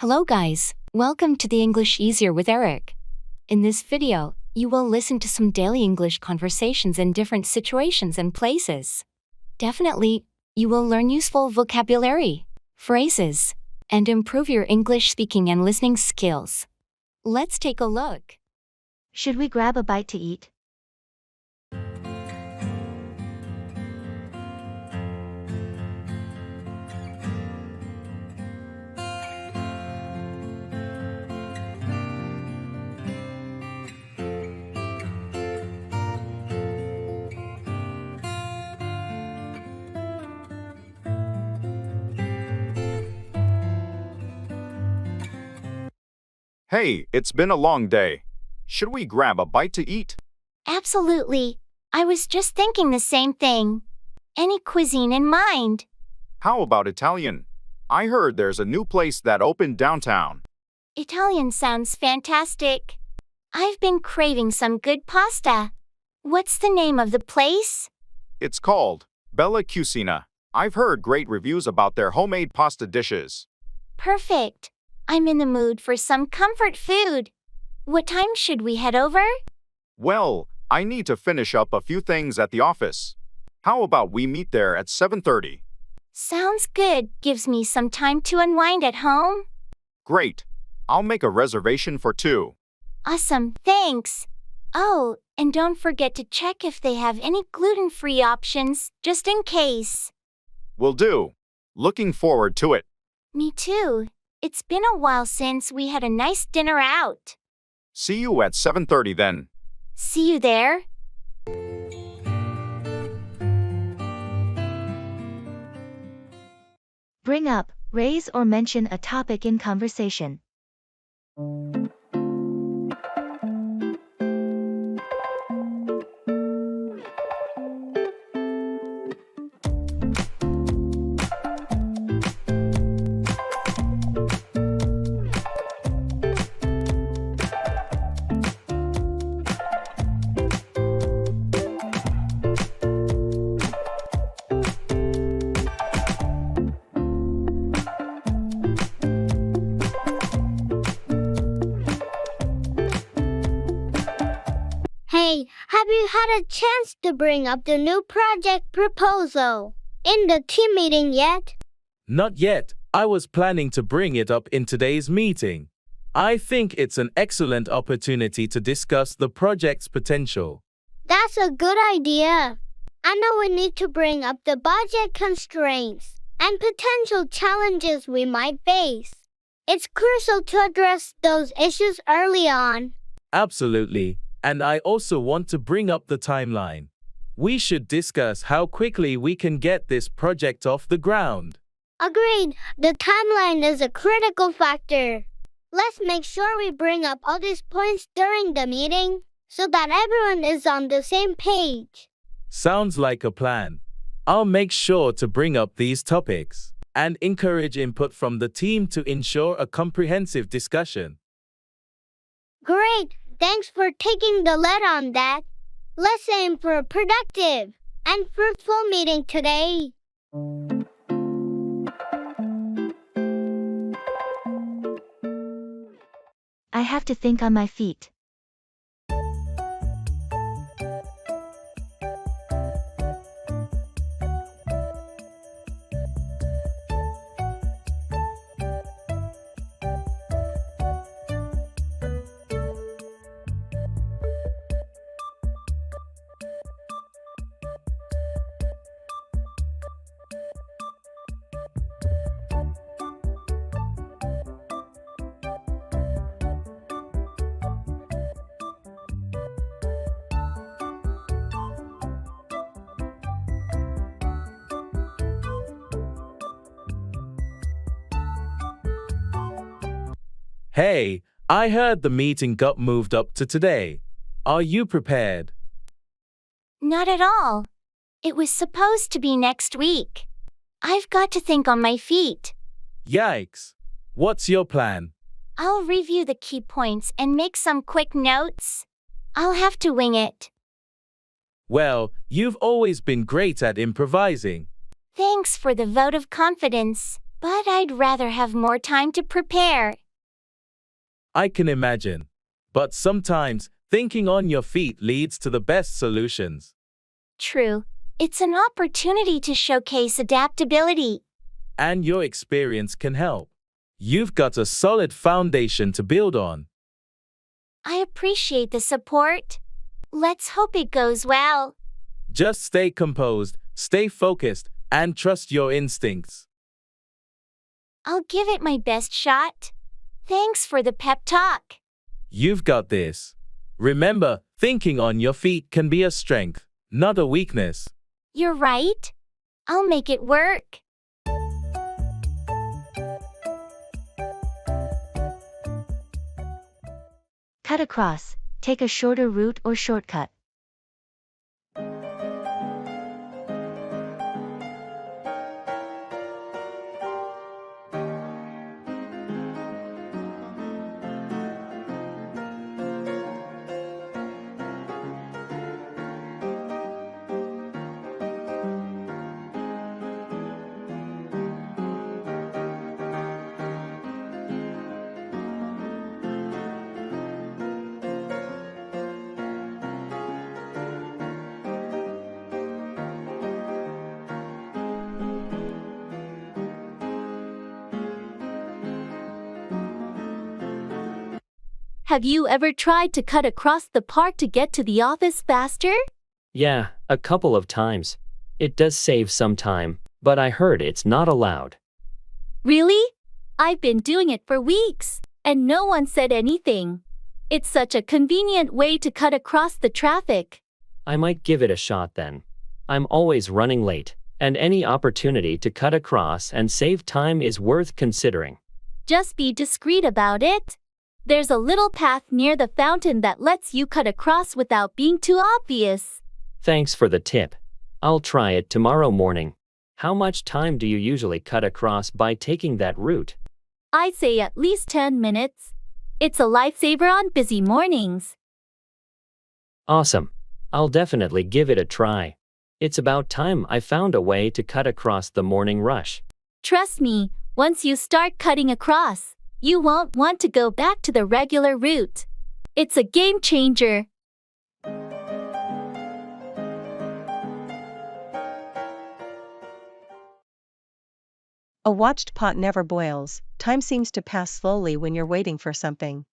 Hello guys, welcome to the English Easier with Eric. In this video, you will listen to some daily English conversations in different situations and places. Definitely, you will learn useful vocabulary, phrases, and improve your English speaking and listening skills. Let's take a look. Should we grab a bite to eat? Hey, it's been a long day. Should we grab a bite to eat? Absolutely. I was just thinking the same thing. Any cuisine in mind? How about Italian? I heard there's a new place that opened downtown. Italian sounds fantastic. I've been craving some good pasta. What's the name of the place? It's called Bella Cucina. I've heard great reviews about their homemade pasta dishes. Perfect. I'm in the mood for some comfort food. What time should we head over? Well, I need to finish up a few things at the office. How about we meet there at 7:30? Sounds good. Gives me some time to unwind at home. Great. I'll make a reservation for two. Awesome, thanks. Oh, and don't forget to check if they have any gluten-free options, just in case. Will do. Looking forward to it. Me too. It's been a while since we had a nice dinner out. See you at 7:30 then. See you there. Bring up, raise or mention a topic in conversation. Hey, have you had a chance to bring up the new project proposal in the team meeting yet? Not yet. I was planning to bring it up in today's meeting. I think it's an excellent opportunity to discuss the project's potential. That's a good idea. I know we need to bring up the budget constraints and potential challenges we might face. It's crucial to address those issues early on. Absolutely. And I also want to bring up the timeline. We should discuss how quickly we can get this project off the ground. Agreed. The timeline is a critical factor. Let's make sure we bring up all these points during the meeting so that everyone is on the same page. Sounds like a plan. I'll make sure to bring up these topics and encourage input from the team to ensure a comprehensive discussion. Great. Thanks for taking the lead on that. Let's aim for a productive and fruitful meeting today. I have to think on my feet. Hey, I heard the meeting got moved up to today. Are you prepared? Not at all. It was supposed to be next week. I've got to think on my feet. Yikes. What's your plan? I'll review the key points and make some quick notes. I'll have to wing it. Well, you've always been great at improvising. Thanks for the vote of confidence. But I'd rather have more time to prepare. I can imagine. But sometimes, thinking on your feet leads to the best solutions. True. It's an opportunity to showcase adaptability. And your experience can help. You've got a solid foundation to build on. I appreciate the support. Let's hope it goes well. Just stay composed, stay focused, and trust your instincts. I'll give it my best shot. Thanks for the pep talk. You've got this. Remember, thinking on your feet can be a strength, not a weakness. You're right. I'll make it work. Cut across. Take a shorter route or shortcut. Have you ever tried to cut across the park to get to the office faster? Yeah, a couple of times. It does save some time, but I heard it's not allowed. Really? I've been doing it for weeks, and no one said anything. It's such a convenient way to cut across the traffic. I might give it a shot then. I'm always running late, and any opportunity to cut across and save time is worth considering. Just be discreet about it. There's a little path near the fountain that lets you cut across without being too obvious. Thanks for the tip. I'll try it tomorrow morning. How much time do you usually cut across by taking that route? I'd say at least 10 minutes. It's a lifesaver on busy mornings. Awesome. I'll definitely give it a try. It's about time I found a way to cut across the morning rush. Trust me, once you start cutting across, you won't want to go back to the regular route. It's a game changer. A watched pot never boils. Time seems to pass slowly when you're waiting for something.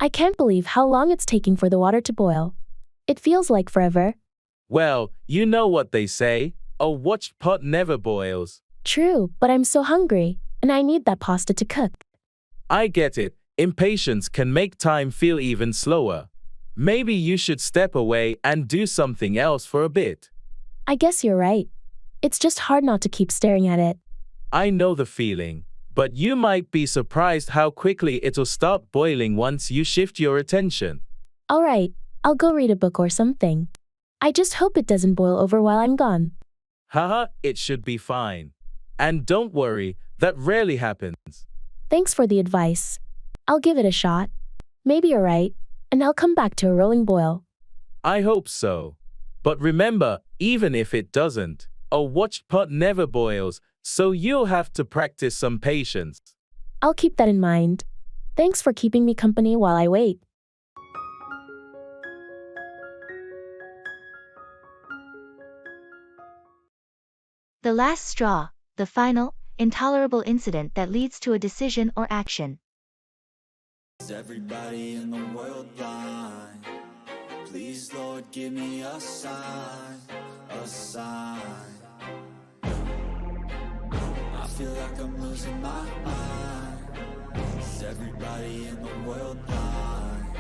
I can't believe how long it's taking for the water to boil. It feels like forever. Well, you know what they say, a watched pot never boils. True, but I'm so hungry, and I need that pasta to cook. I get it, impatience can make time feel even slower. Maybe you should step away and do something else for a bit. I guess you're right. It's just hard not to keep staring at it. I know the feeling, but you might be surprised how quickly it'll start boiling once you shift your attention. All right, I'll go read a book or something. I just hope it doesn't boil over while I'm gone. Haha, it should be fine. And don't worry, that rarely happens. Thanks for the advice. I'll give it a shot. Maybe you're right, and I'll come back to a rolling boil. I hope so. But remember, even if it doesn't, a watched pot never boils, so you'll have to practice some patience. I'll keep that in mind. Thanks for keeping me company while I wait. The last straw, the final, intolerable incident that leads to a decision or action. Is everybody in the world blind? Please, Lord, give me a sign, a sign. I feel like I'm losing my mind. Is everybody in the world blind?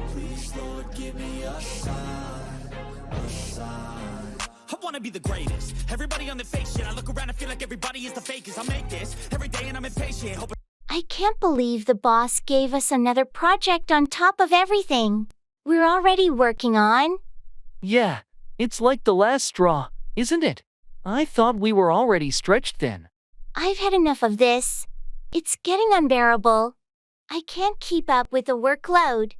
Please, Lord, give me a sign, a a sign. I wanna be the greatest. Everybody on the fake shit. I look around and feel like everybody is the fakest. I make this every day and I'm impatient. I can't believe the boss gave us another project on top of everything we're already working on. Yeah, it's like the last straw, isn't it? I thought we were already stretched thin. I've had enough of this. It's getting unbearable. I can't keep up with the workload.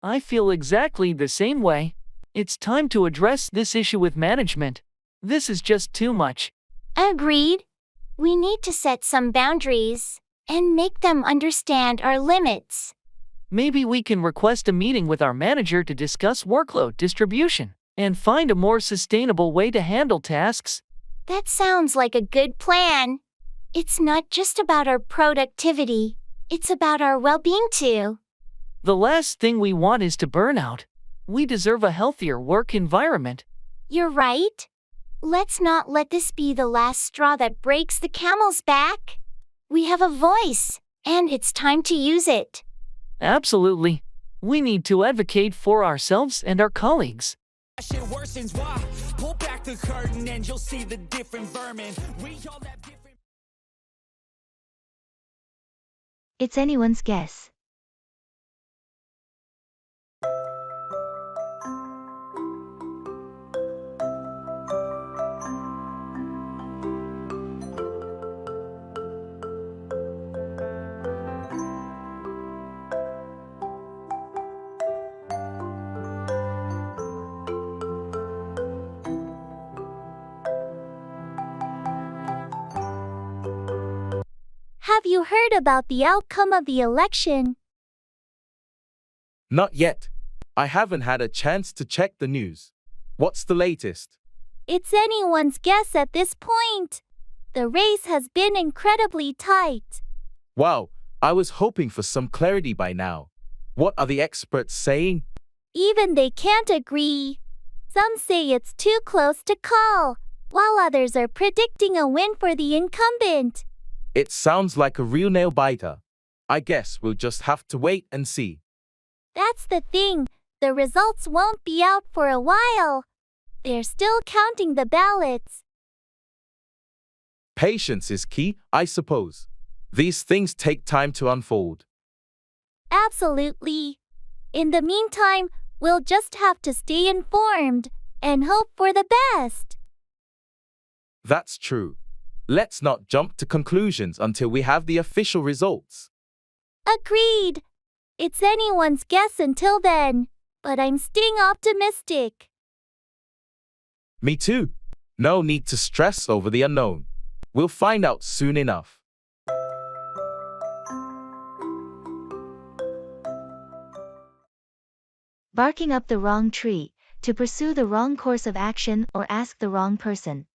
I feel exactly the same way. It's time to address this issue with management. This is just too much. Agreed. We need to set some boundaries and make them understand our limits. Maybe we can request a meeting with our manager to discuss workload distribution and find a more sustainable way to handle tasks. That sounds like a good plan. It's not just about our productivity, it's about our well-being too. The last thing we want is to burn out. We deserve a healthier work environment. You're right. Let's not let this be the last straw that breaks the camel's back. We have a voice, and it's time to use it. Absolutely. We need to advocate for ourselves and our colleagues. Shit worsens, why? Pull back the curtain and you'll see the different vermin. We all have different... It's anyone's guess. Have you heard about the outcome of the election? Not yet. I haven't had a chance to check the news. What's the latest? It's anyone's guess at this point. The race has been incredibly tight. Wow, I was hoping for some clarity by now. What are the experts saying? Even they can't agree. Some say it's too close to call, while others are predicting a win for the incumbent. It sounds like a real nail-biter. I guess we'll just have to wait and see. That's the thing. The results won't be out for a while. They're still counting the ballots. Patience is key, I suppose. These things take time to unfold. Absolutely. In the meantime, we'll just have to stay informed and hope for the best. That's true. Let's not jump to conclusions until we have the official results. Agreed. It's anyone's guess until then, but I'm staying optimistic. Me too. No need to stress over the unknown. We'll find out soon enough. Barking up the wrong tree, to pursue the wrong course of action or ask the wrong person.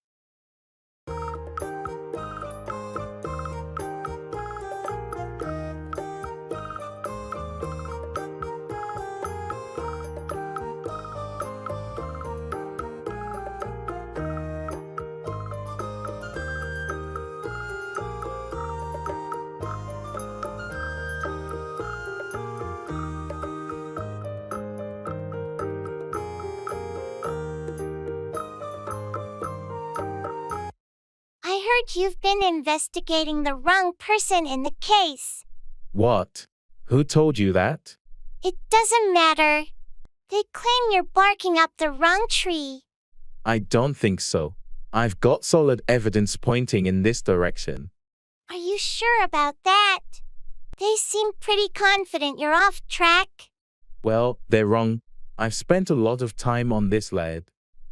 I heard you've been investigating the wrong person in the case. What? Who told you that? It doesn't matter. They claim you're barking up the wrong tree. I don't think so. I've got solid evidence pointing in this direction. Are you sure about that? They seem pretty confident you're off track. Well, they're wrong. I've spent a lot of time on this, lad.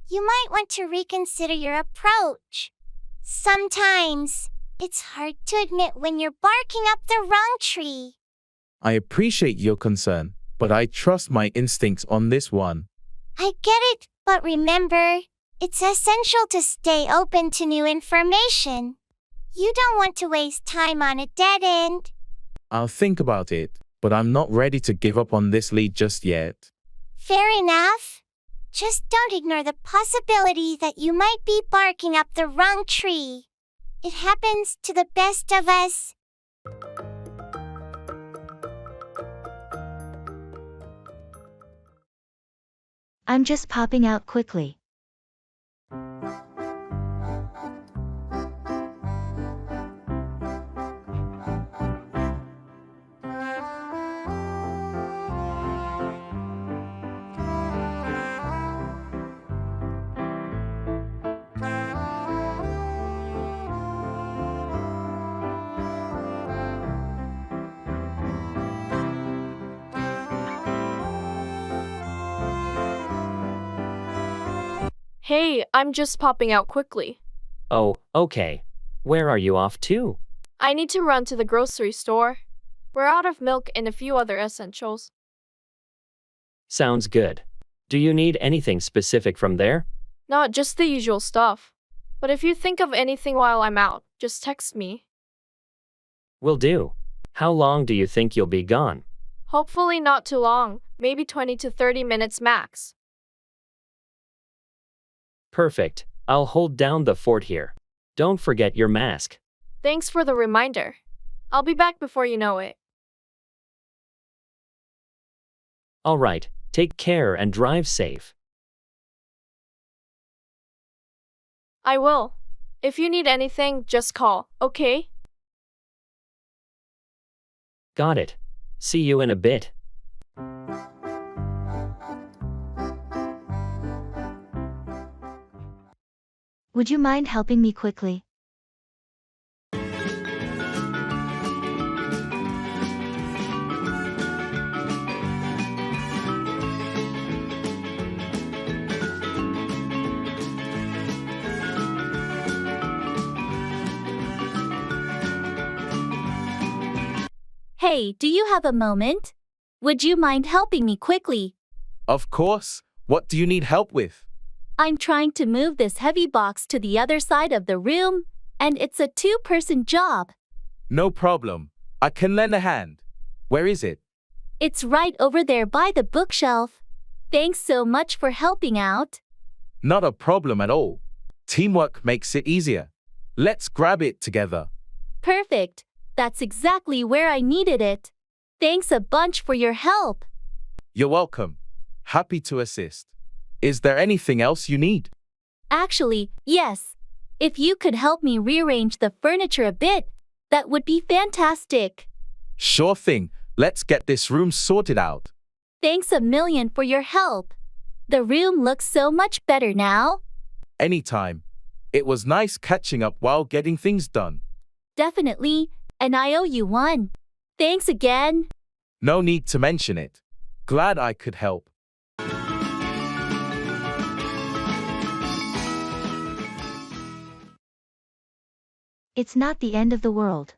You might want to reconsider your approach. Sometimes, it's hard to admit when you're barking up the wrong tree. I appreciate your concern, but I trust my instincts on this one. I get it, but remember, it's essential to stay open to new information. You don't want to waste time on a dead end. I'll think about it, but I'm not ready to give up on this lead just yet. Fair enough. Just don't ignore the possibility that you might be barking up the wrong tree. It happens to the best of us. I'm just popping out quickly. Hey, I'm just popping out quickly. Oh, okay. Where are you off to? I need to run to the grocery store. We're out of milk and a few other essentials. Sounds good. Do you need anything specific from there? Not just the usual stuff. But if you think of anything while I'm out, just text me. Will do. How long do you think you'll be gone? Hopefully not too long, maybe 20 to 30 minutes max. Perfect. I'll hold down the fort here. Don't forget your mask. Thanks for the reminder. I'll be back before you know it. All right, take care and drive safe. I will. If you need anything, just call, okay? Got it. See you in a bit. Would you mind helping me quickly? Hey, do you have a moment? Would you mind helping me quickly? Of course. What do you need help with? I'm trying to move this heavy box to the other side of the room, and it's a two-person job. No problem. I can lend a hand. Where is it? It's right over there by the bookshelf. Thanks so much for helping out. Not a problem at all. Teamwork makes it easier. Let's grab it together. Perfect. That's exactly where I needed it. Thanks a bunch for your help. You're welcome. Happy to assist. Is there anything else you need? Actually, yes. If you could help me rearrange the furniture a bit, that would be fantastic. Sure thing. Let's get this room sorted out. Thanks a million for your help. The room looks so much better now. Anytime. It was nice catching up while getting things done. Definitely, and I owe you one. Thanks again. No need to mention it. Glad I could help. It's not the end of the world.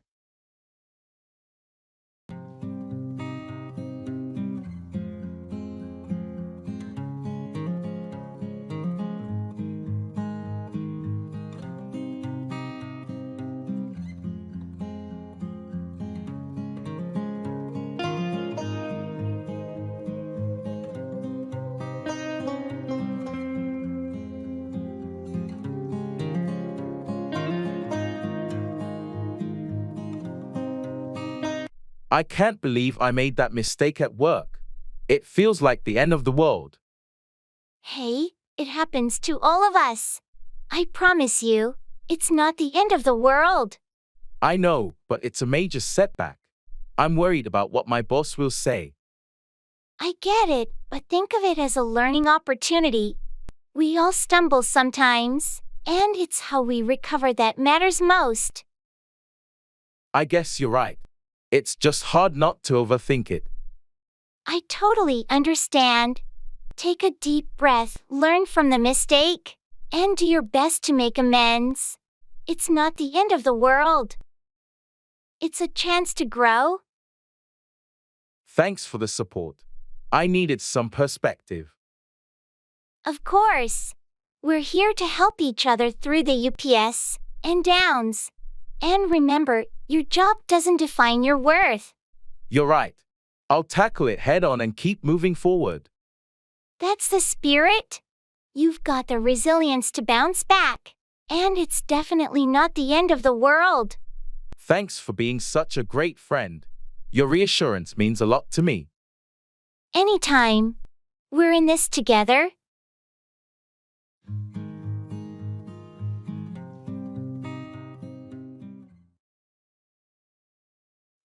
I can't believe I made that mistake at work. It feels like the end of the world. Hey, it happens to all of us. I promise you, it's not the end of the world. I know, but it's a major setback. I'm worried about what my boss will say. I get it, but think of it as a learning opportunity. We all stumble sometimes, and it's how we recover that matters most. I guess you're right. It's just hard not to overthink it. I totally understand. Take a deep breath, learn from the mistake, and do your best to make amends. It's not the end of the world. It's a chance to grow. Thanks for the support. I needed some perspective. Of course. We're here to help each other through the ups and downs. And remember, your job doesn't define your worth. You're right. I'll tackle it head on and keep moving forward. That's the spirit. You've got the resilience to bounce back. And it's definitely not the end of the world. Thanks for being such a great friend. Your reassurance means a lot to me. Anytime. We're in this together.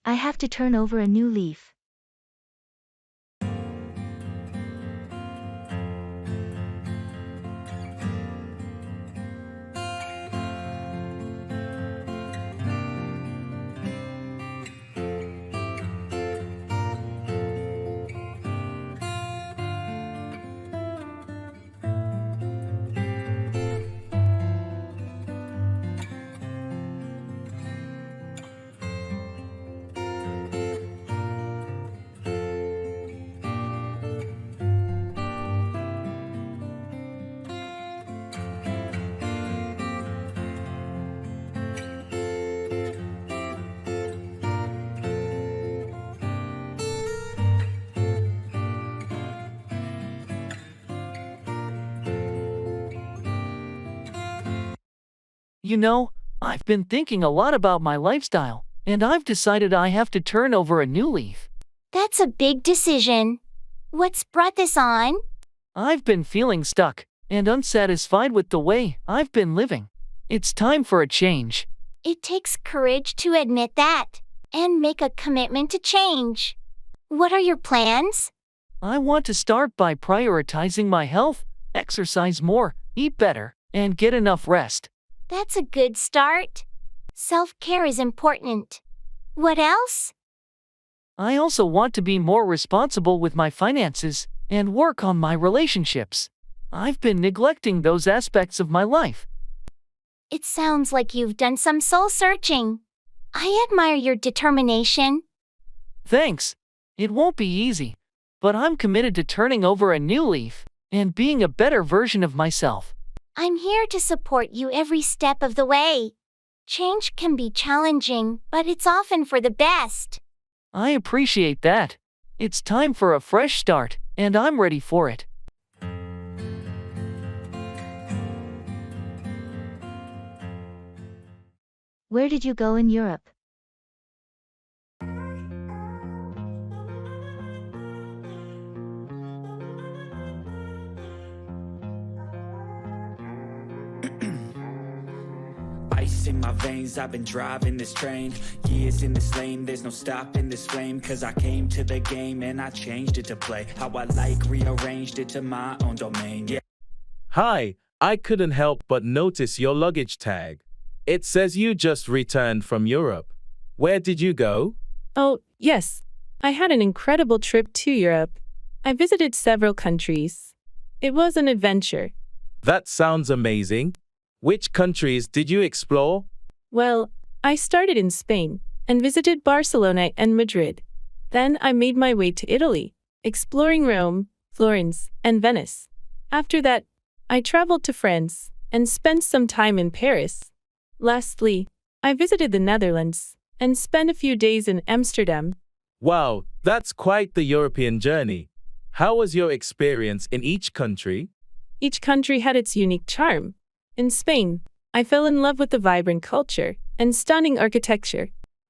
I have to turn over a new leaf. You know, I've been thinking a lot about my lifestyle, and I've decided I have to turn over a new leaf. That's a big decision. What's brought this on? I've been feeling stuck and unsatisfied with the way I've been living. It's time for a change. It takes courage to admit that and make a commitment to change. What are your plans? I want to start by prioritizing my health, exercise more, eat better, and get enough rest. That's a good start. Self-care is important. What else? I also want to be more responsible with my finances and work on my relationships. I've been neglecting those aspects of my life. It sounds like you've done some soul searching. I admire your determination. Thanks. It won't be easy, but I'm committed to turning over a new leaf and being a better version of myself. I'm here to support you every step of the way. Change can be challenging, but it's often for the best. I appreciate that. It's time for a fresh start, and I'm ready for it. Where did you go in Europe? Ice in my veins, I've been driving this train. Years in this lane, there's no stopping this flame. Cause I came to the game and I changed it to play how I like, rearranged it to my own domain. Yeah. Hi, I couldn't help but notice your luggage tag. It says you just returned from Europe. Where did you go? Oh, yes. I had an incredible trip to Europe. I visited several countries. It was an adventure. That sounds amazing. Which countries did you explore? Well, I started in Spain and visited Barcelona and Madrid. Then I made my way to Italy, exploring Rome, Florence, and Venice. After that, I traveled to France and spent some time in Paris. Lastly, I visited the Netherlands and spent a few days in Amsterdam. Wow, that's quite the European journey. How was your experience in each country? Each country had its unique charm. In Spain, I fell in love with the vibrant culture and stunning architecture.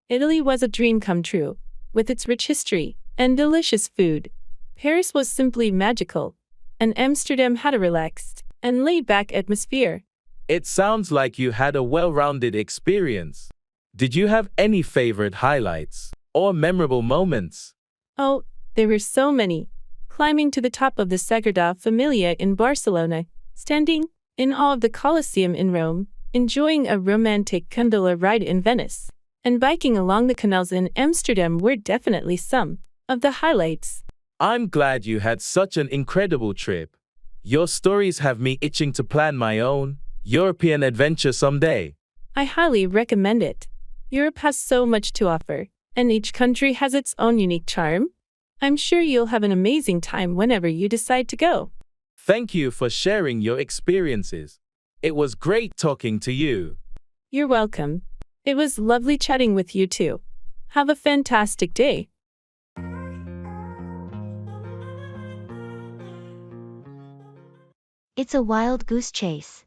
Italy was a dream come true, with its rich history and delicious food. Paris was simply magical, and Amsterdam had a relaxed and laid-back atmosphere. It sounds like you had a well-rounded experience. Did you have any favorite highlights or memorable moments? Oh, there were so many. Climbing to the top of the Sagrada Familia in Barcelona, standing in awe of the Colosseum in Rome, enjoying a romantic gondola ride in Venice, and biking along the canals in Amsterdam were definitely some of the highlights. I'm glad you had such an incredible trip. Your stories have me itching to plan my own European adventure someday. I highly recommend it. Europe has so much to offer, and each country has its own unique charm. I'm sure you'll have an amazing time whenever you decide to go. Thank you for sharing your experiences. It was great talking to you. You're welcome. It was lovely chatting with you too. Have a fantastic day. It's a wild goose chase.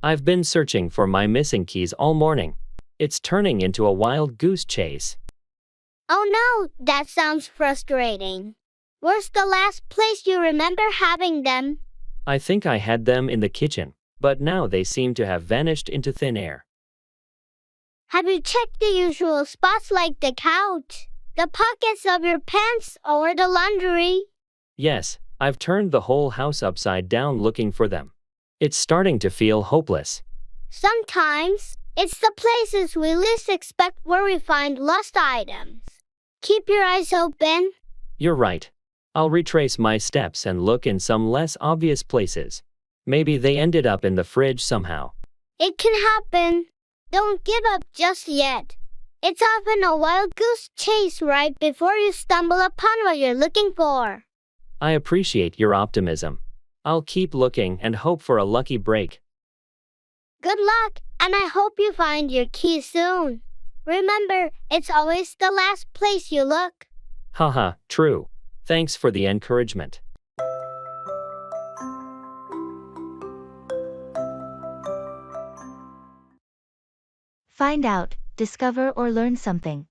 I've been searching for my missing keys all morning. It's turning into a wild goose chase. Oh no, that sounds frustrating. Where's the last place you remember having them? I think I had them in the kitchen, but now they seem to have vanished into thin air. Have you checked the usual spots like the couch, the pockets of your pants, or the laundry? Yes, I've turned the whole house upside down looking for them. It's starting to feel hopeless. Sometimes, it's the places we least expect where we find lost items. Keep your eyes open. You're right. I'll retrace my steps and look in some less obvious places. Maybe they ended up in the fridge somehow. It can happen. Don't give up just yet. It's often a wild goose chase right before you stumble upon what you're looking for. I appreciate your optimism. I'll keep looking and hope for a lucky break. Good luck, and I hope you find your key soon. Remember, it's always the last place you look. Haha, true. Thanks for the encouragement. Find out, discover or learn something.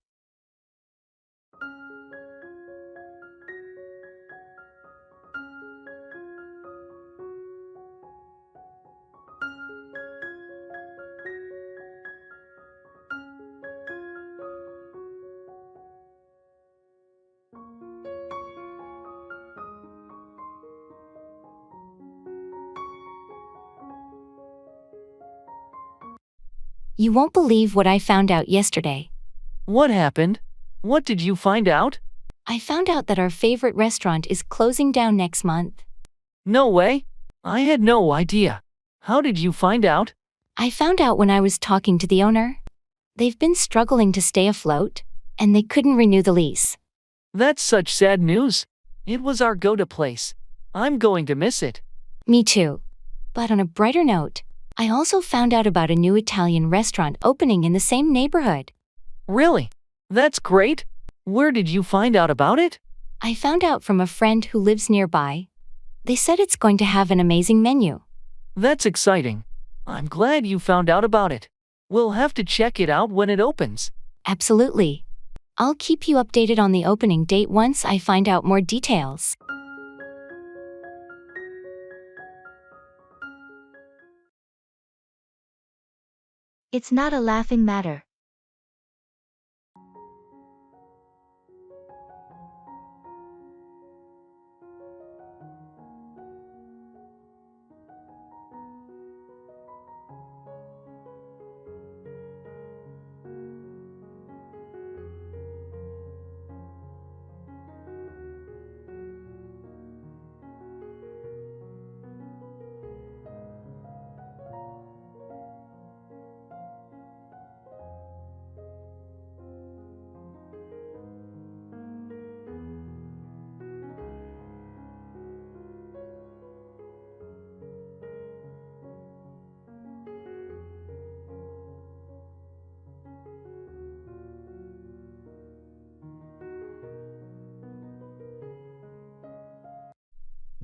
You won't believe what I found out yesterday. What happened? What did you find out? I found out that our favorite restaurant is closing down next month. No way. I had no idea. How did you find out? I found out when I was talking to the owner. They've been struggling to stay afloat, and they couldn't renew the lease. That's such sad news. It was our go-to place. I'm going to miss it. Me too. But on a brighter note, I also found out about a new Italian restaurant opening in the same neighborhood. Really? That's great. Where did you find out about it? I found out from a friend who lives nearby. They said it's going to have an amazing menu. That's exciting. I'm glad you found out about it. We'll have to check it out when it opens. Absolutely. I'll keep you updated on the opening date once I find out more details. It's not a laughing matter.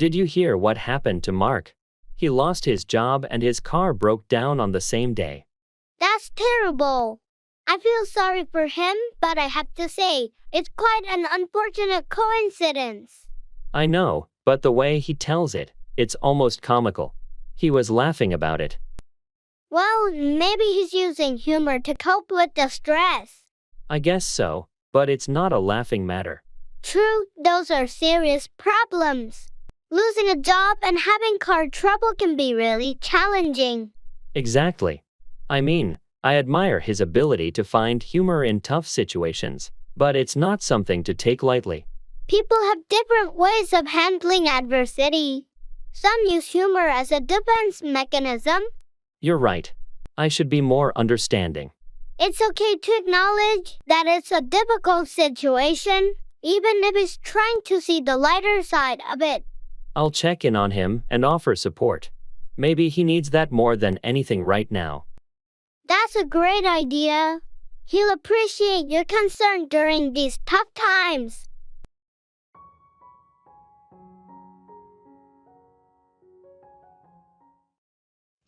Did you hear what happened to Mark? He lost his job and his car broke down on the same day. That's terrible. I feel sorry for him, but I have to say, it's quite an unfortunate coincidence. I know, but the way he tells it, it's almost comical. He was laughing about it. Well, maybe he's using humor to cope with the stress. I guess so, but it's not a laughing matter. True, those are serious problems. Losing a job and having car trouble can be really challenging. Exactly. I mean, I admire his ability to find humor in tough situations, but it's not something to take lightly. People have different ways of handling adversity. Some use humor as a defense mechanism. You're right. I should be more understanding. It's okay to acknowledge that it's a difficult situation, even if he's trying to see the lighter side of it. I'll check in on him and offer support. Maybe he needs that more than anything right now. That's a great idea. He'll appreciate your concern during these tough times.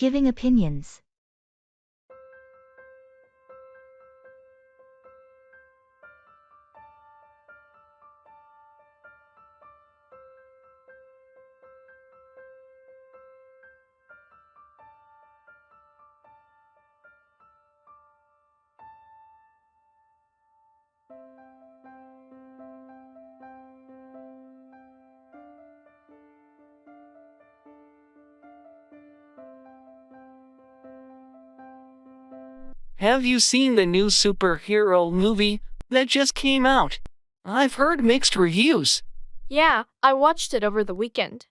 giving opinions. Have you seen the new superhero movie that just came out? I've heard mixed reviews. Yeah, I watched it over the weekend.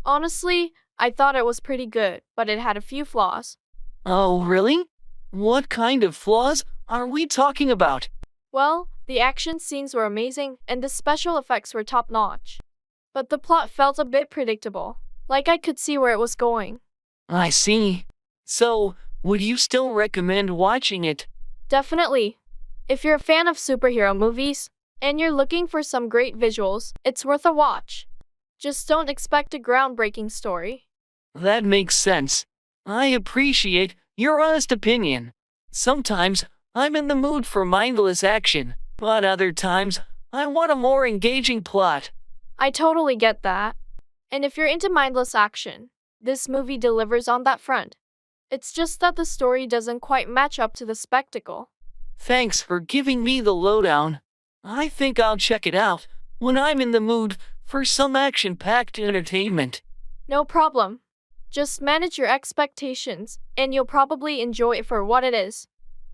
Honestly, I thought it was pretty good, but it had a few flaws. Oh, really? What kind of flaws are we talking about? Well, the action scenes were amazing and the special effects were top-notch. But the plot felt a bit predictable, like I could see where it was going. I see. So, would you still recommend watching it? Definitely. If you're a fan of superhero movies, and you're looking for some great visuals, it's worth a watch. Just don't expect a groundbreaking story. That makes sense. I appreciate your honest opinion. Sometimes I'm in the mood for mindless action, but other times I want a more engaging plot. I totally get that. And if you're into mindless action, this movie delivers on that front. It's just that the story doesn't quite match up to the spectacle. Thanks for giving me the lowdown. I think I'll check it out when I'm in the mood for some action-packed entertainment. No problem. Just manage your expectations, and you'll probably enjoy it for what it is.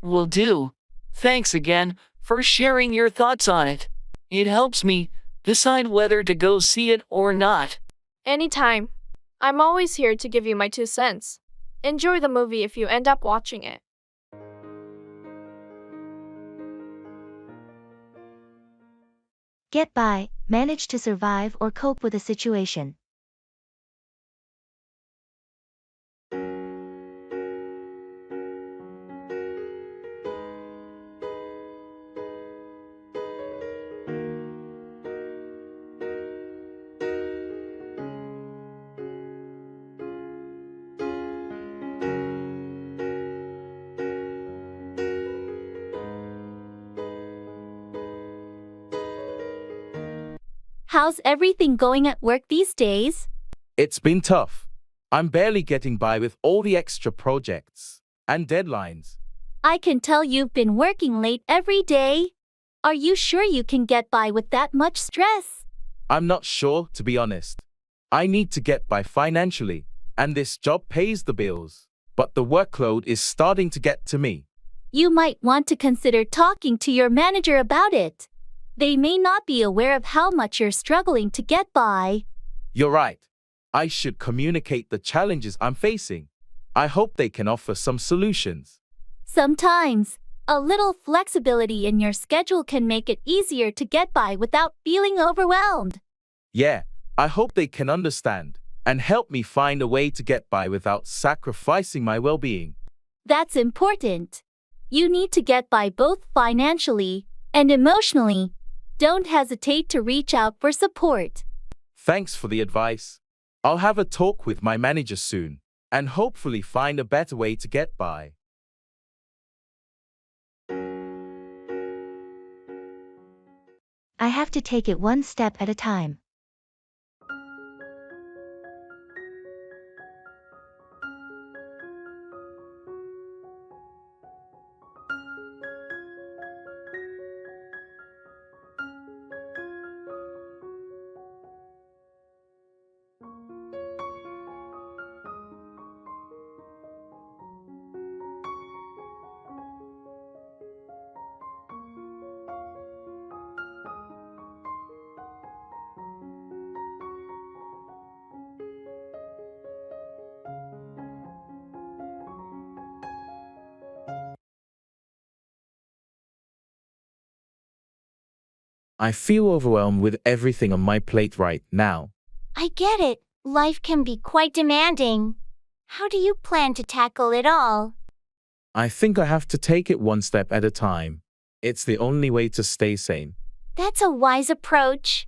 Will do. Thanks again for sharing your thoughts on it. It helps me decide whether to go see it or not. Anytime. I'm always here to give you my 2 cents. Enjoy the movie if you end up watching it. Get by, manage to survive or cope with a situation. How's everything going at work these days? It's been tough. I'm barely getting by with all the extra projects and deadlines. I can tell you've been working late every day. Are you sure you can get by with that much stress? I'm not sure, to be honest. I need to get by financially, and this job pays the bills. But the workload is starting to get to me. You might want to consider talking to your manager about it. They may not be aware of how much you're struggling to get by. You're right. I should communicate the challenges I'm facing. I hope they can offer some solutions. Sometimes, a little flexibility in your schedule can make it easier to get by without feeling overwhelmed. Yeah, I hope they can understand and help me find a way to get by without sacrificing my well-being. That's important. You need to get by both financially and emotionally. Don't hesitate to reach out for support. Thanks for the advice. I'll have a talk with my manager soon and hopefully find a better way to get by. I have to take it one step at a time. I feel overwhelmed with everything on my plate right now. I get it. Life can be quite demanding. How do you plan to tackle it all? I think I have to take it one step at a time. It's the only way to stay sane. That's a wise approach.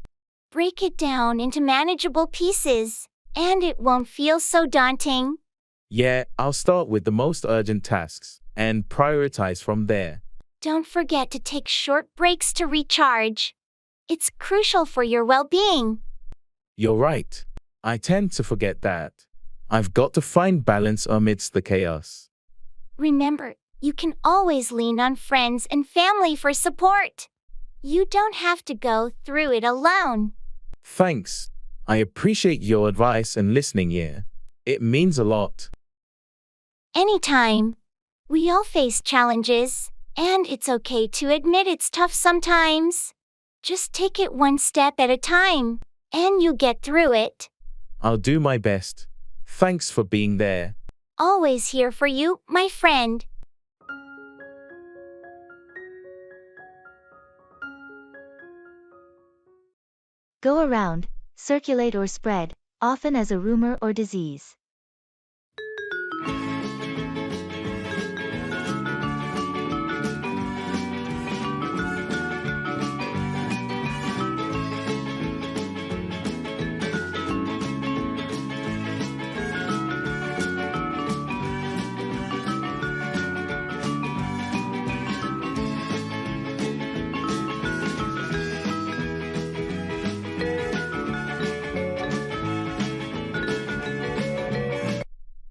Break it down into manageable pieces, and it won't feel so daunting. Yeah, I'll start with the most urgent tasks and prioritize from there. Don't forget to take short breaks to recharge. It's crucial for your well-being. You're right. I tend to forget that. I've got to find balance amidst the chaos. Remember, you can always lean on friends and family for support. You don't have to go through it alone. Thanks. I appreciate your advice and listening here. It means a lot. Anytime. We all face challenges, and it's okay to admit it's tough sometimes. Just take it one step at a time, and you'll get through it. I'll do my best. Thanks for being there. Always here for you, my friend. Go around, circulate or spread, often as a rumor or disease.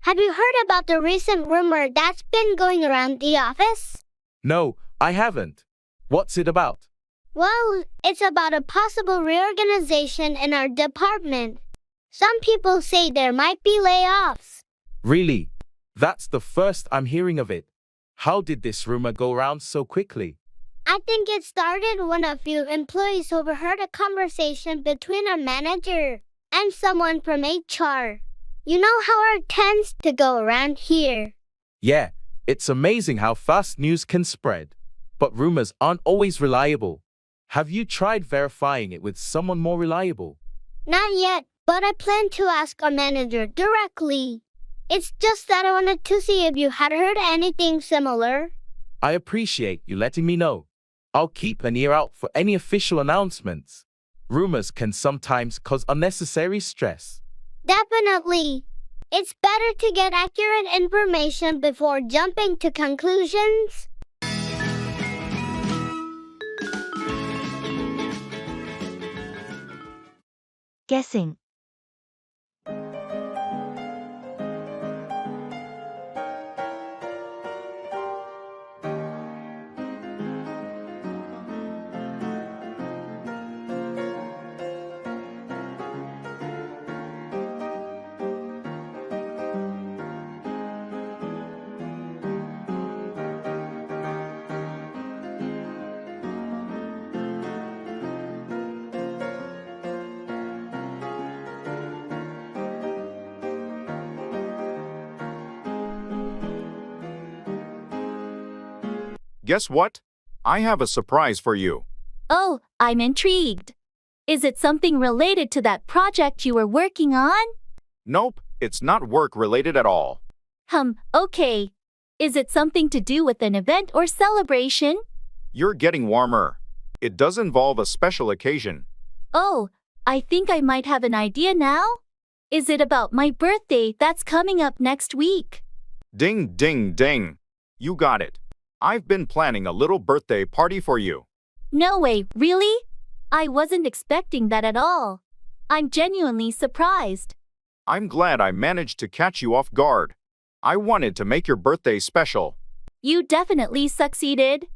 Have you heard about the recent rumor that's been going around the office? No, I haven't. What's it about? Well, it's about a possible reorganization in our department. Some people say there might be layoffs. Really? That's the first I'm hearing of it. How did this rumor go around so quickly? I think it started when a few employees overheard a conversation between our manager and someone from HR. You know how it tends to go around here. Yeah, it's amazing how fast news can spread. But rumors aren't always reliable. Have you tried verifying it with someone more reliable? Not yet, but I plan to ask our manager directly. It's just that I wanted to see if you had heard anything similar. I appreciate you letting me know. I'll keep an ear out for any official announcements. Rumors can sometimes cause unnecessary stress. Definitely. It's better to get accurate information before jumping to conclusions. Guessing. Guess what? I have a surprise for you. Oh, I'm intrigued. Is it something related to that project you were working on? Nope, it's not work related at all. Okay. Is it something to do with an event or celebration? You're getting warmer. It does involve a special occasion. Oh, I think I might have an idea now. Is it about my birthday that's coming up next week? Ding, ding, ding. You got it. I've been planning a little birthday party for you. No way, really? I wasn't expecting that at all. I'm genuinely surprised. I'm glad I managed to catch you off guard. I wanted to make your birthday special. You definitely succeeded.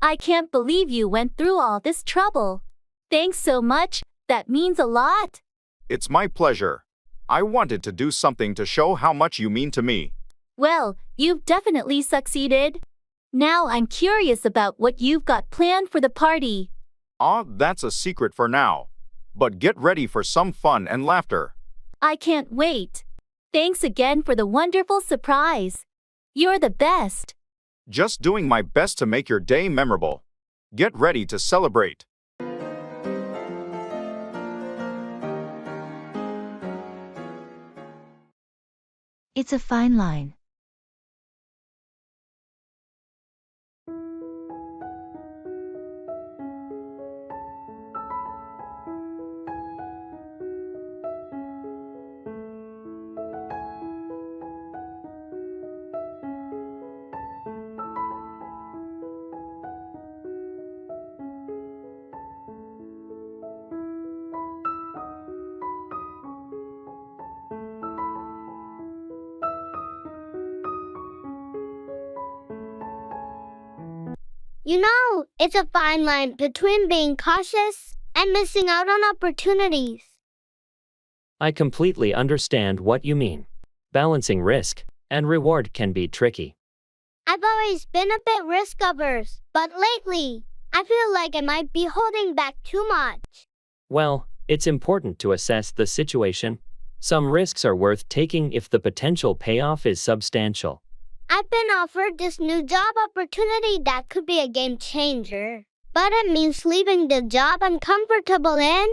I can't believe you went through all this trouble. Thanks so much, that means a lot. It's my pleasure. I wanted to do something to show how much you mean to me. Well, you've definitely succeeded. Now I'm curious about what you've got planned for the party. That's a secret for now. But get ready for some fun and laughter. I can't wait. Thanks again for the wonderful surprise. You're the best. Just doing my best to make your day memorable. Get ready to celebrate. It's a fine line. It's a fine line between being cautious and missing out on opportunities. I completely understand what you mean. Balancing risk and reward can be tricky. I've always been a bit risk-averse, but lately, I feel like I might be holding back too much. Well, it's important to assess the situation. Some risks are worth taking if the potential payoff is substantial. I've been offered this new job opportunity that could be a game changer, but it means leaving the job I'm comfortable in.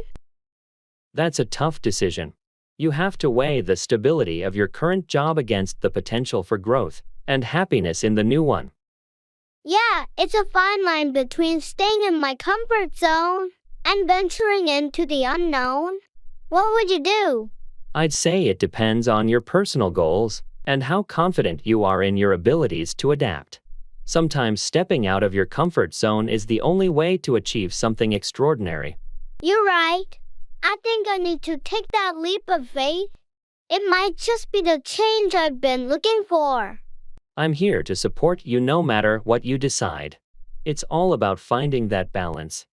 That's a tough decision. You have to weigh the stability of your current job against the potential for growth and happiness in the new one. Yeah, it's a fine line between staying in my comfort zone and venturing into the unknown. What would you do? I'd say it depends on your personal goals and how confident you are in your abilities to adapt. Sometimes stepping out of your comfort zone is the only way to achieve something extraordinary. You're right. I think I need to take that leap of faith. It might just be the change I've been looking for. I'm here to support you no matter what you decide. It's all about finding that balance.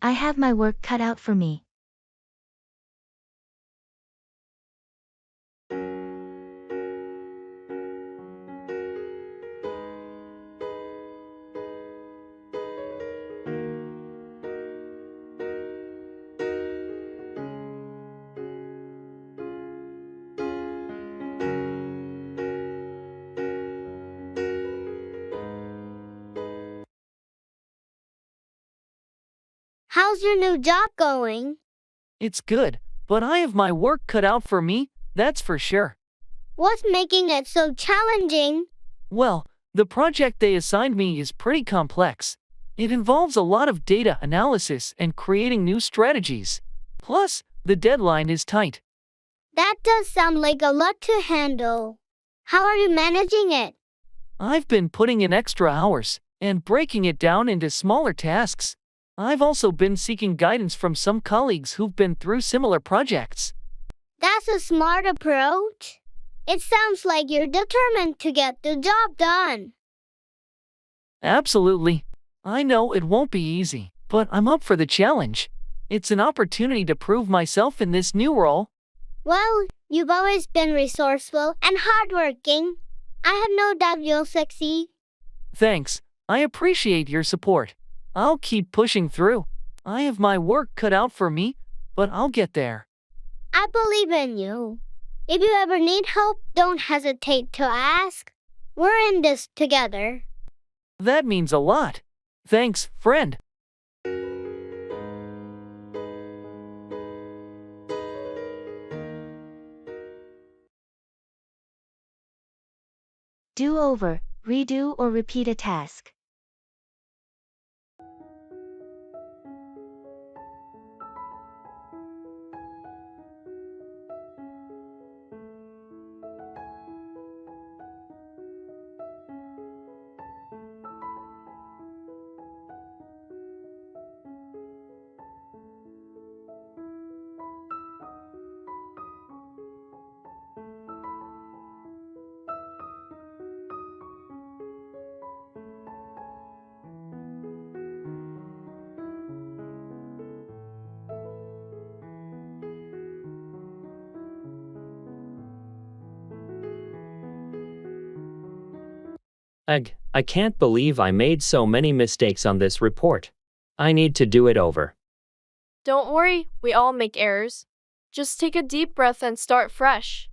I have my work cut out for me. How's your new job going? It's good, but I have my work cut out for me, that's for sure. What's making it so challenging? Well, the project they assigned me is pretty complex. It involves a lot of data analysis and creating new strategies. Plus, the deadline is tight. That does sound like a lot to handle. How are you managing it? I've been putting in extra hours and breaking it down into smaller tasks. I've also been seeking guidance from some colleagues who've been through similar projects. That's a smart approach. It sounds like you're determined to get the job done. Absolutely. I know it won't be easy, but I'm up for the challenge. It's an opportunity to prove myself in this new role. Well, you've always been resourceful and hardworking. I have no doubt you'll succeed. Thanks. I appreciate your support. I'll keep pushing through. I have my work cut out for me, but I'll get there. I believe in you. If you ever need help, don't hesitate to ask. We're in this together. That means a lot. Thanks, friend. Do over, redo or repeat a task. I can't believe I made so many mistakes on this report. I need to do it over. Don't worry, we all make errors. Just take a deep breath and start fresh.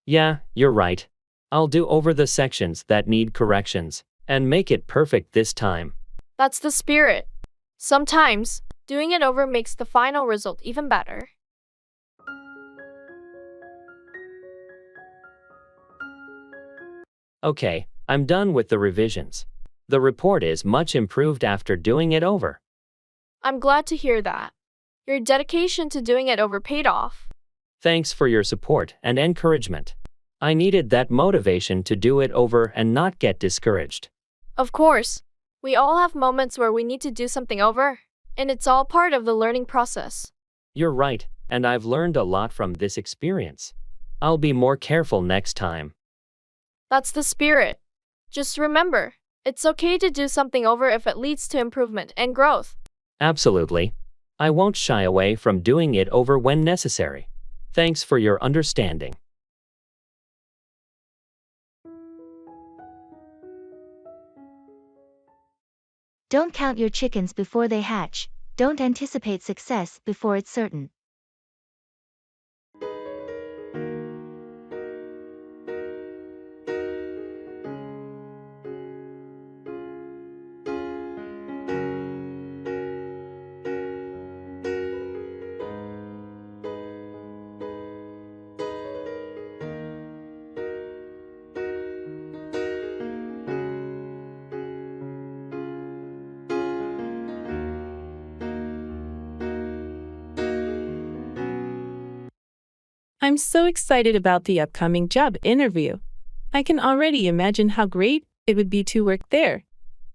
Yeah, you're right. I'll do over the sections that need corrections and make it perfect this time. That's the spirit. Sometimes, doing it over makes the final result even better. Okay, I'm done with the revisions. The report is much improved after doing it over. I'm glad to hear that. Your dedication to doing it over paid off. Thanks for your support and encouragement. I needed that motivation to do it over and not get discouraged. Of course, we all have moments where we need to do something over, and it's all part of the learning process. You're right, and I've learned a lot from this experience. I'll be more careful next time. That's the spirit. Just remember, it's okay to do something over if it leads to improvement and growth. Absolutely. I won't shy away from doing it over when necessary. Thanks for your understanding. Don't count your chickens before they hatch. Don't anticipate success before it's certain. I'm so excited about the upcoming job interview. I can already imagine how great it would be to work there.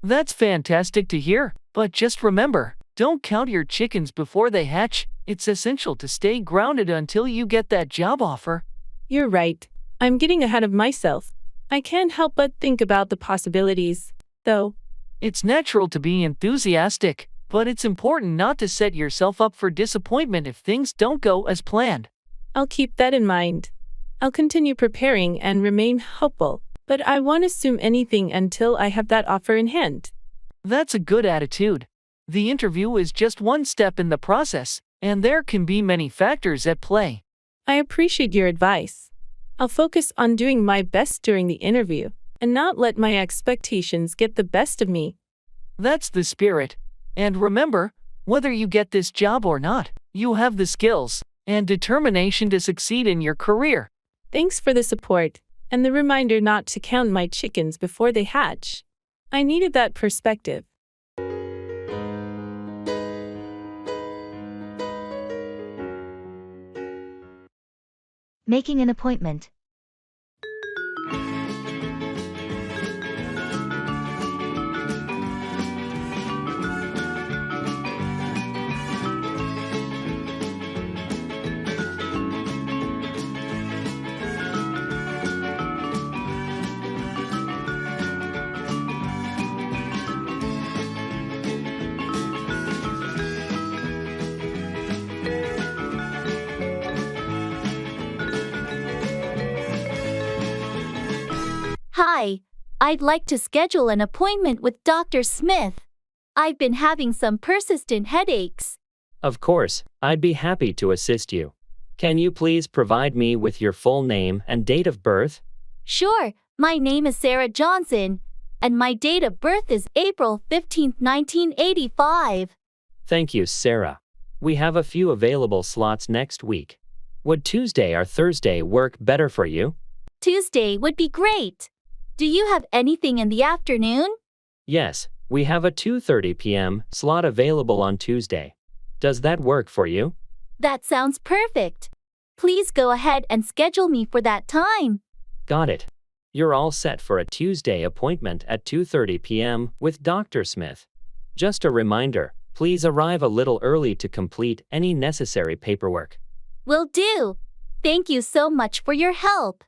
That's fantastic to hear, but just remember, don't count your chickens before they hatch. It's essential to stay grounded until you get that job offer. You're right. I'm getting ahead of myself. I can't help but think about the possibilities, though. It's natural to be enthusiastic, but it's important not to set yourself up for disappointment if things don't go as planned. I'll keep that in mind. I'll continue preparing and remain hopeful, but I won't assume anything until I have that offer in hand. That's a good attitude. The interview is just one step in the process, and there can be many factors at play. I appreciate your advice. I'll focus on doing my best during the interview and not let my expectations get the best of me. That's the spirit. And remember, whether you get this job or not, you have the skills and determination to succeed in your career. Thanks for the support and the reminder not to count my chickens before they hatch. I needed that perspective. Making an appointment. Hi, I'd like to schedule an appointment with Dr. Smith. I've been having some persistent headaches. Of course, I'd be happy to assist you. Can you please provide me with your full name and date of birth? Sure, my name is Sarah Johnson, and my date of birth is April 15, 1985. Thank you, Sarah. We have a few available slots next week. Would Tuesday or Thursday work better for you? Tuesday would be great. Do you have anything in the afternoon? Yes, we have a 2:30 p.m. slot available on Tuesday. Does that work for you? That sounds perfect. Please go ahead and schedule me for that time. Got it. You're all set for a Tuesday appointment at 2:30 p.m. with Dr. Smith. Just a reminder, please arrive a little early to complete any necessary paperwork. Will do. Thank you so much for your help.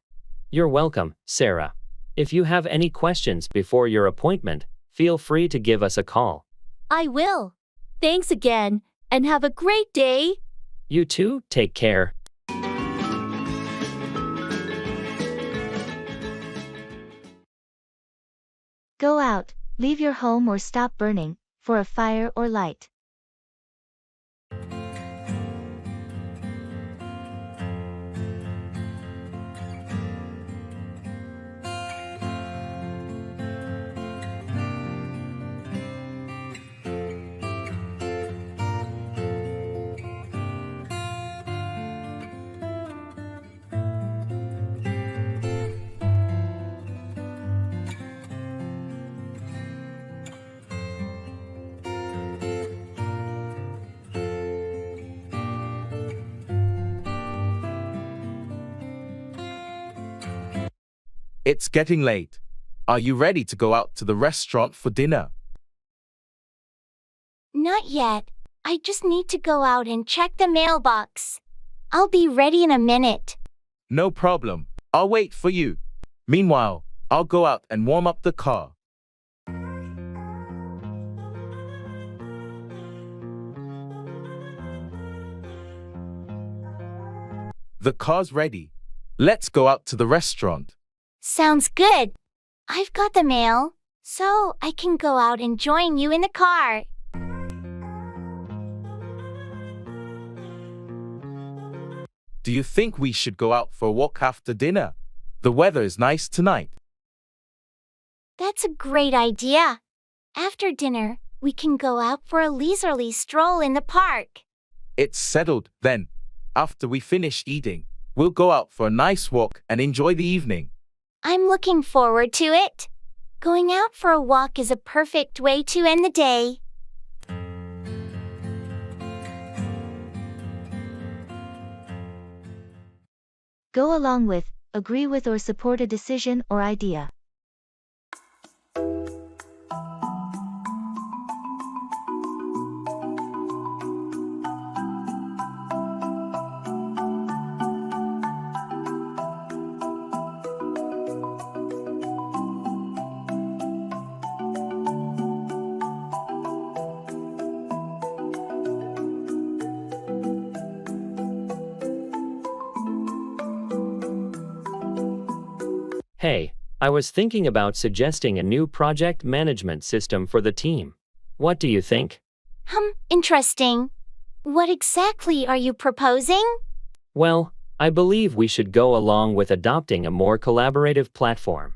You're welcome, Sarah. If you have any questions before your appointment, feel free to give us a call. I will. Thanks again, and have a great day. You too, take care. Go out, leave your home or stop burning, for a fire or light. It's getting late. Are you ready to go out to the restaurant for dinner? Not yet. I just need to go out and check the mailbox. I'll be ready in a minute. No problem. I'll wait for you. Meanwhile, I'll go out and warm up the car. The car's ready. Let's go out to the restaurant. Sounds good. I've got the mail, so I can go out and join you in the car. Do you think we should go out for a walk after dinner? The weather is nice tonight. That's a great idea. After dinner, we can go out for a leisurely stroll in the park. It's settled then. After we finish eating, we'll go out for a nice walk and enjoy the evening. I'm looking forward to it. Going out for a walk is a perfect way to end the day. Go along with, agree with or support a decision or idea. Hey, I was thinking about suggesting a new project management system for the team. What do you think? Interesting. What exactly are you proposing? Well, I believe we should go along with adopting a more collaborative platform.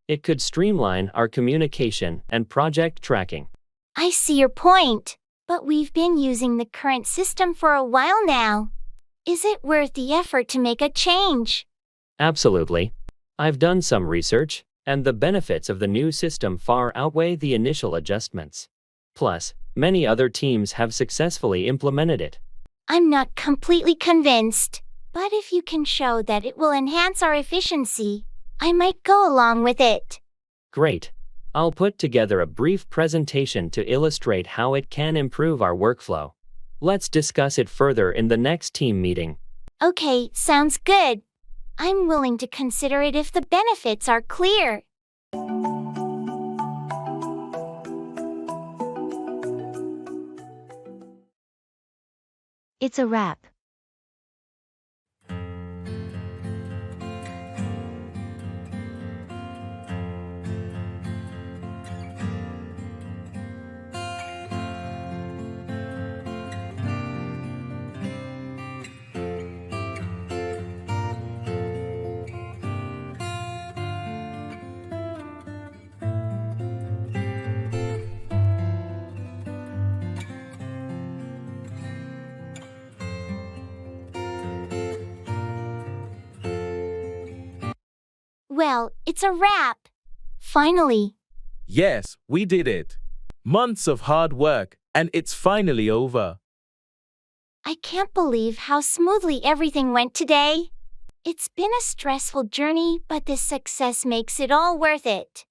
It could streamline our communication and project tracking. I see your point, but we've been using the current system for a while now. Is it worth the effort to make a change? Absolutely. I've done some research, and the benefits of the new system far outweigh the initial adjustments. Plus, many other teams have successfully implemented it. I'm not completely convinced, but if you can show that it will enhance our efficiency, I might go along with it. Great. I'll put together a brief presentation to illustrate how it can improve our workflow. Let's discuss it further in the next team meeting. Okay, sounds good. I'm willing to consider it if the benefits are clear. It's a wrap. Well, it's a wrap. Finally. Yes, we did it. Months of hard work, and it's finally over. I can't believe how smoothly everything went today. It's been a stressful journey, but this success makes it all worth it.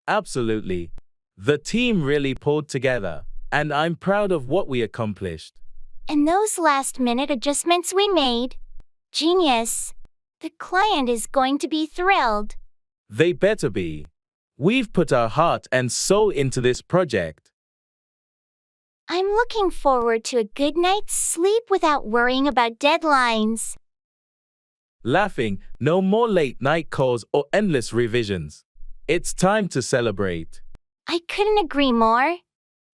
Absolutely. The team really pulled together, and I'm proud of what we accomplished. And those last-minute adjustments we made. Genius. The client is going to be thrilled. They better be. We've put our heart and soul into this project. I'm looking forward to a good night's sleep without worrying about deadlines. Laughing, no more late night calls or endless revisions. It's time to celebrate. I couldn't agree more.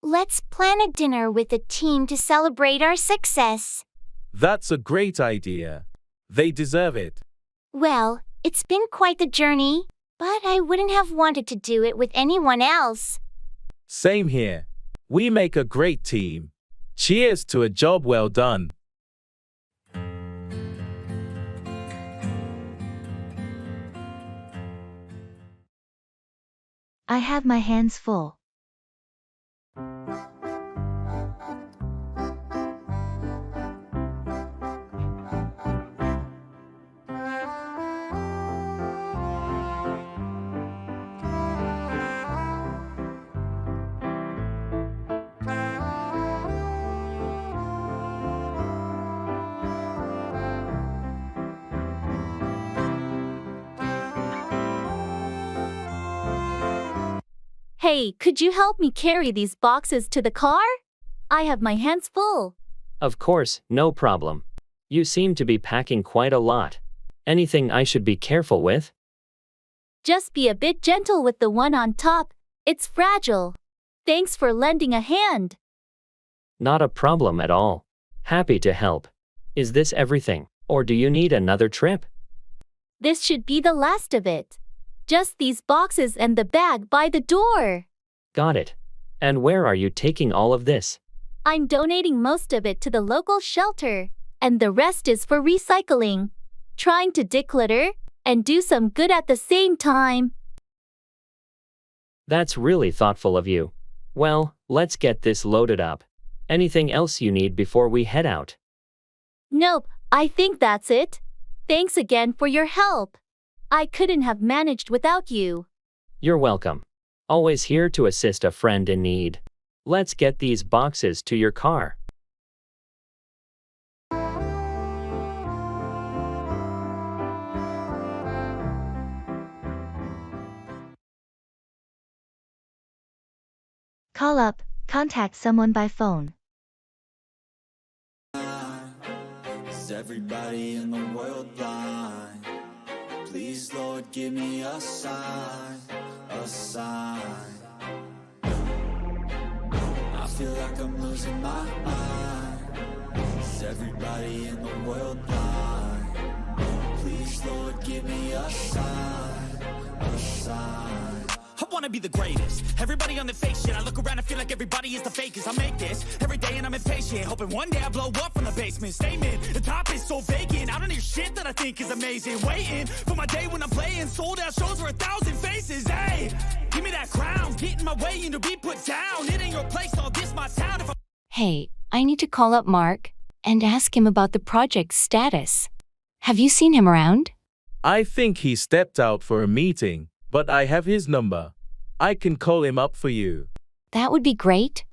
Let's plan a dinner with the team to celebrate our success. That's a great idea. They deserve it. Well, it's been quite the journey, but I wouldn't have wanted to do it with anyone else. Same here. We make a great team. Cheers to a job well done. I have my hands full. Hey, could you help me carry these boxes to the car? I have my hands full. Of course, no problem. You seem to be packing quite a lot. Anything I should be careful with? Just be a bit gentle with the one on top. It's fragile. Thanks for lending a hand. Not a problem at all. Happy to help. Is this everything, or do you need another trip? This should be the last of it. Just these boxes and the bag by the door. Got it. And where are you taking all of this? I'm donating most of it to the local shelter, and the rest is for recycling. Trying to declutter and do some good at the same time. That's really thoughtful of you. Well, let's get this loaded up. Anything else you need before we head out? Nope, I think that's it. Thanks again for your help. I couldn't have managed without you. You're welcome. Always here to assist a friend in need. Let's get these boxes to your car. Call up, contact someone by phone. Is everybody in the world blind? Please, Lord, give me a sign, a sign. I feel like I'm losing my mind. Is everybody in the world blind? Please, Lord, give me a sign, a sign. I wanna be the greatest. Everybody on the fake shit. I look around and feel like everybody is the fakest. I make this every day and I'm impatient, hoping one day I blow up from the basement. Statement, the top is so vacant. I don't hear shit that I think is amazing. Waiting for my day when I'm playing sold out shows for 1,000 faces. Hey, give me that crown. Get in my way and to be put down. It ain't your place, all this my town. Hey, I need to call up Mark and ask him about the project's status. Have you seen him around? I think he stepped out for a meeting, but I have his number. I can call him up for you. That would be great.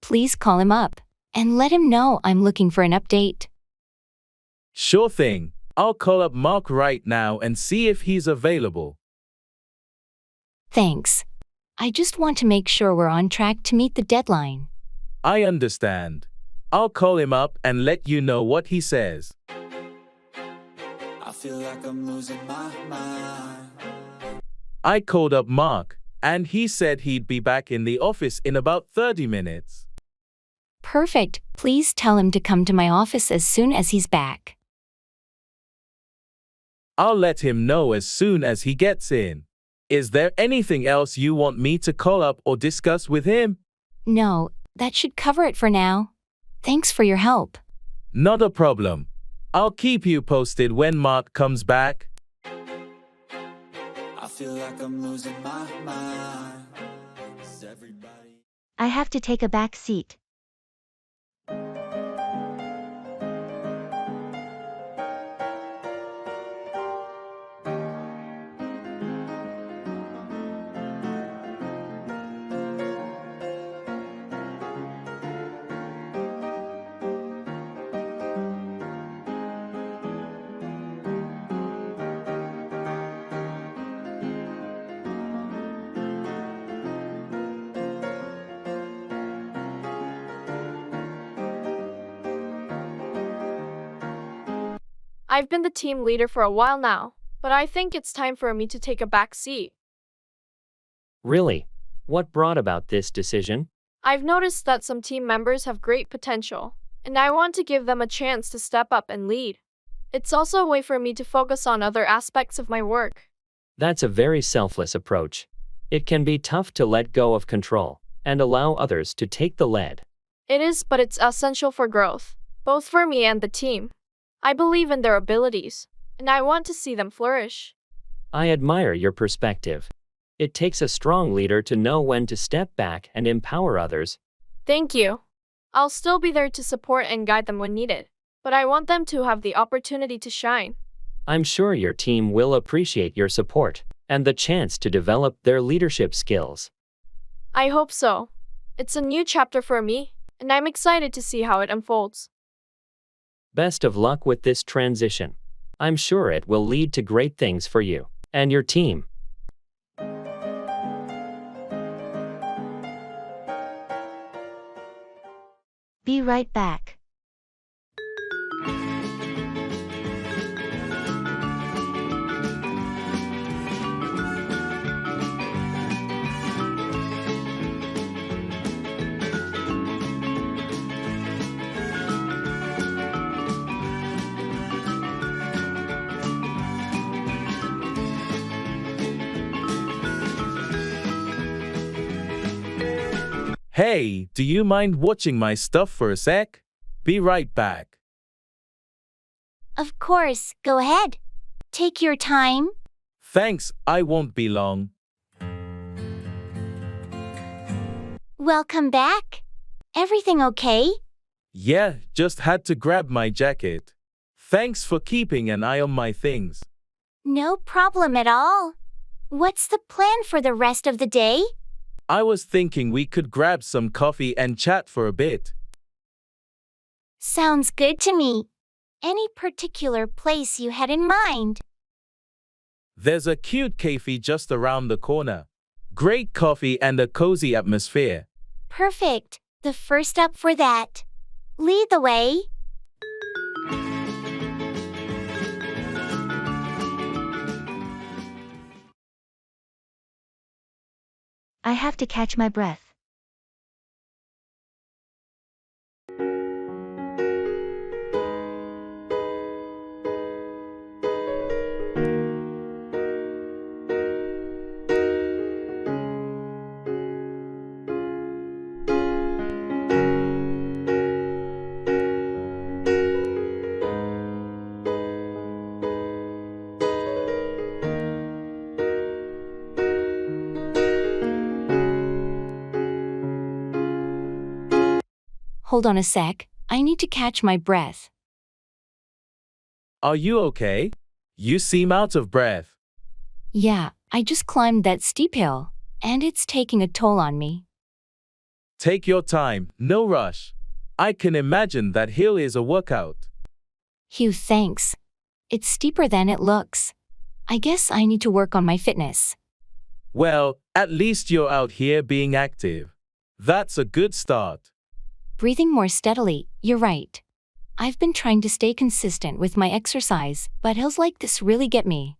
Please call him up and let him know I'm looking for an update. Sure thing. I'll call up Mark right now and see if he's available. Thanks. I just want to make sure we're on track to meet the deadline. I understand. I'll call him up and let you know what he says. I feel like I'm losing my mind. I called up Mark, and he said he'd be back in the office in about 30 minutes. Perfect. Please tell him to come to my office as soon as he's back. I'll let him know as soon as he gets in. Is there anything else you want me to call up or discuss with him? No, that should cover it for now. Thanks for your help. Not a problem. I'll keep you posted when Mark comes back. I feel like I'm losing my mind. Is everybody... I have to take a back seat. I've been the team leader for a while now, but I think it's time for me to take a back seat. Really? What brought about this decision? I've noticed that some team members have great potential, and I want to give them a chance to step up and lead. It's also a way for me to focus on other aspects of my work. That's a very selfless approach. It can be tough to let go of control and allow others to take the lead. It is, but it's essential for growth, both for me and the team. I believe in their abilities, and I want to see them flourish. I admire your perspective. It takes a strong leader to know when to step back and empower others. Thank you. I'll still be there to support and guide them when needed, but I want them to have the opportunity to shine. I'm sure your team will appreciate your support and the chance to develop their leadership skills. I hope so. It's a new chapter for me, and I'm excited to see how it unfolds. Best of luck with this transition. I'm sure it will lead to great things for you and your team. Be right back. Hey, do you mind watching my stuff for a sec? Be right back. Of course, go ahead. Take your time. Thanks, I won't be long. Welcome back. Everything okay? Yeah, just had to grab my jacket. Thanks for keeping an eye on my things. No problem at all. What's the plan for the rest of the day? I was thinking we could grab some coffee and chat for a bit. Sounds good to me. Any particular place you had in mind? There's a cute cafe just around the corner. Great coffee and a cozy atmosphere. Perfect. The first up for that. Lead the way. I have to catch my breath. Hold on a sec, I need to catch my breath. Are you okay? You seem out of breath. Yeah, I just climbed that steep hill, and it's taking a toll on me. Take your time, no rush. I can imagine that hill is a workout. Hugh, thanks. It's steeper than it looks. I guess I need to work on my fitness. Well, at least you're out here being active. That's a good start. Breathing more steadily, you're right. I've been trying to stay consistent with my exercise, but hills like this really get me.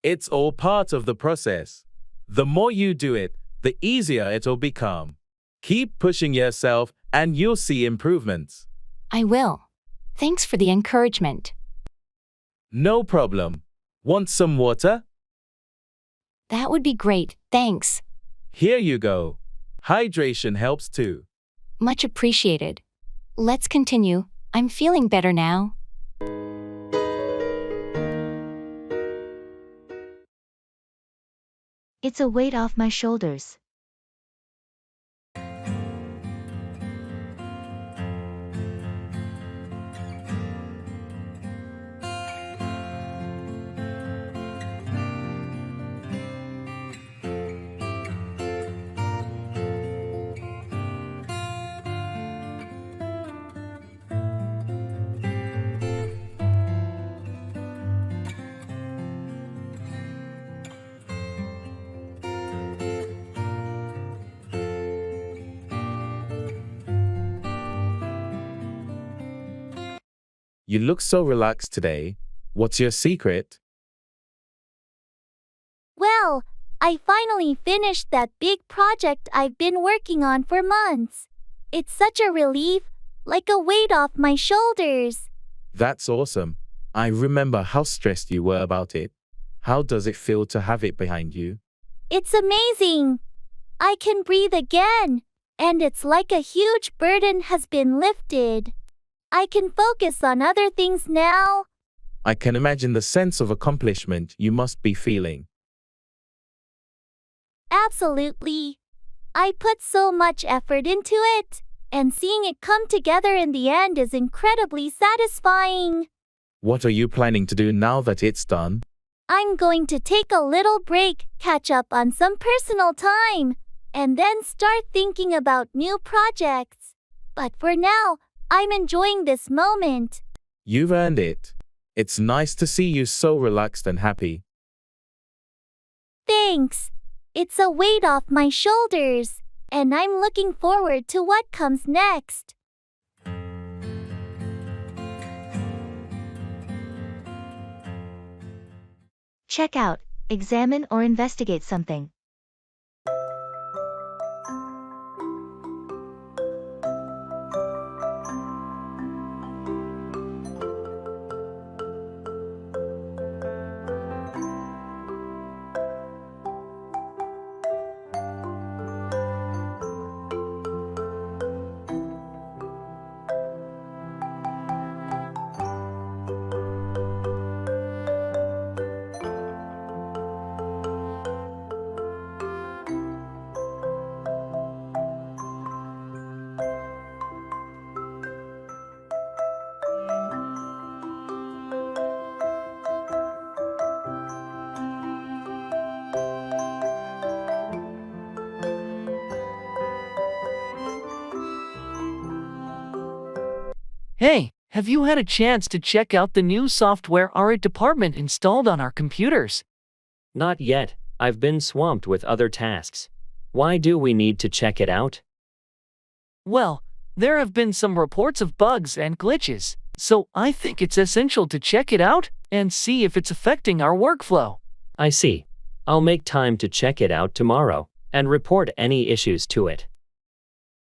It's all part of the process. The more you do it, the easier it'll become. Keep pushing yourself and you'll see improvements. I will. Thanks for the encouragement. No problem. Want some water? That would be great, thanks. Here you go. Hydration helps too. Much appreciated. Let's continue. I'm feeling better now. It's a weight off my shoulders. You look so relaxed today. What's your secret? Well, I finally finished that big project I've been working on for months. It's such a relief, like a weight off my shoulders. That's awesome. I remember how stressed you were about it. How does it feel to have it behind you? It's amazing. I can breathe again, and it's like a huge burden has been lifted. I can focus on other things now. I can imagine the sense of accomplishment you must be feeling. Absolutely. I put so much effort into it, and seeing it come together in the end is incredibly satisfying. What are you planning to do now that it's done? I'm going to take a little break, catch up on some personal time, and then start thinking about new projects. But for now, I'm enjoying this moment. You've earned it. It's nice to see you so relaxed and happy. Thanks. It's a weight off my shoulders, and I'm looking forward to what comes next. Check out, examine or investigate something. Hey, have you had a chance to check out the new software our department installed on our computers? Not yet, I've been swamped with other tasks. Why do we need to check it out? Well, there have been some reports of bugs and glitches, so I think it's essential to check it out and see if it's affecting our workflow. I see. I'll make time to check it out tomorrow and report any issues to it.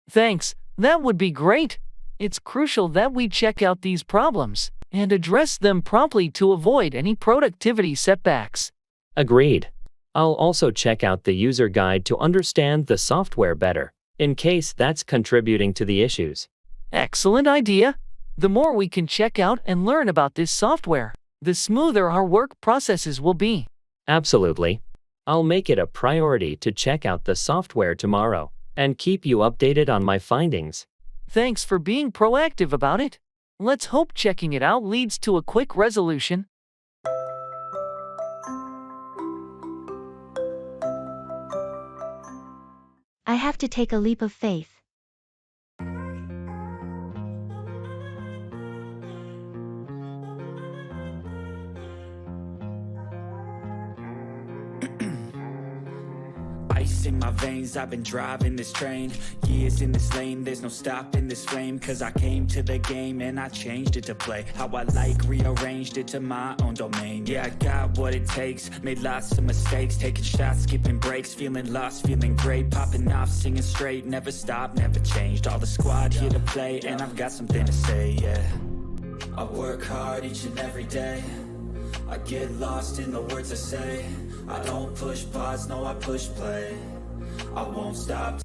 Thanks, that would be great. It's crucial that we check out these problems and address them promptly to avoid any productivity setbacks. Agreed. I'll also check out the user guide to understand the software better, in case that's contributing to the issues. Excellent idea. The more we can check out and learn about this software, the smoother our work processes will be. Absolutely. I'll make it a priority to check out the software tomorrow and keep you updated on my findings. Thanks for being proactive about it. Let's hope checking it out leads to a quick resolution. I have to take a leap of faith. Ice in my veins, I've been driving this train. Years in this lane, there's no stopping this flame. Cause I came to the game and I changed it to play how I like, rearranged it to my own domain. Yeah, I got what it takes, made lots of mistakes, taking shots, skipping breaks, feeling lost, feeling great, popping off, singing straight, never stopped, never changed. All the squad here to play and I've got something to say, yeah. I work hard each and every day, I get lost in the words I say. I don't push pause, no, I push play. I won't stop.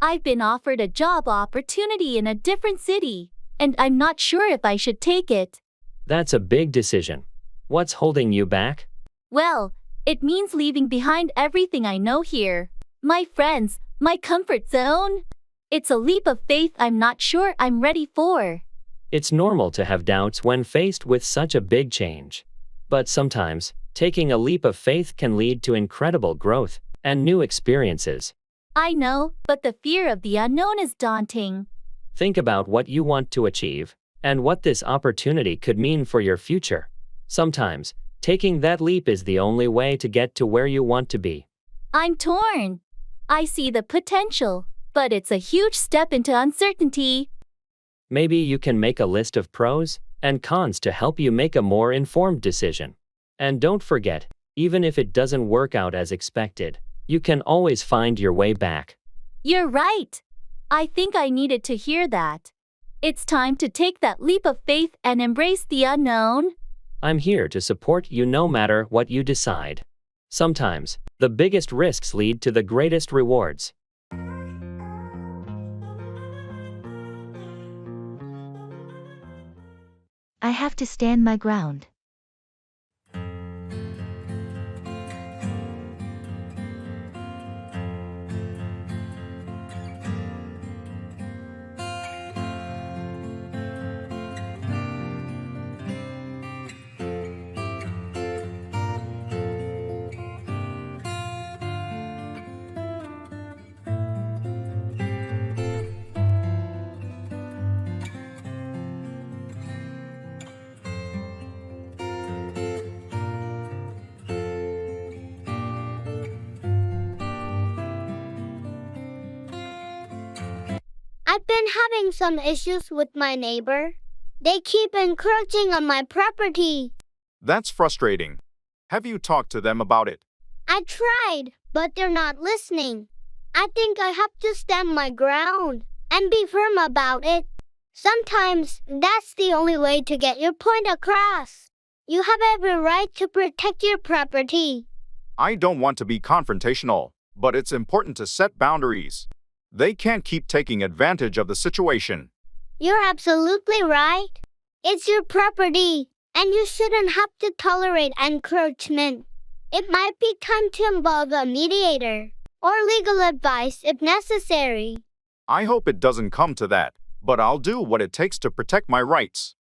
I've been offered a job opportunity in a different city, and I'm not sure if I should take it. That's a big decision. What's holding you back? Well, it means leaving behind everything I know here. My friends, my comfort zone. It's a leap of faith I'm not sure I'm ready for. It's normal to have doubts when faced with such a big change. But sometimes, taking a leap of faith can lead to incredible growth and new experiences. I know, but the fear of the unknown is daunting. Think about what you want to achieve and what this opportunity could mean for your future. Sometimes, taking that leap is the only way to get to where you want to be. I'm torn. I see the potential, but it's a huge step into uncertainty. Maybe you can make a list of pros and cons to help you make a more informed decision. And don't forget, even if it doesn't work out as expected, you can always find your way back. You're right. I think I needed to hear that. It's time to take that leap of faith and embrace the unknown. I'm here to support you no matter what you decide. Sometimes, the biggest risks lead to the greatest rewards. I have to stand my ground. I've been having some issues with my neighbor. They keep encroaching on my property. That's frustrating. Have you talked to them about it? I tried, but they're not listening. I think I have to stand my ground and be firm about it. Sometimes that's the only way to get your point across. You have every right to protect your property. I don't want to be confrontational, but it's important to set boundaries. They can't keep taking advantage of the situation. You're absolutely right. It's your property, and you shouldn't have to tolerate encroachment. It might be time to involve a mediator or legal advice if necessary. I hope it doesn't come to that, but I'll do what it takes to protect my rights.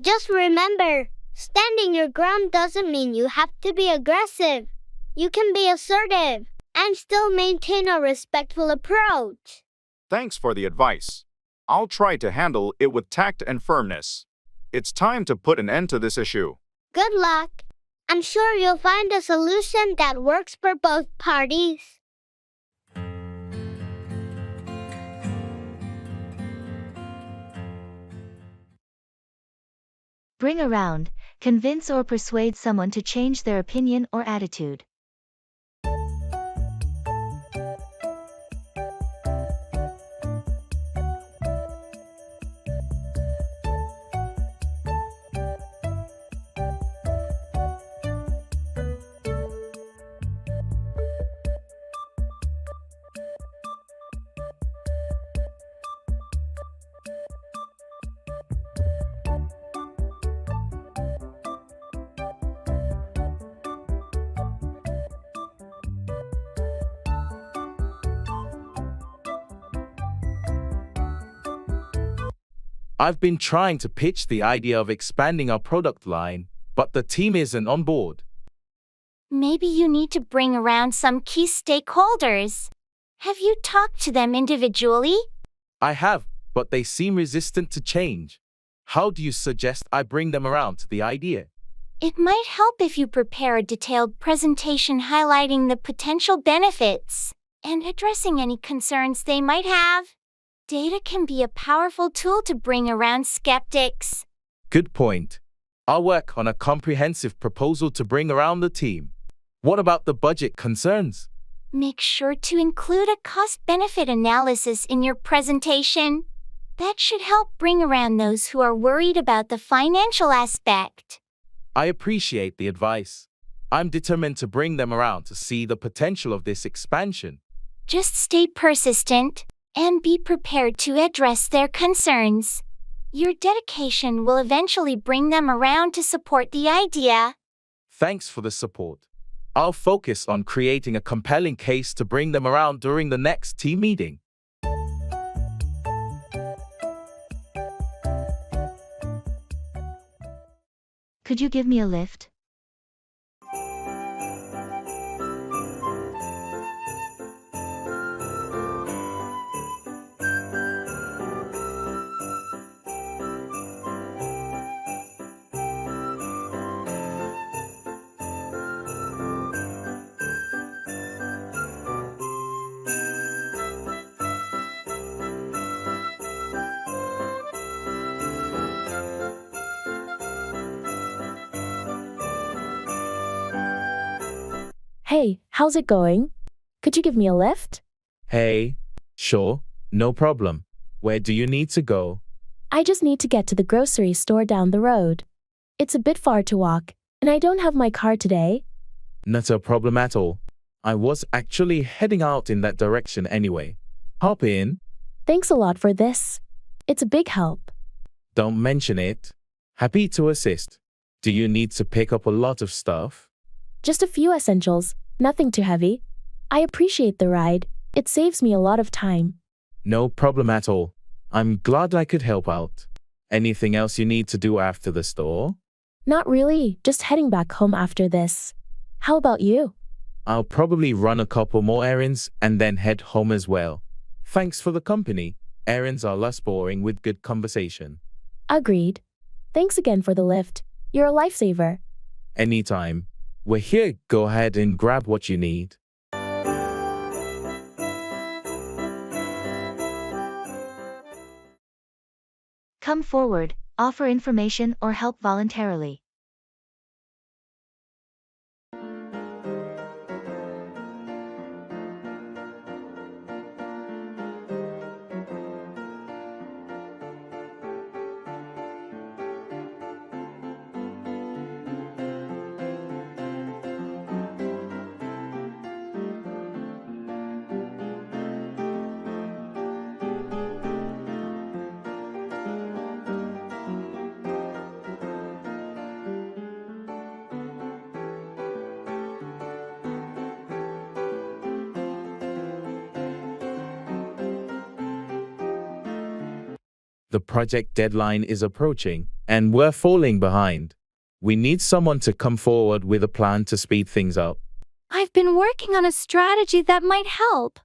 Just remember, standing your ground doesn't mean you have to be aggressive. You can be assertive and still maintain a respectful approach. Thanks for the advice. I'll try to handle it with tact and firmness. It's time to put an end to this issue. Good luck. I'm sure you'll find a solution that works for both parties. Bring around, convince or persuade someone to change their opinion or attitude. I've been trying to pitch the idea of expanding our product line, but the team isn't on board. Maybe you need to bring around some key stakeholders. Have you talked to them individually? I have, but they seem resistant to change. How do you suggest I bring them around to the idea? It might help if you prepare a detailed presentation highlighting the potential benefits and addressing any concerns they might have. Data can be a powerful tool to bring around skeptics. Good point. I'll work on a comprehensive proposal to bring around the team. What about the budget concerns? Make sure to include a cost-benefit analysis in your presentation. That should help bring around those who are worried about the financial aspect. I appreciate the advice. I'm determined to bring them around to see the potential of this expansion. Just stay persistent and be prepared to address their concerns. Your dedication will eventually bring them around to support the idea. Thanks for the support. I'll focus on creating a compelling case to bring them around during the next team meeting. Could you give me a lift? Hey, how's it going? Could you give me a lift? Hey, sure, no problem. Where do you need to go? I just need to get to the grocery store down the road. It's a bit far to walk, and I don't have my car today. Not a problem at all. I was actually heading out in that direction anyway. Hop in. Thanks a lot for this. It's a big help. Don't mention it. Happy to assist. Do you need to pick up a lot of stuff? Just a few essentials, nothing too heavy. I appreciate the ride. It saves me a lot of time. No problem at all. I'm glad I could help out. Anything else you need to do after the store? Not really, just heading back home after this. How about you? I'll probably run a couple more errands and then head home as well. Thanks for the company. Errands are less boring with good conversation. Agreed. Thanks again for the lift. You're a lifesaver. Anytime. We're here. Go ahead and grab what you need. Come forward, offer information or help voluntarily. The project deadline is approaching, and we're falling behind. We need someone to come forward with a plan to speed things up. I've been working on a strategy that might help.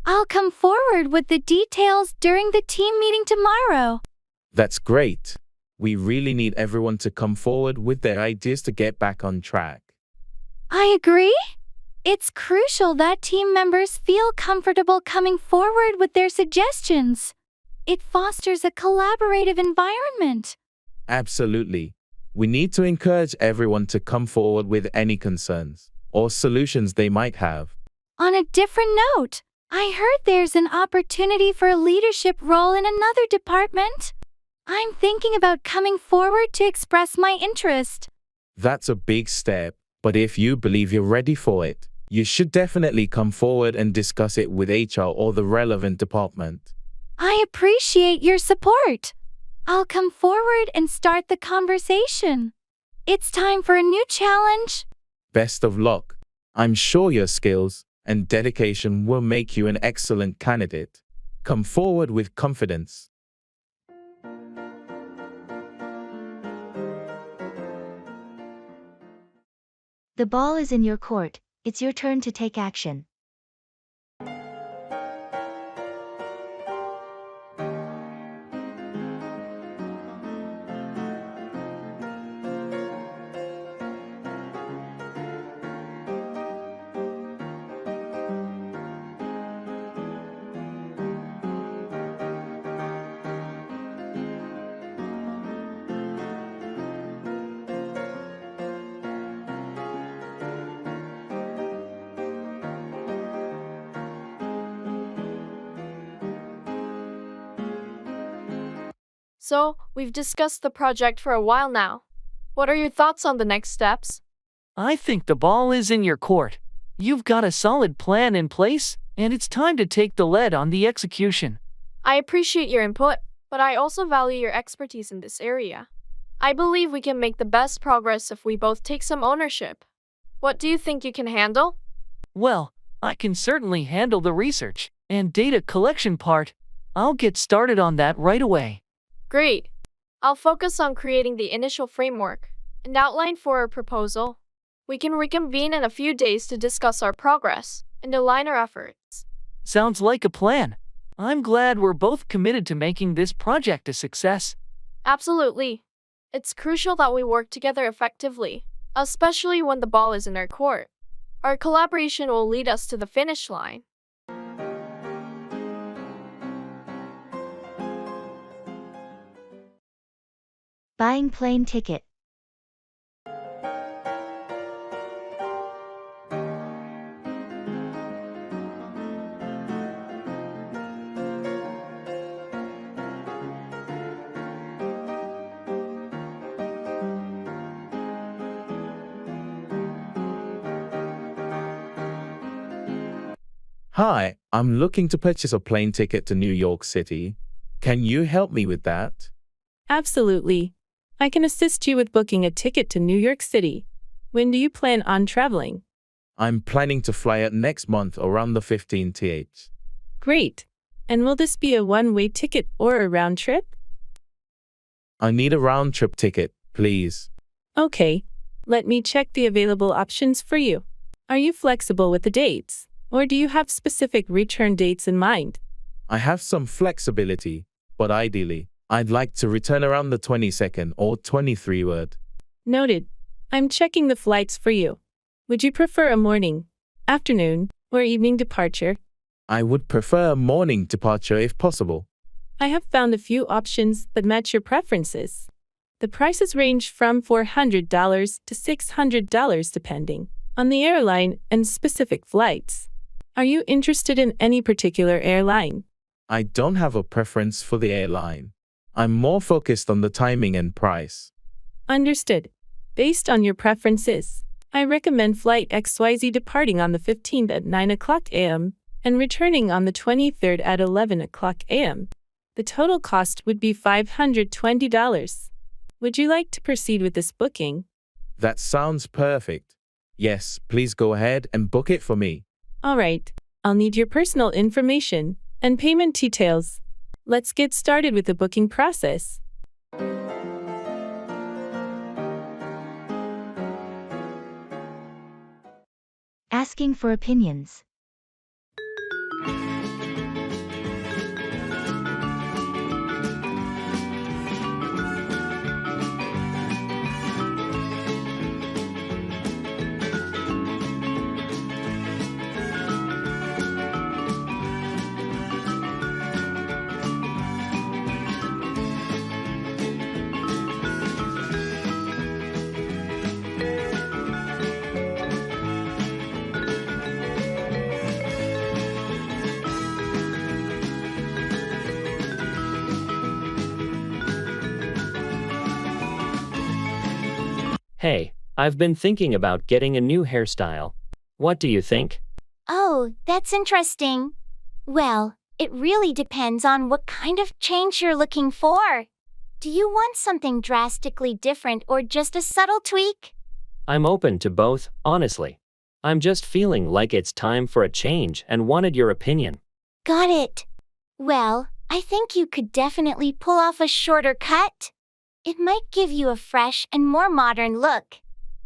I'll come forward with the details during the team meeting tomorrow. That's great. We really need everyone to come forward with their ideas to get back on track. I agree. It's crucial that team members feel comfortable coming forward with their suggestions. It fosters a collaborative environment. Absolutely. We need to encourage everyone to come forward with any concerns or solutions they might have. On a different note, I heard there's an opportunity for a leadership role in another department. I'm thinking about coming forward to express my interest. That's a big step, but if you believe you're ready for it, you should definitely come forward and discuss it with HR or the relevant department. I appreciate your support. I'll come forward and start the conversation. It's time for a new challenge. Best of luck. I'm sure your skills and dedication will make you an excellent candidate. Come forward with confidence. The ball is in your court. It's your turn to take action. So, we've discussed the project for a while now. What are your thoughts on the next steps? I think the ball is in your court. You've got a solid plan in place, and it's time to take the lead on the execution. I appreciate your input, but I also value your expertise in this area. I believe we can make the best progress if we both take some ownership. What do you think you can handle? Well, I can certainly handle the research and data collection part. I'll get started on that right away. Great. I'll focus on creating the initial framework and outline for our proposal. We can reconvene in a few days to discuss our progress and align our efforts. Sounds like a plan. I'm glad we're both committed to making this project a success. Absolutely. It's crucial that we work together effectively, especially when the ball is in our court. Our collaboration will lead us to the finish line. Buying plane ticket. Hi, I'm looking to purchase a plane ticket to New York City. Can you help me with that? Absolutely. I can assist you with booking a ticket to New York City. When do you plan on traveling? I'm planning to fly out next month around the 15th. Great. And will this be a one-way ticket or a round trip? I need a round-trip ticket, please. Okay. Let me check the available options for you. Are you flexible with the dates, or do you have specific return dates in mind? I have some flexibility, but ideally, I'd like to return around the 22nd or 23rd. Noted. I'm checking the flights for you. Would you prefer a morning, afternoon, or evening departure? I would prefer a morning departure if possible. I have found a few options that match your preferences. The prices range from $400 to $600 depending on the airline and specific flights. Are you interested in any particular airline? I don't have a preference for the airline. I'm more focused on the timing and price. Understood. Based on your preferences, I recommend Flight XYZ departing on the 15th at 9 o'clock a.m. and returning on the 23rd at 11 o'clock a.m. The total cost would be $520. Would you like to proceed with this booking? That sounds perfect. Yes, please go ahead and book it for me. All right. I'll need your personal information and payment details. Let's get started with the booking process. Asking for opinions. Hey, I've been thinking about getting a new hairstyle. What do you think? Oh, that's interesting. Well, it really depends on what kind of change you're looking for. Do you want something drastically different or just a subtle tweak? I'm open to both, honestly. I'm just feeling like it's time for a change and wanted your opinion. Got it. Well, I think you could definitely pull off a shorter cut. It might give you a fresh and more modern look.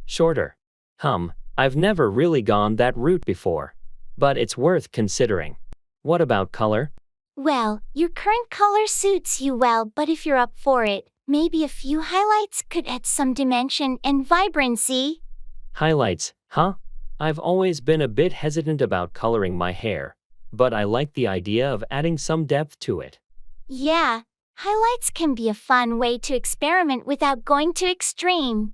Shorter. I've never really gone that route before. But it's worth considering. What about color? Well, your current color suits you well, but if you're up for it, maybe a few highlights could add some dimension and vibrancy. Highlights, huh? I've always been a bit hesitant about coloring my hair, but I like the idea of adding some depth to it. Yeah, highlights can be a fun way to experiment without going too extreme.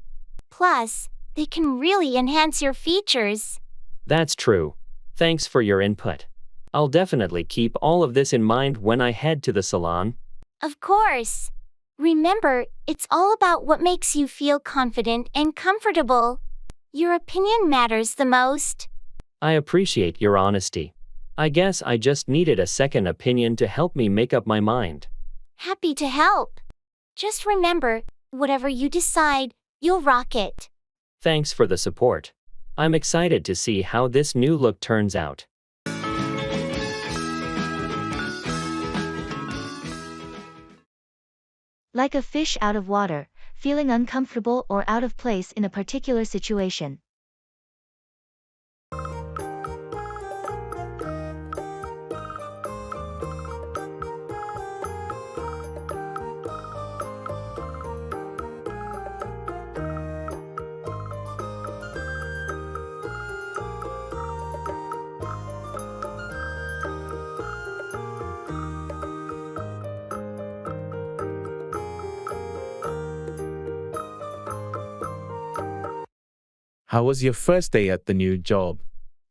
Plus, they can really enhance your features. That's true. Thanks for your input. I'll definitely keep all of this in mind when I head to the salon. Of course. Remember, it's all about what makes you feel confident and comfortable. Your opinion matters the most. I appreciate your honesty. I guess I just needed a second opinion to help me make up my mind. Happy to help. Just remember, whatever you decide, you'll rock it. Thanks for the support. I'm excited to see how this new look turns out. Like a fish out of water, feeling uncomfortable or out of place in a particular situation. How was your first day at the new job?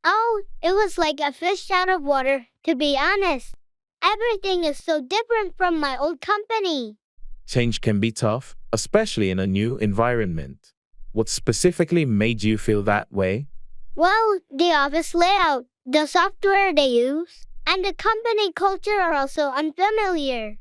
Oh, it was like a fish out of water, to be honest. Everything is so different from my old company. Change can be tough, especially in a new environment. What specifically made you feel that way? Well, the office layout, the software they use, and the company culture are also unfamiliar.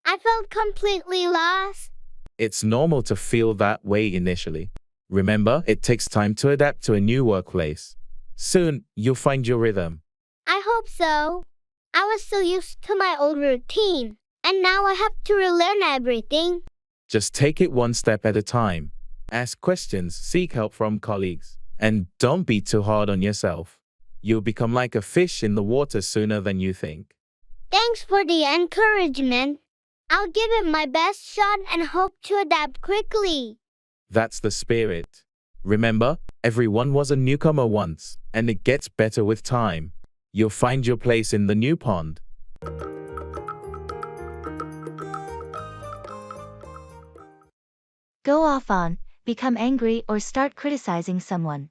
I felt completely lost. It's normal to feel that way initially. Remember, it takes time to adapt to a new workplace. Soon, you'll find your rhythm. I hope so. I was so used to my old routine, and now I have to relearn everything. Just take it one step at a time. Ask questions, seek help from colleagues, and don't be too hard on yourself. You'll become like a fish in the water sooner than you think. Thanks for the encouragement. I'll give it my best shot and hope to adapt quickly. That's the spirit. Remember, everyone was a newcomer once, and it gets better with time. You'll find your place in the new pond. Go off on, become angry or start criticizing someone.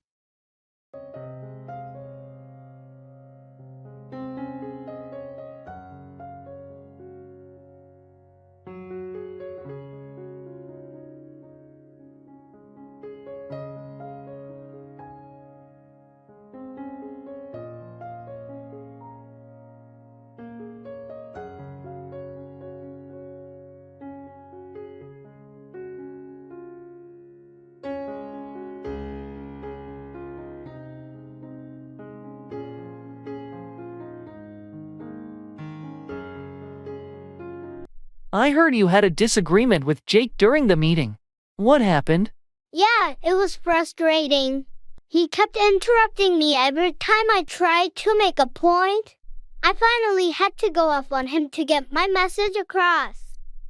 I heard you had a disagreement with Jake during the meeting. What happened? Yeah, it was frustrating. He kept interrupting me every time I tried to make a point. I finally had to go off on him to get my message across.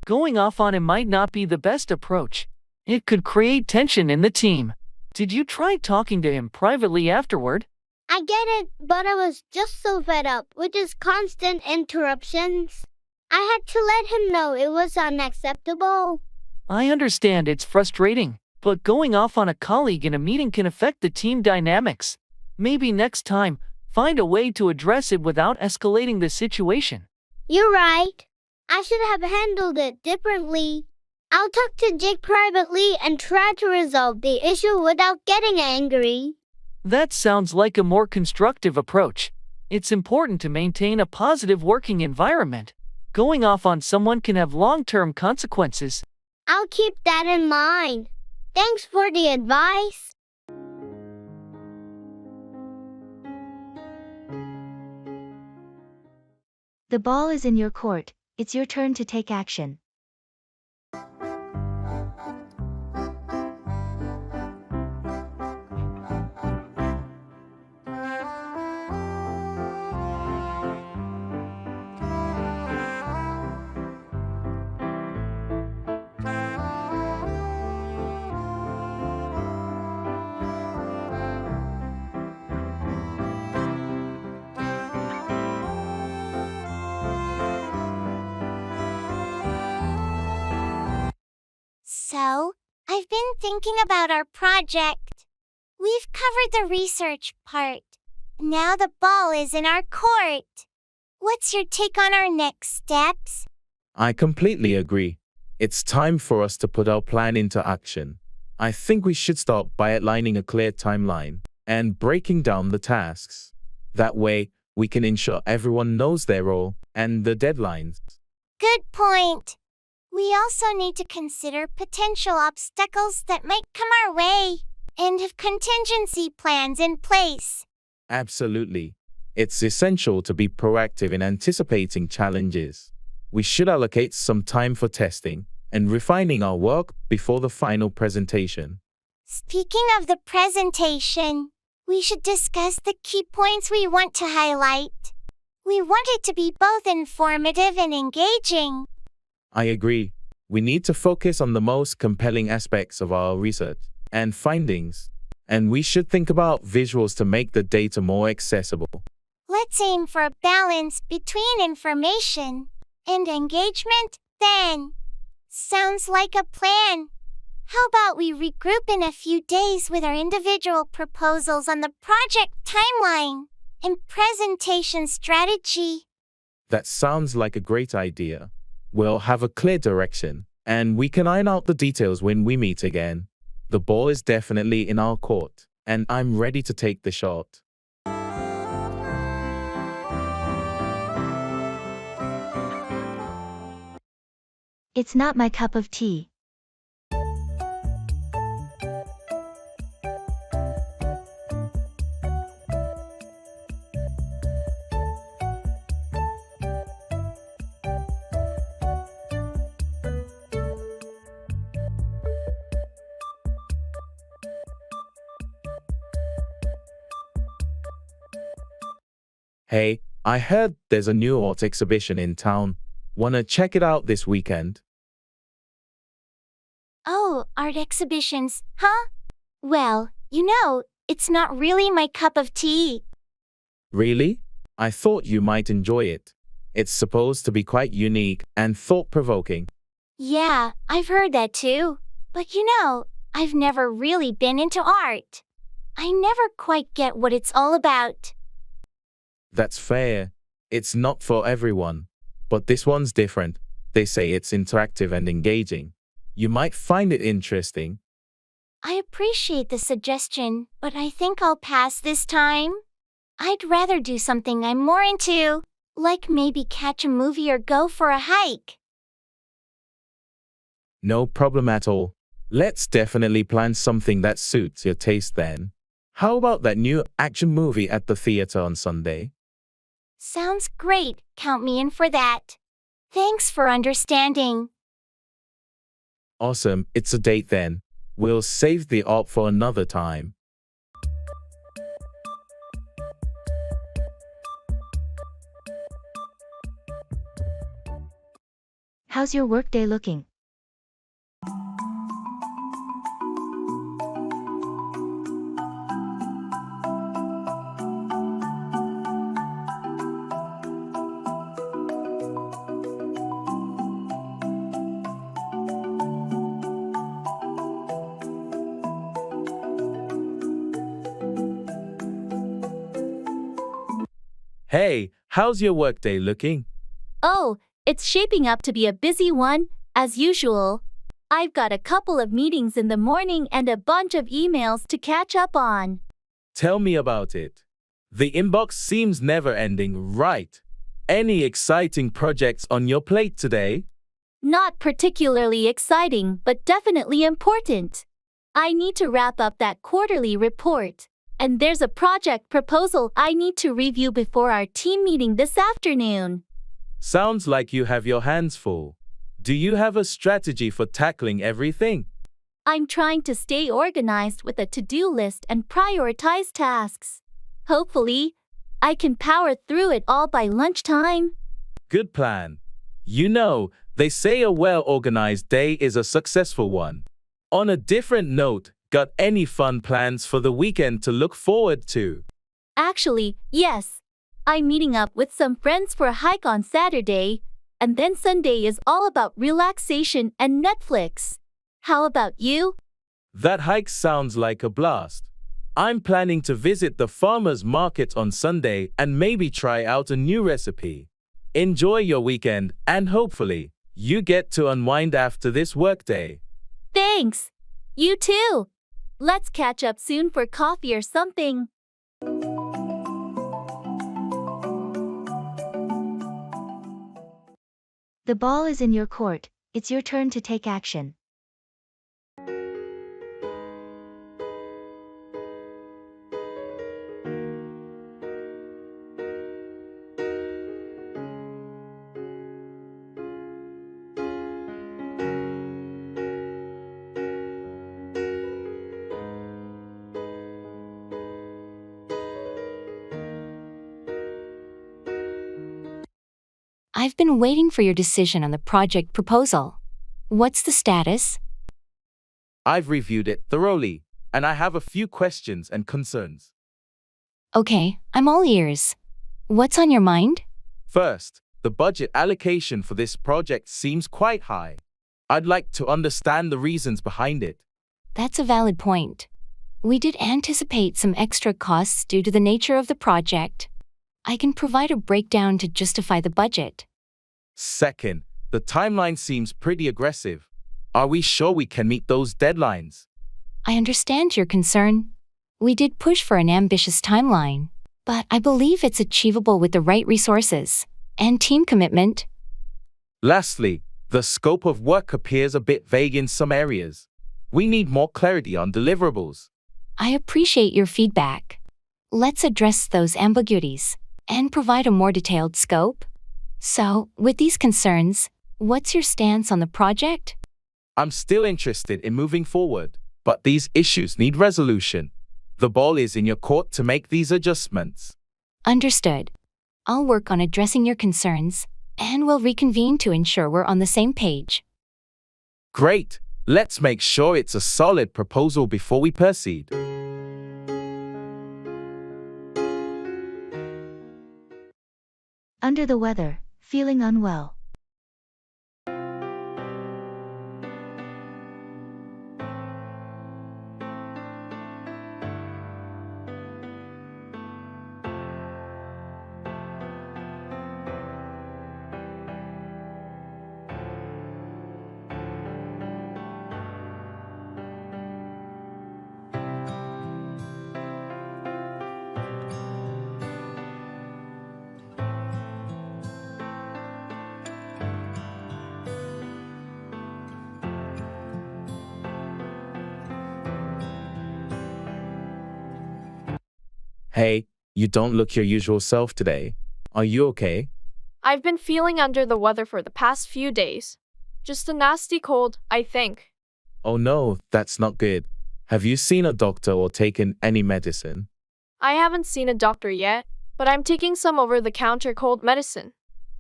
Going off on him might not be the best approach. It could create tension in the team. Did you try talking to him privately afterward? I get it, but I was just so fed up with his constant interruptions. I had to let him know it was unacceptable. I understand it's frustrating, but going off on a colleague in a meeting can affect the team dynamics. Maybe next time, find a way to address it without escalating the situation. You're right. I should have handled it differently. I'll talk to Jake privately and try to resolve the issue without getting angry. That sounds like a more constructive approach. It's important to maintain a positive working environment. Going off on someone can have long-term consequences. I'll keep that in mind. Thanks for the advice. The ball is in your court. It's your turn to take action. So, I've been thinking about our project. We've covered the research part. Now the ball is in our court. What's your take on our next steps? I completely agree. It's time for us to put our plan into action. I think we should start by outlining a clear timeline and breaking down the tasks. That way, we can ensure everyone knows their role and the deadlines. Good point. We also need to consider potential obstacles that might come our way and have contingency plans in place. Absolutely. It's essential to be proactive in anticipating challenges. We should allocate some time for testing and refining our work before the final presentation. Speaking of the presentation, we should discuss the key points we want to highlight. We want it to be both informative and engaging. I agree. We need to focus on the most compelling aspects of our research and findings, and we should think about visuals to make the data more accessible. Let's aim for a balance between information and engagement, then. Sounds like a plan. How about we regroup in a few days with our individual proposals on the project timeline and presentation strategy? That sounds like a great idea. We'll have a clear direction, and we can iron out the details when we meet again. The ball is definitely in our court, and I'm ready to take the shot. It's not my cup of tea. Hey, I heard there's a new art exhibition in town. Wanna check it out this weekend? Oh, art exhibitions, huh? Well, it's not really my cup of tea. Really? I thought you might enjoy it. It's supposed to be quite unique and thought-provoking. Yeah, I've heard that too. But I've never really been into art. I never quite get what it's all about. That's fair. It's not for everyone. But this one's different. They say it's interactive and engaging. You might find it interesting. I appreciate the suggestion, but I think I'll pass this time. I'd rather do something I'm more into, like maybe catch a movie or go for a hike. No problem at all. Let's definitely plan something that suits your taste then. How about that new action movie at the theater on Sunday? Sounds great. Count me in for that. Thanks for understanding. Awesome, it's a date then. We'll save the art for another time. How's your workday looking? Hey, how's your workday looking? Oh, it's shaping up to be a busy one, as usual. I've got a couple of meetings in the morning and a bunch of emails to catch up on. Tell me about it. The inbox seems never ending, right? Any exciting projects on your plate today? Not particularly exciting, but definitely important. I need to wrap up that quarterly report, and there's a project proposal I need to review before our team meeting this afternoon. Sounds like you have your hands full. Do you have a strategy for tackling everything? I'm trying to stay organized with a to-do list and prioritize tasks. Hopefully, I can power through it all by lunchtime. Good plan. You know, they say a well-organized day is a successful one. On a different note, got any fun plans for the weekend to look forward to? Actually, yes. I'm meeting up with some friends for a hike on Saturday, and then Sunday is all about relaxation and Netflix. How about you? That hike sounds like a blast. I'm planning to visit the farmer's market on Sunday and maybe try out a new recipe. Enjoy your weekend and hopefully, you get to unwind after this workday. Thanks. You too. Let's catch up soon for coffee or something. The ball is in your court, it's your turn to take action. I've been waiting for your decision on the project proposal. What's the status? I've reviewed it thoroughly, and I have a few questions and concerns. Okay, I'm all ears. What's on your mind? First, the budget allocation for this project seems quite high. I'd like to understand the reasons behind it. That's a valid point. We did anticipate some extra costs due to the nature of the project. I can provide a breakdown to justify the budget. Second, the timeline seems pretty aggressive. Are we sure we can meet those deadlines? I understand your concern. We did push for an ambitious timeline, but I believe it's achievable with the right resources and team commitment. Lastly, the scope of work appears a bit vague in some areas. We need more clarity on deliverables. I appreciate your feedback. Let's address those ambiguities and provide a more detailed scope. So, with these concerns, what's your stance on the project? I'm still interested in moving forward, but these issues need resolution. The ball is in your court to make these adjustments. Understood. I'll work on addressing your concerns, and we'll reconvene to ensure we're on the same page. Great. Let's make sure it's a solid proposal before we proceed. Under the weather, feeling unwell. Hey, you don't look your usual self today. Are you okay? I've been feeling under the weather for the past few days. Just a nasty cold, I think. Oh no, that's not good. Have you seen a doctor or taken any medicine? I haven't seen a doctor yet, but I'm taking some over-the-counter cold medicine.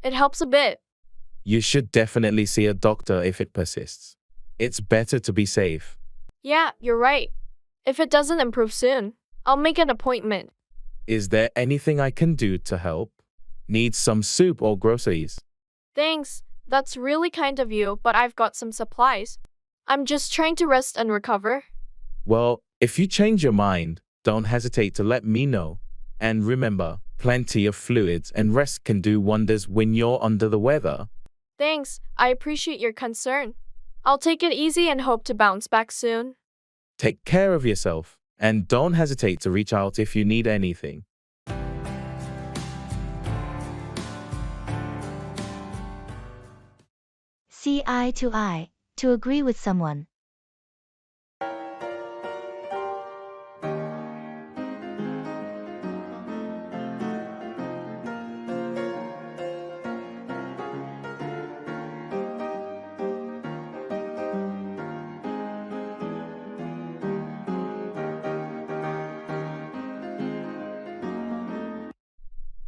It helps a bit. You should definitely see a doctor if it persists. It's better to be safe. Yeah, you're right. If it doesn't improve soon, I'll make an appointment. Is there anything I can do to help? Need some soup or groceries? Thanks, that's really kind of you, but I've got some supplies. I'm just trying to rest and recover. Well, if you change your mind, don't hesitate to let me know. And remember, plenty of fluids and rest can do wonders when you're under the weather. Thanks, I appreciate your concern. I'll take it easy and hope to bounce back soon. Take care of yourself, and don't hesitate to reach out if you need anything. See eye to eye, to agree with someone.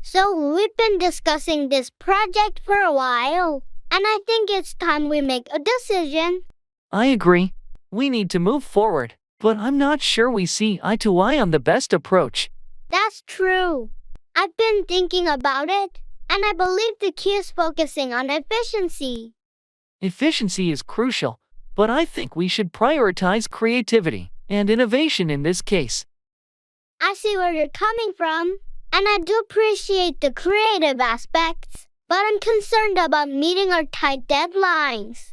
So we've been discussing this project for a while, and I think it's time we make a decision. I agree. We need to move forward, but I'm not sure we see eye to eye on the best approach. That's true. I've been thinking about it, and I believe the key is focusing on efficiency. Efficiency is crucial, but I think we should prioritize creativity and innovation in this case. I see where you're coming from, and I do appreciate the creative aspects, but I'm concerned about meeting our tight deadlines.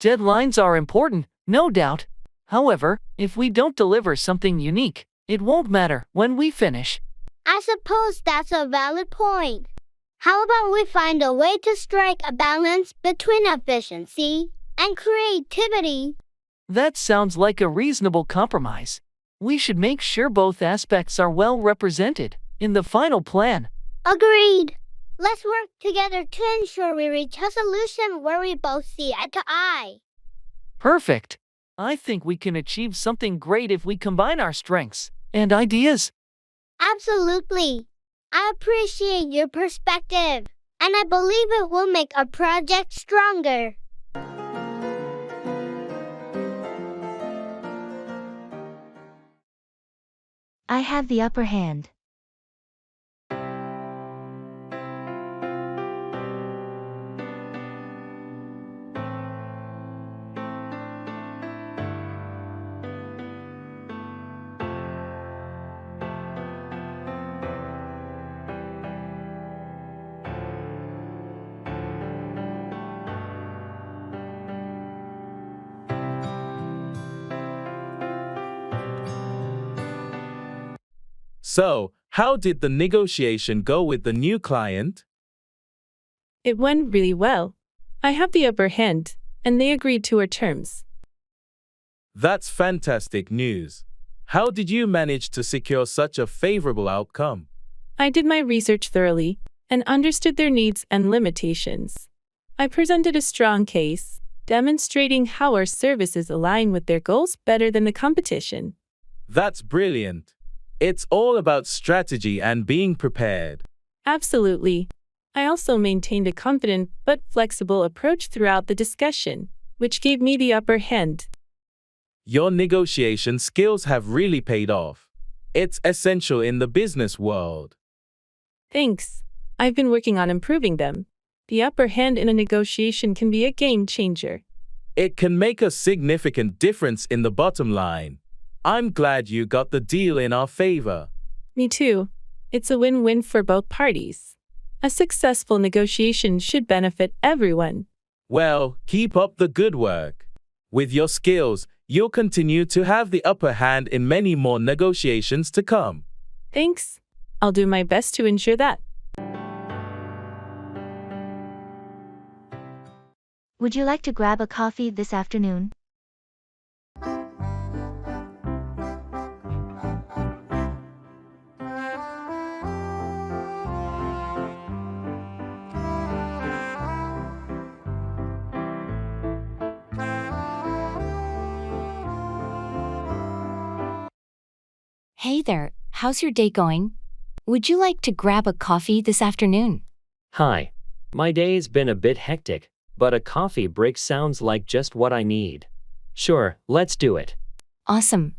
Deadlines are important, no doubt. However, if we don't deliver something unique, it won't matter when we finish. I suppose that's a valid point. How about we find a way to strike a balance between efficiency and creativity? That sounds like a reasonable compromise. We should make sure both aspects are well represented in the final plan. Agreed. Let's work together to ensure we reach a solution where we both see eye to eye. Perfect. I think we can achieve something great if we combine our strengths and ideas. Absolutely. I appreciate your perspective, and I believe it will make our project stronger. I have the upper hand. So, how did the negotiation go with the new client? It went really well. I have the upper hand, and they agreed to our terms. That's fantastic news. How did you manage to secure such a favorable outcome? I did my research thoroughly and understood their needs and limitations. I presented a strong case, demonstrating how our services align with their goals better than the competition. That's brilliant. It's all about strategy and being prepared. Absolutely. I also maintained a confident but flexible approach throughout the discussion, which gave me the upper hand. Your negotiation skills have really paid off. It's essential in the business world. Thanks. I've been working on improving them. The upper hand in a negotiation can be a game changer. It can make a significant difference in the bottom line. I'm glad you got the deal in our favor. Me too. It's a win-win for both parties. A successful negotiation should benefit everyone. Well, keep up the good work. With your skills, you'll continue to have the upper hand in many more negotiations to come. Thanks. I'll do my best to ensure that. Would you like to grab a coffee this afternoon? Hey there, how's your day going? Would you like to grab a coffee this afternoon? Hi. My day's been a bit hectic, but a coffee break sounds like just what I need. Sure, let's do it. Awesome.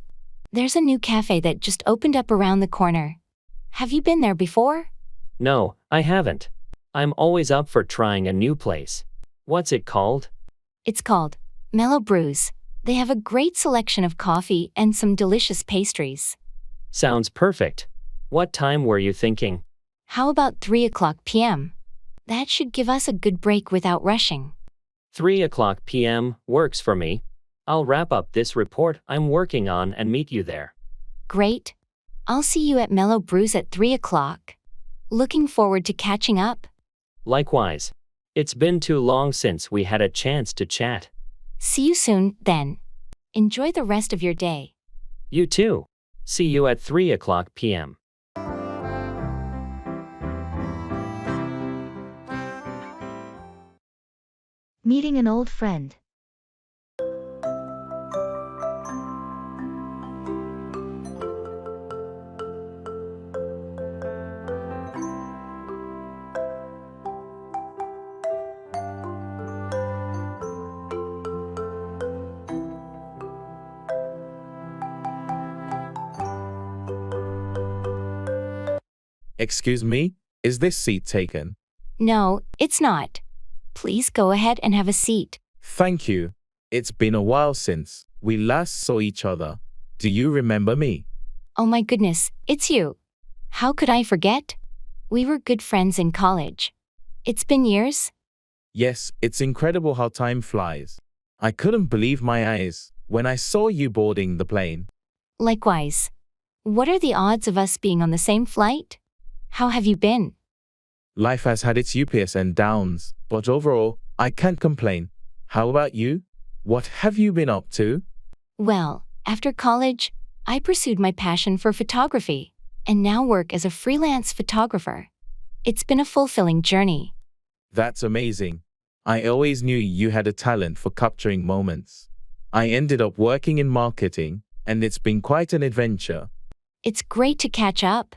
There's a new cafe that just opened up around the corner. Have you been there before? No, I haven't. I'm always up for trying a new place. What's it called? It's called Mellow Brews. They have a great selection of coffee and some delicious pastries. Sounds perfect. What time were you thinking? How about 3 o'clock p.m.? That should give us a good break without rushing. 3 o'clock p.m. works for me. I'll wrap up this report I'm working on and meet you there. Great. I'll see you at Mellow Brews at 3 o'clock. Looking forward to catching up. Likewise. It's been too long since we had a chance to chat. See you soon, then. Enjoy the rest of your day. You too. See you at 3 o'clock p.m. Meeting an old friend. Excuse me, is this seat taken? No, it's not. Please go ahead and have a seat. Thank you. It's been a while since we last saw each other. Do you remember me? Oh my goodness, it's you. How could I forget? We were good friends in college. It's been years? Yes, it's incredible how time flies. I couldn't believe my eyes when I saw you boarding the plane. Likewise. What are the odds of us being on the same flight? How have you been? Life has had its ups and downs, but overall, I can't complain. How about you? What have you been up to? Well, after college, I pursued my passion for photography, and now work as a freelance photographer. It's been a fulfilling journey. That's amazing. I always knew you had a talent for capturing moments. I ended up working in marketing, and it's been quite an adventure. It's great to catch up.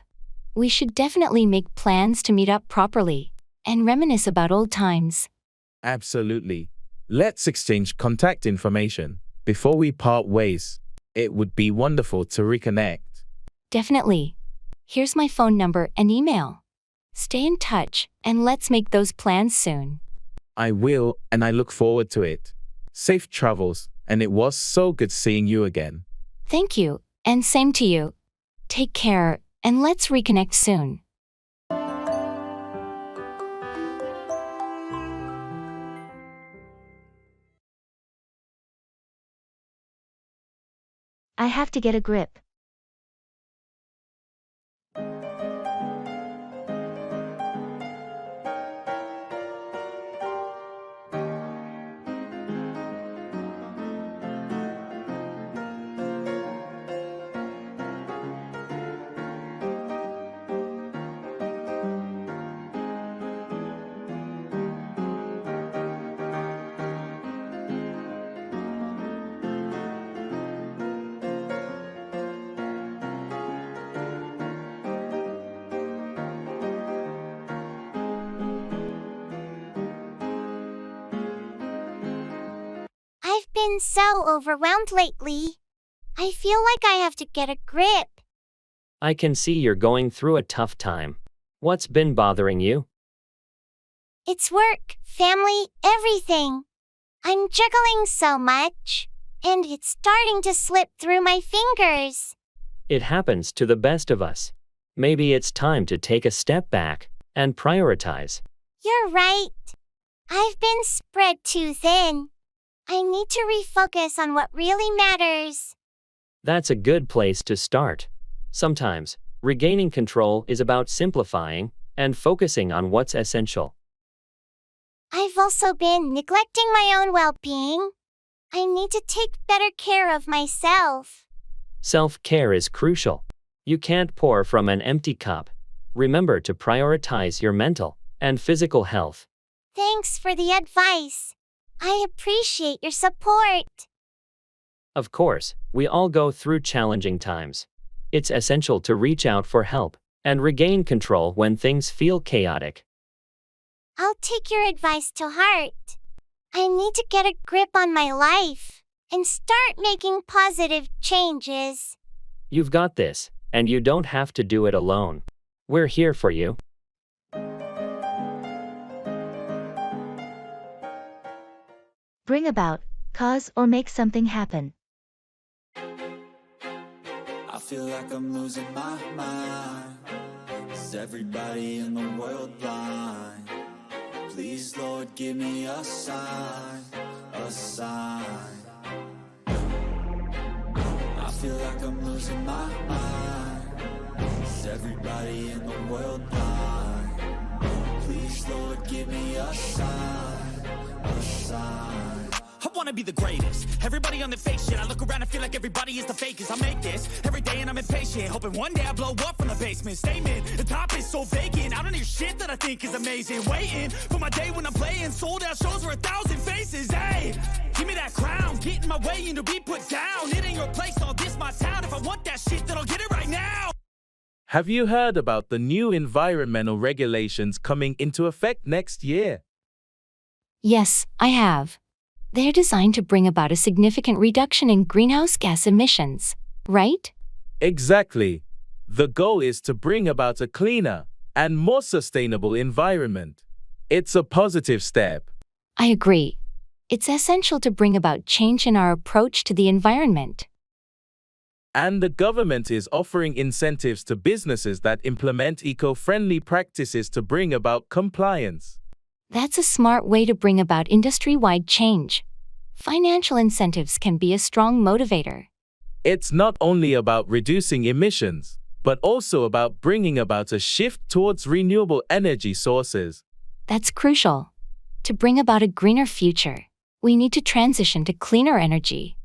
We should definitely make plans to meet up properly and reminisce about old times. Absolutely. Let's exchange contact information before we part ways. It would be wonderful to reconnect. Definitely. Here's my phone number and email. Stay in touch, and let's make those plans soon. I will, and I look forward to it. Safe travels, and it was so good seeing you again. Thank you, and same to you. Take care, and let's reconnect soon. I have to get a grip. I've been so overwhelmed lately. I feel like I have to get a grip. I can see you're going through a tough time. What's been bothering you? It's work, family, everything. I'm juggling so much, and it's starting to slip through my fingers. It happens to the best of us. Maybe it's time to take a step back and prioritize. You're right. I've been spread too thin. I need to refocus on what really matters. That's a good place to start. Sometimes, regaining control is about simplifying and focusing on what's essential. I've also been neglecting my own well-being. I need to take better care of myself. Self-care is crucial. You can't pour from an empty cup. Remember to prioritize your mental and physical health. Thanks for the advice. I appreciate your support. Of course, we all go through challenging times. It's essential to reach out for help and regain control when things feel chaotic. I'll take your advice to heart. I need to get a grip on my life and start making positive changes. You've got this, and you don't have to do it alone. We're here for you. Bring about, cause or make something happen. I feel like I'm losing my mind. Is everybody in the world blind? Please, Lord, give me a sign, a sign. I feel like I'm losing my mind. Is everybody in the world blind? Please, Lord, give me a sign, a sign. I wanna be the greatest. Everybody on the fake shit. I look around and feel like everybody is the fakest. I make this every day and I'm impatient, hoping one day I blow up from the basement. Statement, the top is so vacant. I don't hear shit that I think is amazing. Waiting for my day when I'm playing sold out shows for 1,000 faces. Hey, give me that crown, get in my way and to be put down. It ain't your place, all this my town. If I want that shit, then I'll get it right now. Have you heard about the new environmental regulations coming into effect next year? Yes, I have. They're designed to bring about a significant reduction in greenhouse gas emissions, right? Exactly. The goal is to bring about a cleaner and more sustainable environment. It's a positive step. I agree. It's essential to bring about change in our approach to the environment. And the government is offering incentives to businesses that implement eco-friendly practices to bring about compliance. That's a smart way to bring about industry-wide change. Financial incentives can be a strong motivator. It's not only about reducing emissions, but also about bringing about a shift towards renewable energy sources. That's crucial. To bring about a greener future, we need to transition to cleaner energy.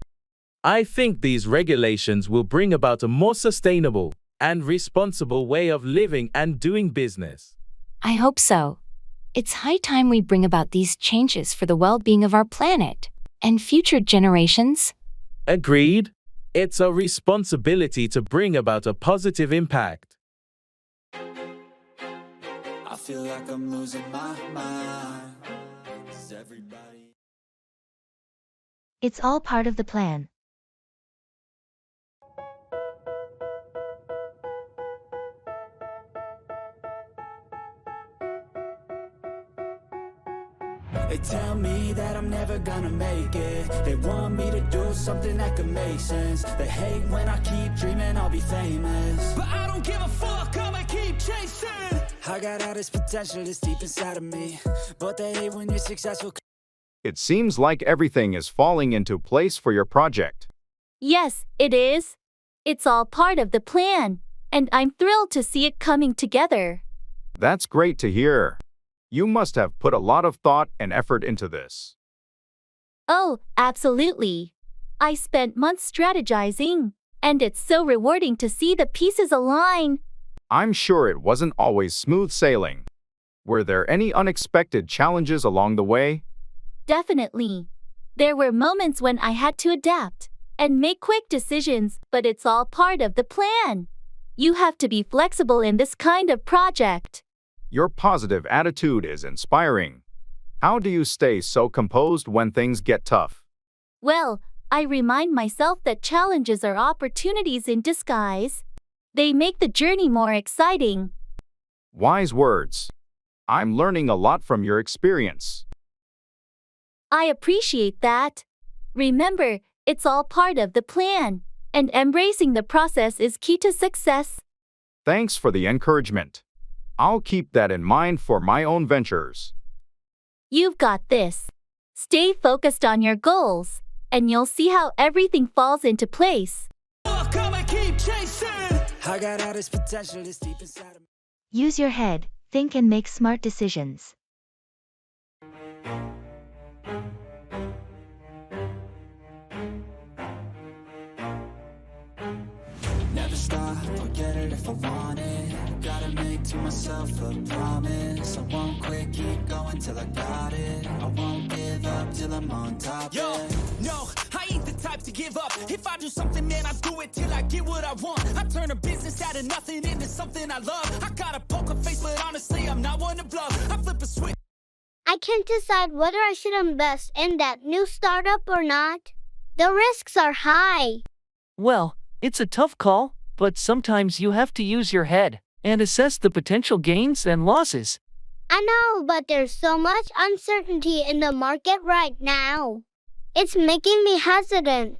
I think these regulations will bring about a more sustainable and responsible way of living and doing business. I hope so. It's high time we bring about these changes for the well-being of our planet and future generations. Agreed. It's a responsibility to bring about a positive impact. I feel like I'm losing my mind. Is everybody... It's all part of the plan. They tell me that I'm never gonna make it. They want me to do something that could make sense. They hate when I keep dreaming I'll be famous, but I don't give a fuck, I'ma keep chasing. I got all this potential that's deep inside of me, but they hate when you're successful. It seems like everything is falling into place for your project. Yes, it is. It's all part of the plan, and I'm thrilled to see it coming together. That's great to hear. You must have put a lot of thought and effort into this. Oh, absolutely. I spent months strategizing, and it's so rewarding to see the pieces align. I'm sure it wasn't always smooth sailing. Were there any unexpected challenges along the way? Definitely. There were moments when I had to adapt and make quick decisions, but it's all part of the plan. You have to be flexible in this kind of project. Your positive attitude is inspiring. How do you stay so composed when things get tough? Well, I remind myself that challenges are opportunities in disguise. They make the journey more exciting. Wise words. I'm learning a lot from your experience. I appreciate that. Remember, it's all part of the plan, and embracing the process is key to success. Thanks for the encouragement. I'll keep that in mind for my own ventures. You've got this. Stay focused on your goals, and you'll see how everything falls into place. I got all this potential that's deep inside of me. Use your head, think and make smart decisions. Never stop, I'll get it if I want it. Gotta make to myself a promise. I won't quit, keep going till I got it. I won't give up till I'm on top. Yo, no, I ain't the type to give give up. If I do something, man, I do it till I get what I want. I turn a business out of nothing into something I love. I got a poker face, but honestly, I'm not one to bluff. I flip a switch. I can't decide whether I should invest in that new startup or not. The risks are high. Well, it's a tough call, but sometimes you have to use your head and assess the potential gains and losses. I know, but there's so much uncertainty in the market right now. It's making me hesitant.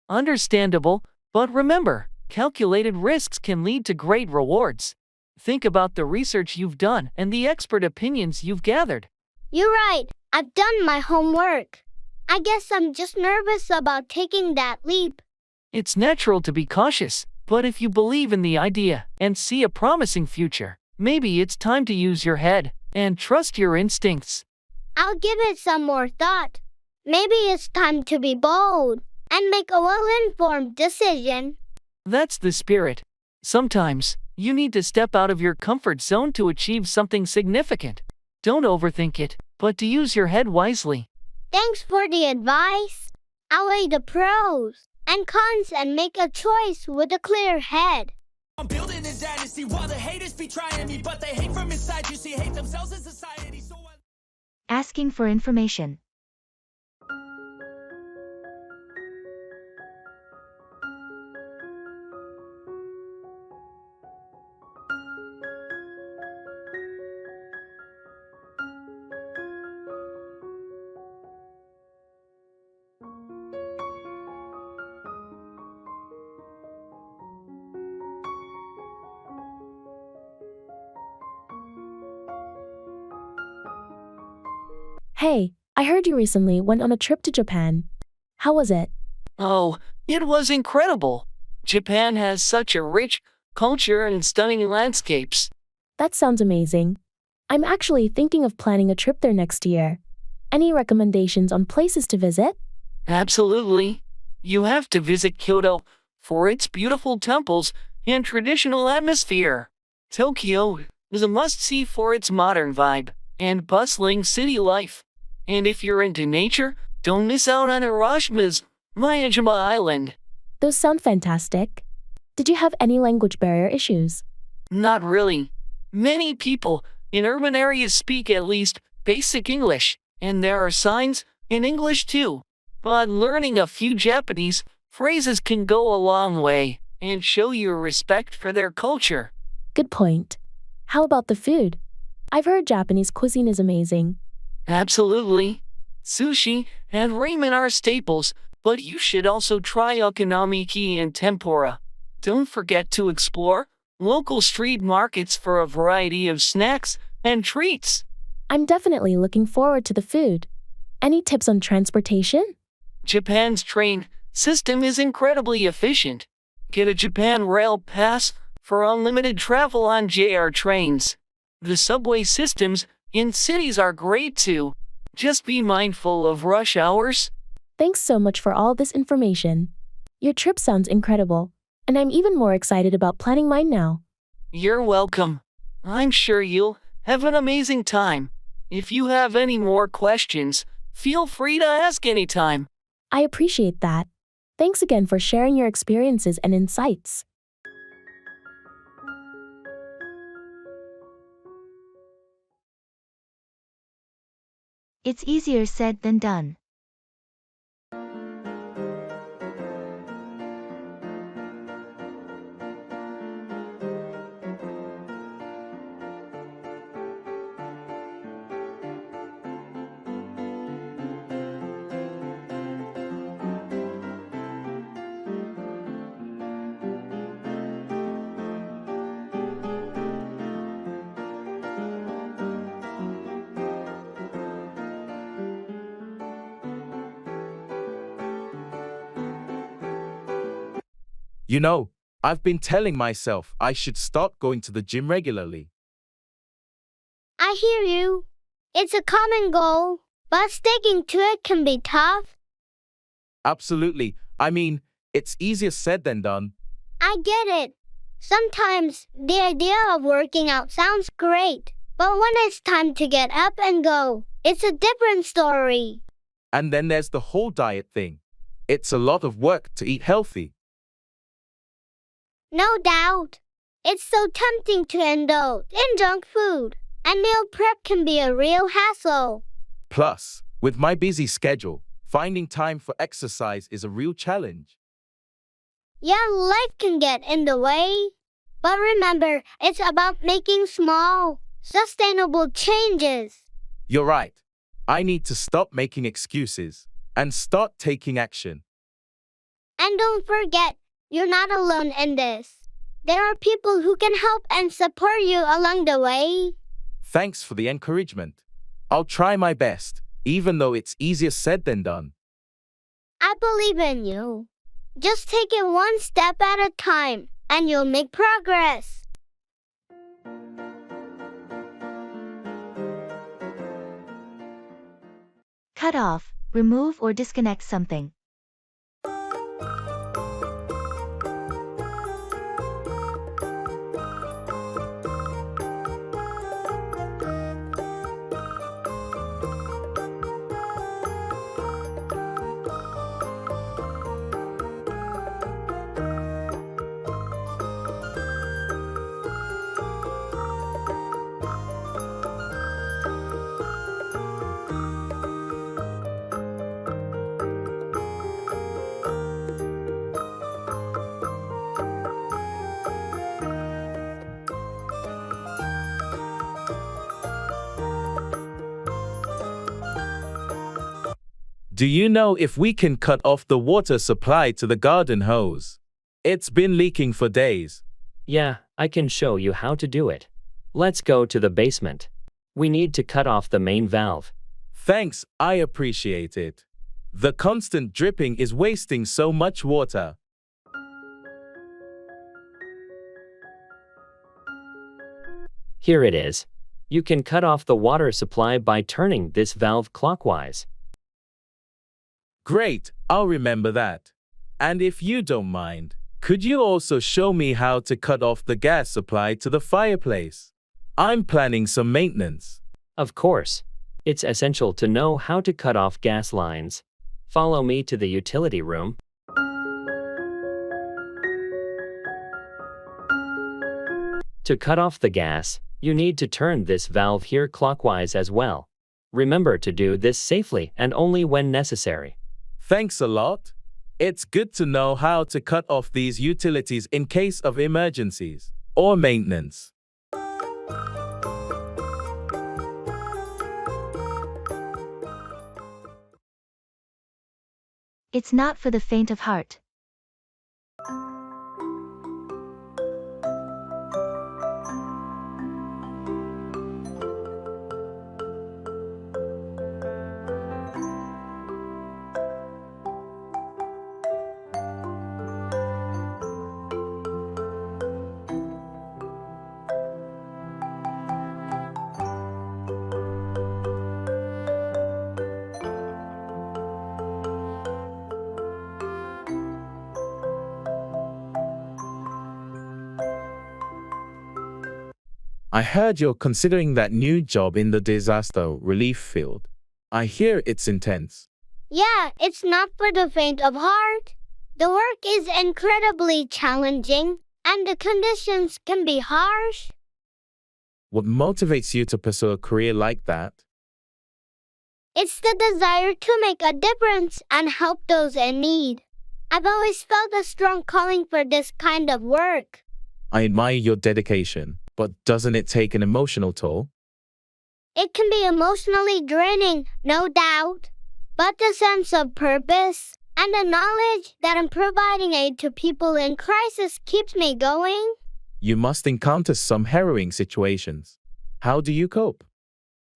Understandable, but remember, calculated risks can lead to great rewards. Think about the research you've done and the expert opinions you've gathered. You're right. I've done my homework. I guess I'm just nervous about taking that leap. It's natural to be cautious, but if you believe in the idea and see a promising future, maybe it's time to use your head and trust your instincts. I'll give it some more thought. Maybe it's time to be bold and make a well-informed decision. That's the spirit. Sometimes, you need to step out of your comfort zone to achieve something significant. Don't overthink it, but to use your head wisely. Thanks for the advice. I'll weigh the pros and cons and make a choice with a clear head. I'm building a dynasty while the haters be trying me, but they hate from inside. You see, hate themselves in society. So Asking for information. Hey, I heard you recently went on a trip to Japan. How was it? Oh, it was incredible. Japan has such a rich culture and stunning landscapes. That sounds amazing. I'm actually thinking of planning a trip there next year. Any recommendations on places to visit? Absolutely. You have to visit Kyoto for its beautiful temples and traditional atmosphere. Tokyo is a must-see for its modern vibe and bustling city life. And if you're into nature, don't miss out on Hiroshima's Miyajima Island. Those sound fantastic. Did you have any language barrier issues? Not really. Many people in urban areas speak at least basic English, and there are signs in English too. But learning a few Japanese phrases can go a long way and show you respect for their culture. Good point. How about the food? I've heard Japanese cuisine is amazing. Absolutely. Sushi and ramen are staples, but you should also try okonomiyaki and tempura. Don't forget to explore local street markets for a variety of snacks and treats. I'm definitely looking forward to the food. Any tips on transportation? Japan's train system is incredibly efficient. Get a Japan Rail Pass for unlimited travel on JR trains. The subway systems in cities are great too. Just be mindful of rush hours. Thanks so much for all this information. Your trip sounds incredible, and I'm even more excited about planning mine now. You're welcome. I'm sure you'll have an amazing time. If you have any more questions, feel free to ask anytime. I appreciate that. Thanks again for sharing your experiences and insights. It's easier said than done. You know, I've been telling myself I should start going to the gym regularly. I hear you. It's a common goal, but sticking to it can be tough. Absolutely. I mean, it's easier said than done. I get it. Sometimes the idea of working out sounds great, but when it's time to get up and go, it's a different story. And then there's the whole diet thing. It's a lot of work to eat healthy. No doubt. It's so tempting to indulge in junk food, and meal prep can be a real hassle. Plus, with my busy schedule, finding time for exercise is a real challenge. Yeah, life can get in the way. But remember, it's about making small, sustainable changes. You're right. I need to stop making excuses and start taking action. And don't forget, you're not alone in this. There are people who can help and support you along the way. Thanks for the encouragement. I'll try my best, even though it's easier said than done. I believe in you. Just take it one step at a time, and you'll make progress. Cut off, remove or disconnect something. Do you know if we can cut off the water supply to the garden hose? It's been leaking for days. Yeah, I can show you how to do it. Let's go to the basement. We need to cut off the main valve. Thanks, I appreciate it. The constant dripping is wasting so much water. Here it is. You can cut off the water supply by turning this valve clockwise. Great, I'll remember that. And if you don't mind, could you also show me how to cut off the gas supply to the fireplace? I'm planning some maintenance. Of course. It's essential to know how to cut off gas lines. Follow me to the utility room. To cut off the gas, you need to turn this valve here clockwise as well. Remember to do this safely and only when necessary. Thanks a lot. It's good to know how to cut off these utilities in case of emergencies or maintenance. It's not for the faint of heart. I heard you're considering that new job in the disaster relief field. I hear it's intense. Yeah, it's not for the faint of heart. The work is incredibly challenging, and the conditions can be harsh. What motivates you to pursue a career like that? It's the desire to make a difference and help those in need. I've always felt a strong calling for this kind of work. I admire your dedication, but doesn't it take an emotional toll? It can be emotionally draining, no doubt. But the sense of purpose and the knowledge that I'm providing aid to people in crisis keeps me going. You must encounter some harrowing situations. How do you cope?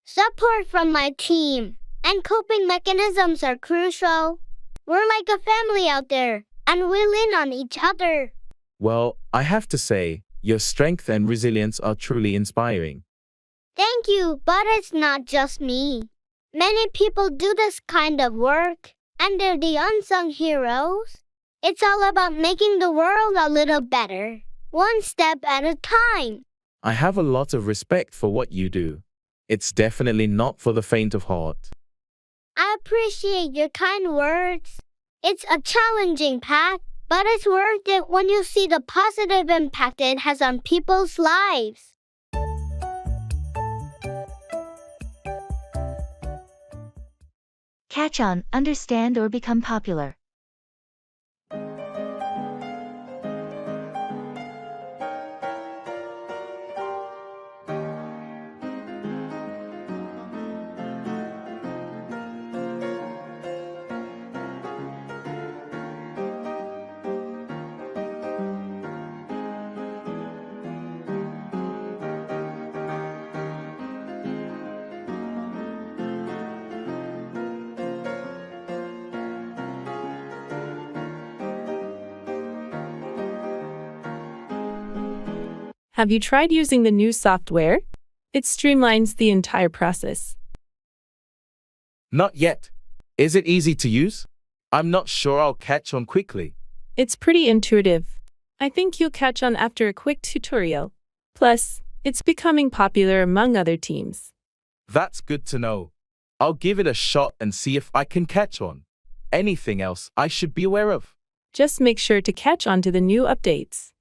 Support from my team and coping mechanisms are crucial. We're like a family out there, and we lean on each other. Well, I have to say, your strength and resilience are truly inspiring. Thank you, but it's not just me. Many people do this kind of work, and they're the unsung heroes. It's all about making the world a little better, one step at a time. I have a lot of respect for what you do. It's definitely not for the faint of heart. I appreciate your kind words. It's a challenging path, but it's worth it when you see the positive impact it has on people's lives. Catch on, understand, or become popular. Have you tried using the new software? It streamlines the entire process. Not yet. Is it easy to use? I'm not sure I'll catch on quickly. It's pretty intuitive. I think you'll catch on after a quick tutorial. Plus, it's becoming popular among other teams. That's good to know. I'll give it a shot and see if I can catch on. Anything else I should be aware of? Just make sure to catch on to the new updates.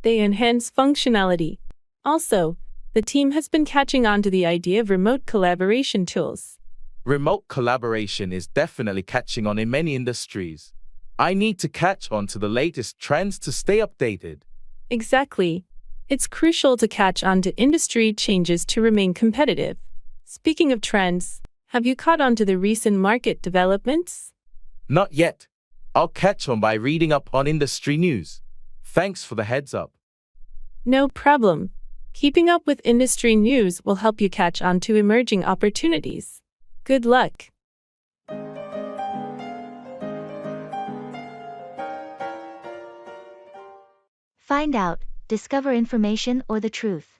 They enhance functionality. Also, the team has been catching on to the idea of remote collaboration tools. Remote collaboration is definitely catching on in many industries. I need to catch on to the latest trends to stay updated. Exactly. It's crucial to catch on to industry changes to remain competitive. Speaking of trends, have you caught on to the recent market developments? Not yet. I'll catch on by reading up on industry news. Thanks for the heads up. No problem. Keeping up with industry news will help you catch on to emerging opportunities. Good luck. Find out, discover information or the truth.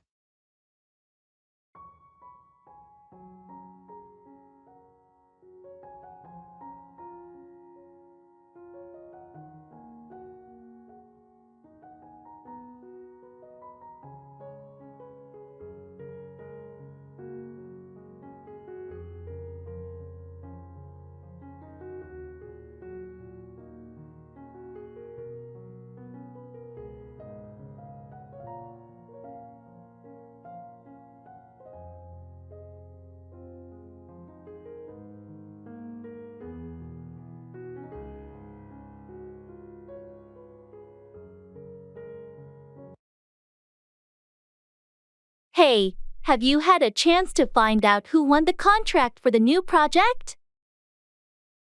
Hey, have you had a chance to find out who won the contract for the new project?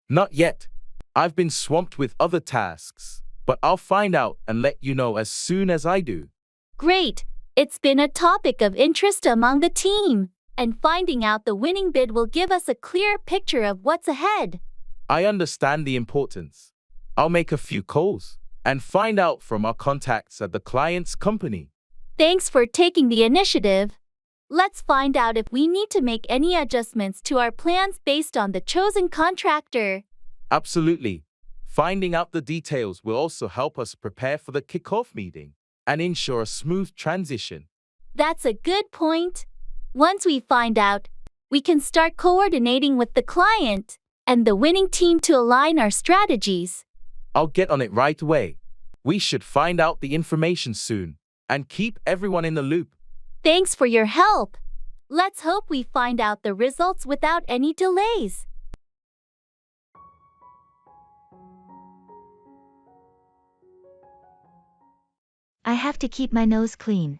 Not yet. I've been swamped with other tasks, but I'll find out and let you know as soon as I do. Great! It's been a topic of interest among the team, and finding out the winning bid will give us a clear picture of what's ahead. I understand the importance. I'll make a few calls and find out from our contacts at the client's company. Thanks for taking the initiative. Let's find out if we need to make any adjustments to our plans based on the chosen contractor. Absolutely. Finding out the details will also help us prepare for the kickoff meeting and ensure a smooth transition. That's a good point. Once we find out, we can start coordinating with the client and the winning team to align our strategies. I'll get on it right away. We should find out the information soon and keep everyone in the loop. Thanks for your help. Let's hope we find out the results without any delays. I have to keep my nose clean.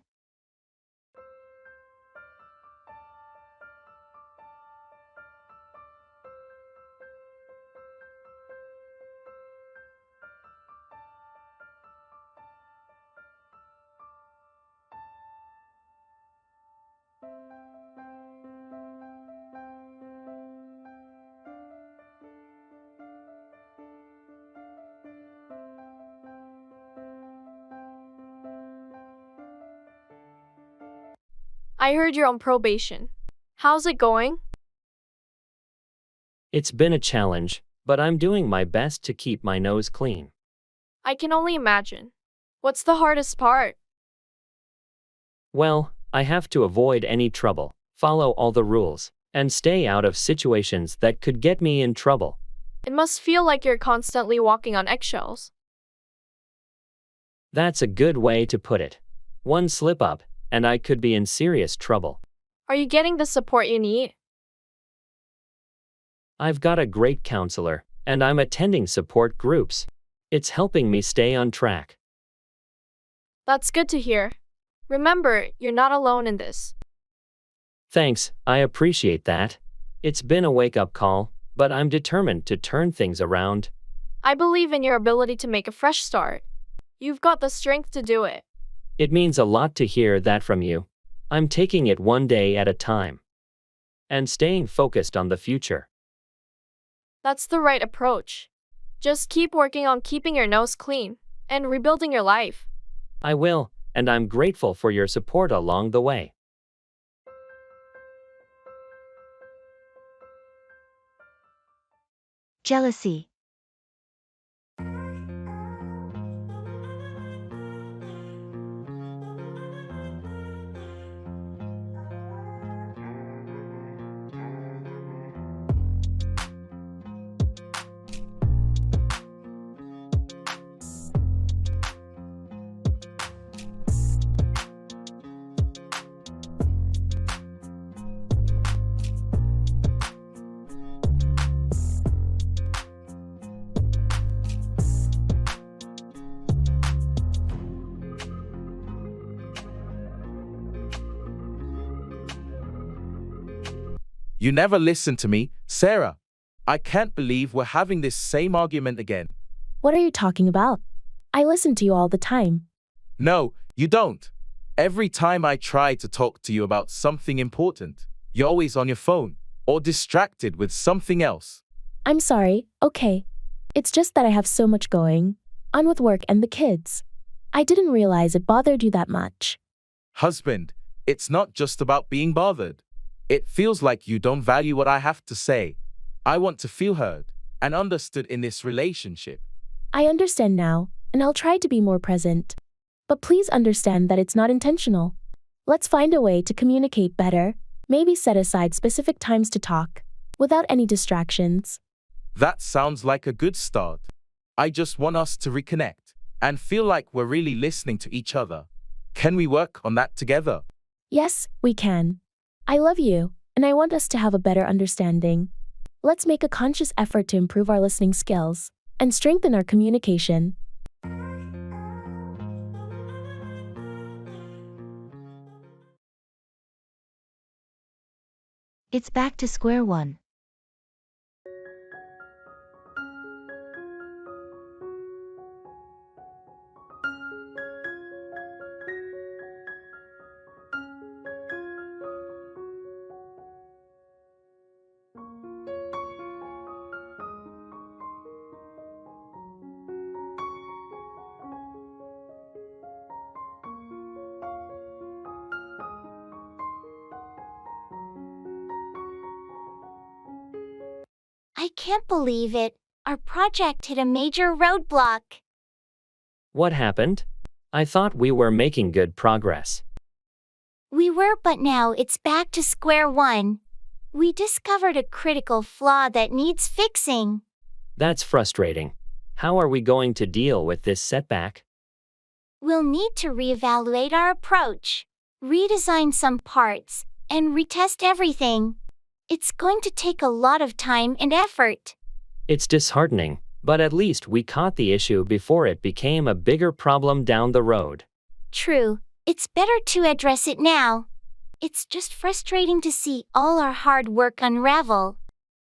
I heard you're on probation. How's it going? It's been a challenge, but I'm doing my best to keep my nose clean. I can only imagine. What's the hardest part? Well, I have to avoid any trouble, follow all the rules, and stay out of situations that could get me in trouble. It must feel like you're constantly walking on eggshells. That's a good way to put it. One slip up, and I could be in serious trouble. Are you getting the support you need? I've got a great counselor, and I'm attending support groups. It's helping me stay on track. That's good to hear. Remember, you're not alone in this. Thanks, I appreciate that. It's been a wake-up call, but I'm determined to turn things around. I believe in your ability to make a fresh start. You've got the strength to do it. It means a lot to hear that from you. I'm taking it one day at a time. And staying focused on the future. That's the right approach. Just keep working on keeping your nose clean and rebuilding your life. I will, and I'm grateful for your support along the way. Jealousy. You never listen to me, Sarah. I can't believe we're having this same argument again. What are you talking about? I listen to you all the time. No, you don't. Every time I try to talk to you about something important, you're always on your phone or distracted with something else. I'm sorry, okay. It's just that I have so much going on with work and the kids. I didn't realize it bothered you that much. Husband, it's not just about being bothered. It feels like you don't value what I have to say. I want to feel heard and understood in this relationship. I understand now, and I'll try to be more present. But please understand that it's not intentional. Let's find a way to communicate better, maybe set aside specific times to talk, without any distractions. That sounds like a good start. I just want us to reconnect and feel like we're really listening to each other. Can we work on that together? Yes, we can. I love you, and I want us to have a better understanding. Let's make a conscious effort to improve our listening skills and strengthen our communication. It's back to square one. I can't believe it. Our project hit a major roadblock. What happened? I thought we were making good progress. We were, but now it's back to square one. We discovered a critical flaw that needs fixing. That's frustrating. How are we going to deal with this setback? We'll need to reevaluate our approach, redesign some parts, and retest everything. It's going to take a lot of time and effort. It's disheartening, but at least we caught the issue before it became a bigger problem down the road. True, it's better to address it now. It's just frustrating to see all our hard work unravel.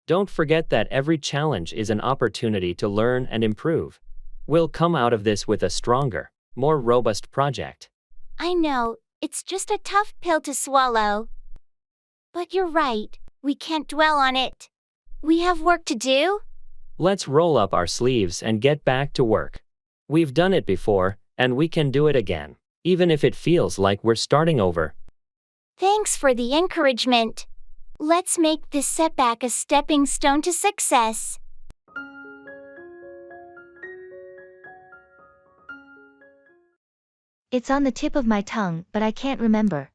Don't forget that every challenge is an opportunity to learn and improve. We'll come out of this with a stronger, more robust project. I know, it's just a tough pill to swallow. But you're right, we can't dwell on it. We have work to do. Let's roll up our sleeves and get back to work. We've done it before, and we can do it again, even if it feels like we're starting over. Thanks for the encouragement. Let's make this setback a stepping stone to success. It's on the tip of my tongue, but I can't remember.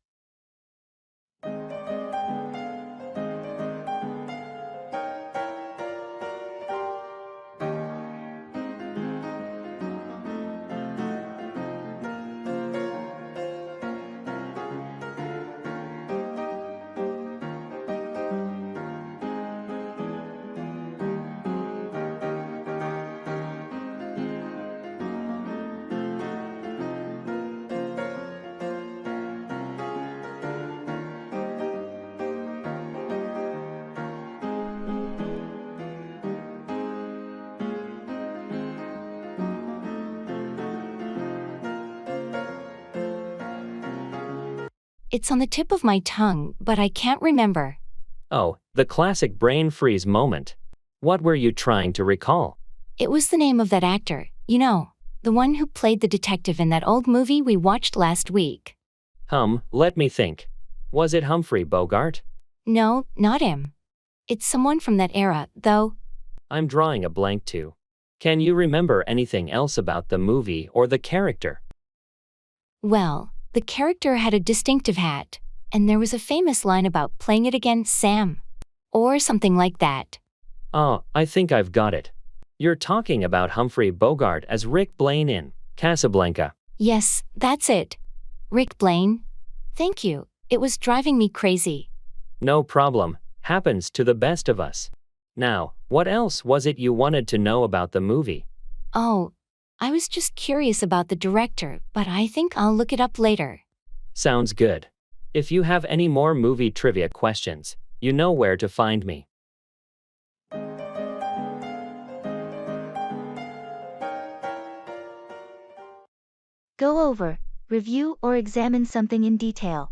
It's on the tip of my tongue, but I can't remember. Oh, the classic brain freeze moment. What were you trying to recall? It was the name of that actor, the one who played the detective in that old movie we watched last week. Let me think. Was it Humphrey Bogart? No, not him. It's someone from that era, though. I'm drawing a blank too. Can you remember anything else about the movie or the character? Well, the character had a distinctive hat, and there was a famous line about playing it again, Sam. Or something like that. Oh, I think I've got it. You're talking about Humphrey Bogart as Rick Blaine in Casablanca. Yes, that's it. Rick Blaine. Thank you. It was driving me crazy. No problem. Happens to the best of us. Now, what else was it you wanted to know about the movie? Oh, I was just curious about the director, but I think I'll look it up later. Sounds good. If you have any more movie trivia questions, you know where to find me. Go over, review, or examine something in detail.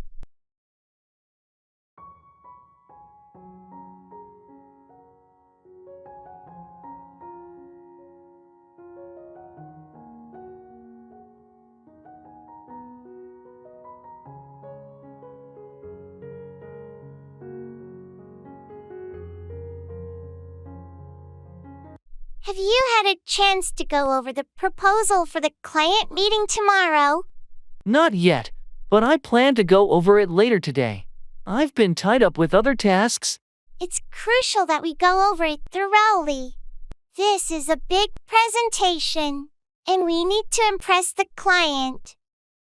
Have you had a chance to go over the proposal for the client meeting tomorrow? Not yet, but I plan to go over it later today. I've been tied up with other tasks. It's crucial that we go over it thoroughly. This is a big presentation, and we need to impress the client.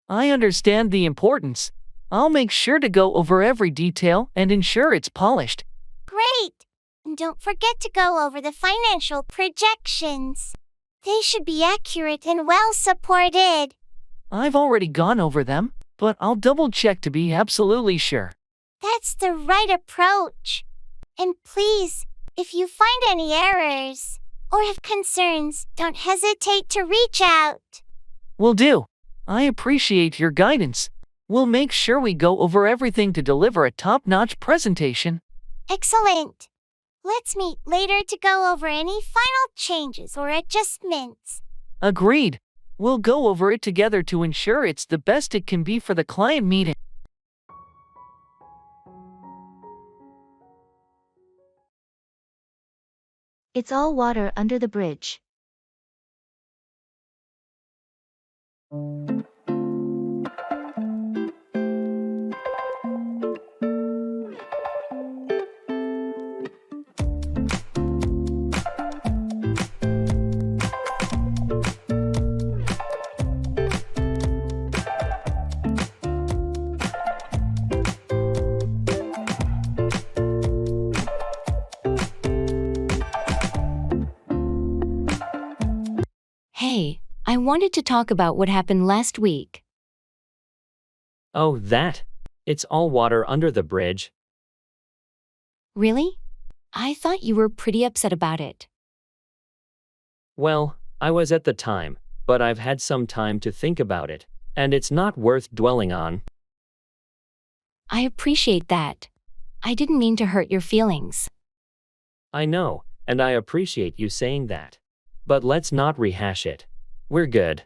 I understand the importance. I'll make sure to go over every detail and ensure it's polished. Great! And don't forget to go over the financial projections. They should be accurate and well supported. I've already gone over them, but I'll double check to be absolutely sure. That's the right approach. And please, if you find any errors or have concerns, don't hesitate to reach out. Will do. I appreciate your guidance. We'll make sure we go over everything to deliver a top-notch presentation. Excellent. Let's meet later to go over any final changes or adjustments. Agreed. We'll go over it together to ensure it's the best it can be for the client meeting. It's all water under the bridge. Hey, I wanted to talk about what happened last week. Oh, that? It's all water under the bridge. Really? I thought you were pretty upset about it. Well, I was at the time, but I've had some time to think about it, and it's not worth dwelling on. I appreciate that. I didn't mean to hurt your feelings. I know, and I appreciate you saying that. But let's not rehash it. We're good.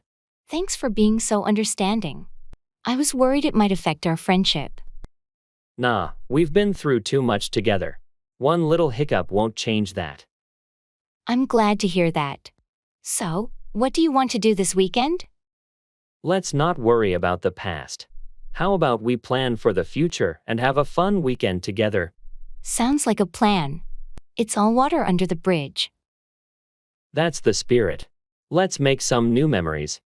Thanks for being so understanding. I was worried it might affect our friendship. Nah, we've been through too much together. One little hiccup won't change that. I'm glad to hear that. So, what do you want to do this weekend? Let's not worry about the past. How about we plan for the future and have a fun weekend together? Sounds like a plan. It's all water under the bridge. That's the spirit. Let's make some new memories.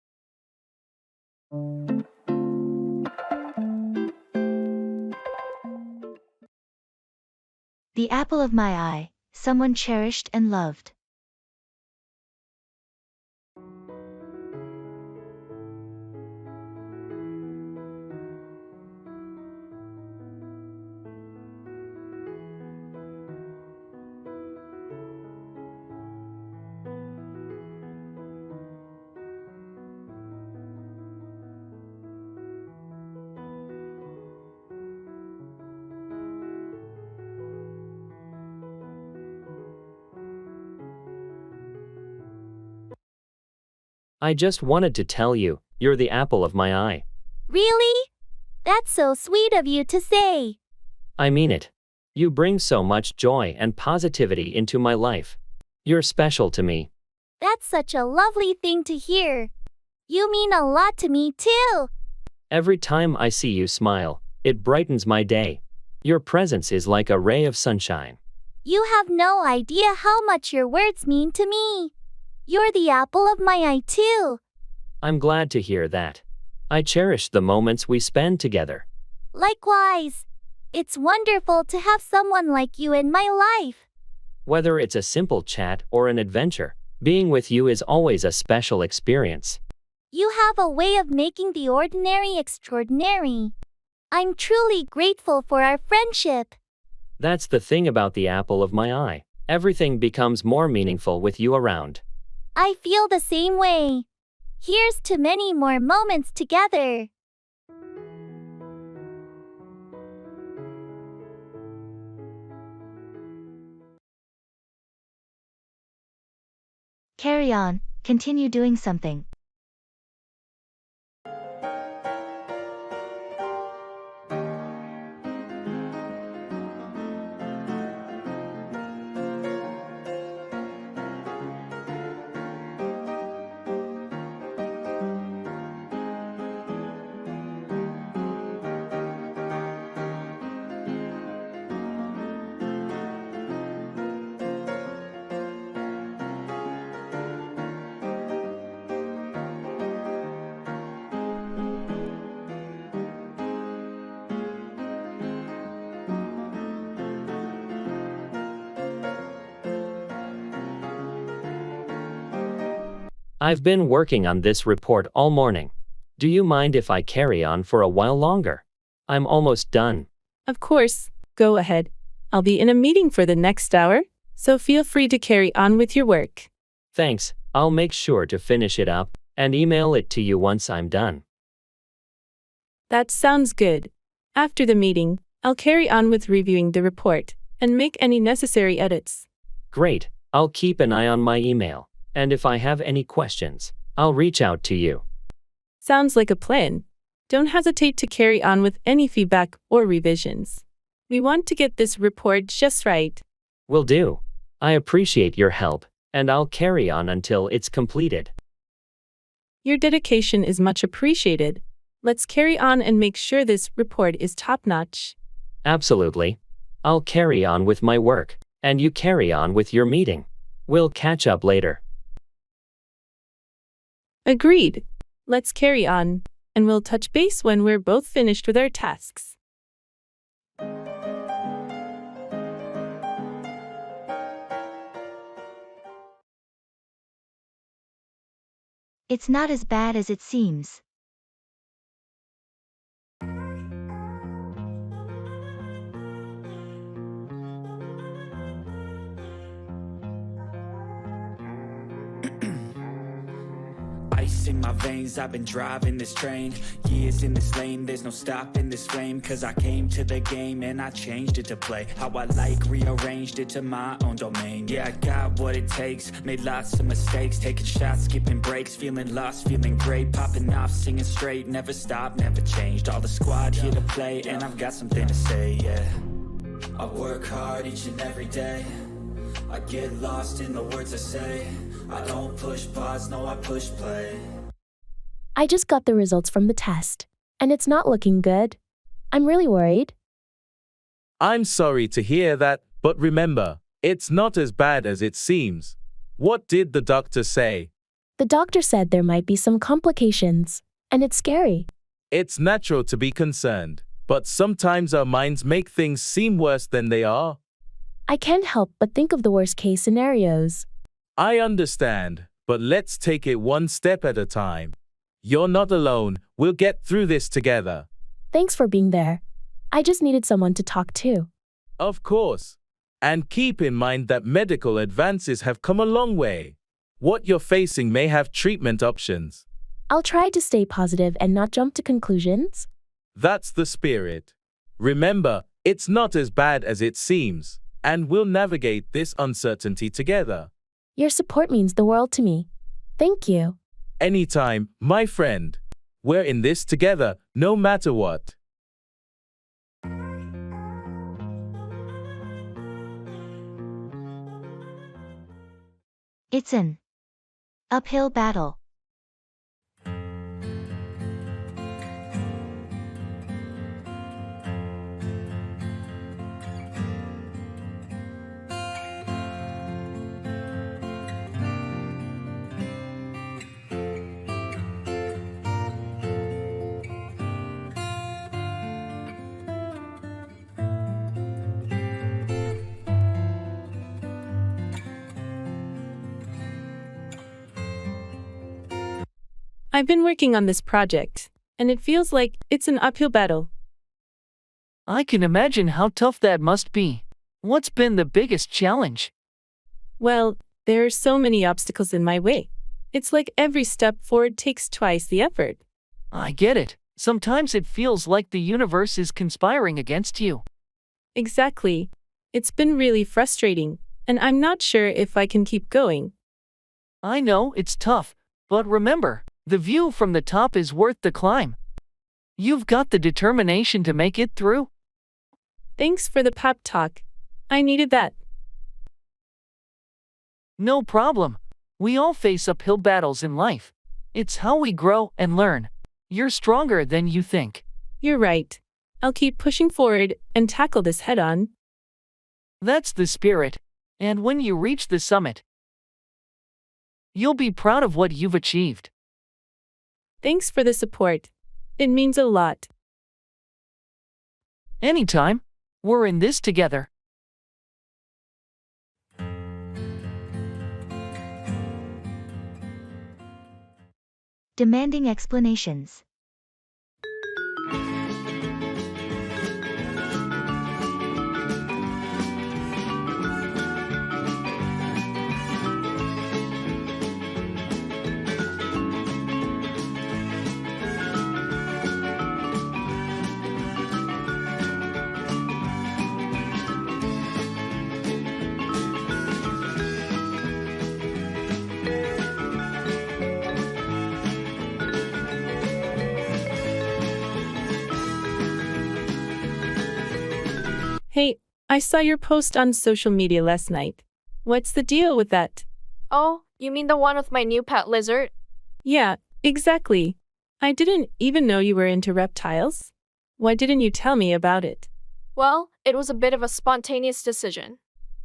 The apple of my eye, someone cherished and loved. I just wanted to tell you, you're the apple of my eye. Really? That's so sweet of you to say. I mean it. You bring so much joy and positivity into my life. You're special to me. That's such a lovely thing to hear. You mean a lot to me too. Every time I see you smile, it brightens my day. Your presence is like a ray of sunshine. You have no idea how much your words mean to me. You're the apple of my eye too. I'm glad to hear that. I cherish the moments we spend together. Likewise. It's wonderful to have someone like you in my life. Whether it's a simple chat or an adventure, being with you is always a special experience. You have a way of making the ordinary extraordinary. I'm truly grateful for our friendship. That's the thing about the apple of my eye. Everything becomes more meaningful with you around. I feel the same way. Here's to many more moments together. Carry on, continue doing something. I've been working on this report all morning. Do you mind if I carry on for a while longer? I'm almost done. Of course, go ahead. I'll be in a meeting for the next hour, so feel free to carry on with your work. Thanks, I'll make sure to finish it up and email it to you once I'm done. That sounds good. After the meeting, I'll carry on with reviewing the report and make any necessary edits. Great, I'll keep an eye on my email. And if I have any questions, I'll reach out to you. Sounds like a plan. Don't hesitate to carry on with any feedback or revisions. We want to get this report just right. Will do. I appreciate your help, and I'll carry on until it's completed. Your dedication is much appreciated. Let's carry on and make sure this report is top-notch. Absolutely. I'll carry on with my work, and you carry on with your meeting. We'll catch up later. Agreed. Let's carry on, and we'll touch base when we're both finished with our tasks. It's not as bad as it seems. Ice in my veins, I've been driving this train. Years in this lane, there's no stopping this flame. Cause I came to the game and I changed it to play how I like, rearranged it to my own domain. Yeah, I got what it takes, made lots of mistakes, taking shots, skipping breaks, feeling lost, feeling great, popping off, singing straight, never stopped, never changed. All the squad here to play, and I've got something to say, yeah. I work hard each and every day, I get lost in the words I say. I don't push pause, no I push play. I just got the results from the test, and it's not looking good. I'm really worried. I'm sorry to hear that, but remember, it's not as bad as it seems. What did the doctor say? The doctor said there might be some complications, and it's scary. It's natural to be concerned, but sometimes our minds make things seem worse than they are. I can't help but think of the worst-case scenarios. I understand, but let's take it one step at a time. You're not alone, we'll get through this together. Thanks for being there. I just needed someone to talk to. Of course. And keep in mind that medical advances have come a long way. What you're facing may have treatment options. I'll try to stay positive and not jump to conclusions. That's the spirit. Remember, it's not as bad as it seems, and we'll navigate this uncertainty together. Your support means the world to me. Thank you. Anytime, my friend. We're in this together, no matter what. It's an uphill battle. I've been working on this project, and it feels like it's an uphill battle. I can imagine how tough that must be. What's been the biggest challenge? Well, there are so many obstacles in my way. It's like every step forward takes twice the effort. I get it. Sometimes it feels like the universe is conspiring against you. Exactly. It's been really frustrating, and I'm not sure if I can keep going. I know it's tough, but remember, the view from the top is worth the climb. You've got the determination to make it through. Thanks for the pep talk. I needed that. No problem. We all face uphill battles in life. It's how we grow and learn. You're stronger than you think. You're right. I'll keep pushing forward and tackle this head on. That's the spirit. And when you reach the summit, you'll be proud of what you've achieved. Thanks for the support. It means a lot. Anytime. We're in this together. Demanding explanations. Hey, I saw your post on social media last night. What's the deal with that? Oh, you mean the one with my new pet lizard? Yeah, exactly. I didn't even know you were into reptiles. Why didn't you tell me about it? Well, it was a bit of a spontaneous decision.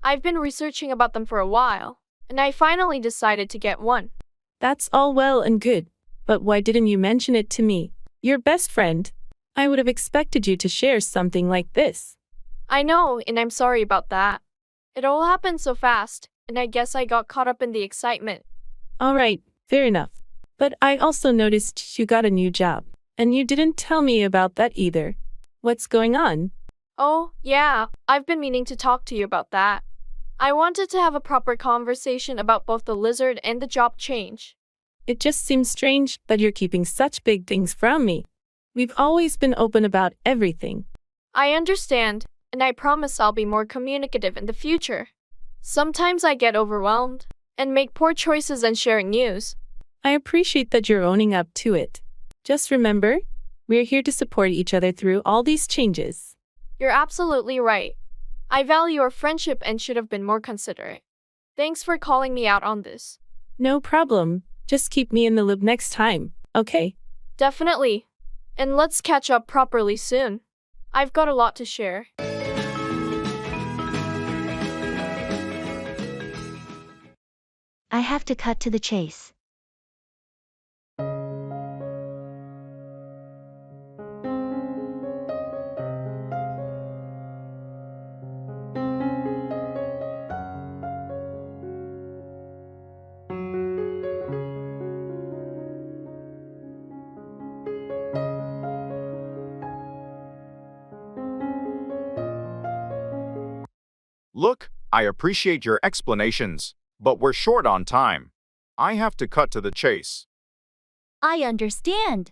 I've been researching about them for a while, and I finally decided to get one. That's all well and good, but why didn't you mention it to me? Your best friend. I would have expected you to share something like this. I know, and I'm sorry about that. It all happened so fast, and I guess I got caught up in the excitement. All right, fair enough. But I also noticed you got a new job, and you didn't tell me about that either. What's going on? Oh, yeah, I've been meaning to talk to you about that. I wanted to have a proper conversation about both the lizard and the job change. It just seems strange that you're keeping such big things from me. We've always been open about everything. I understand, and I promise I'll be more communicative in the future. Sometimes I get overwhelmed and make poor choices in sharing news. I appreciate that you're owning up to it. Just remember, we're here to support each other through all these changes. You're absolutely right. I value our friendship and should have been more considerate. Thanks for calling me out on this. No problem. Just keep me in the loop next time, okay? Definitely. And let's catch up properly soon. I've got a lot to share. I have to cut to the chase. Look, I appreciate your explanations, but we're short on time. I have to cut to the chase. I understand.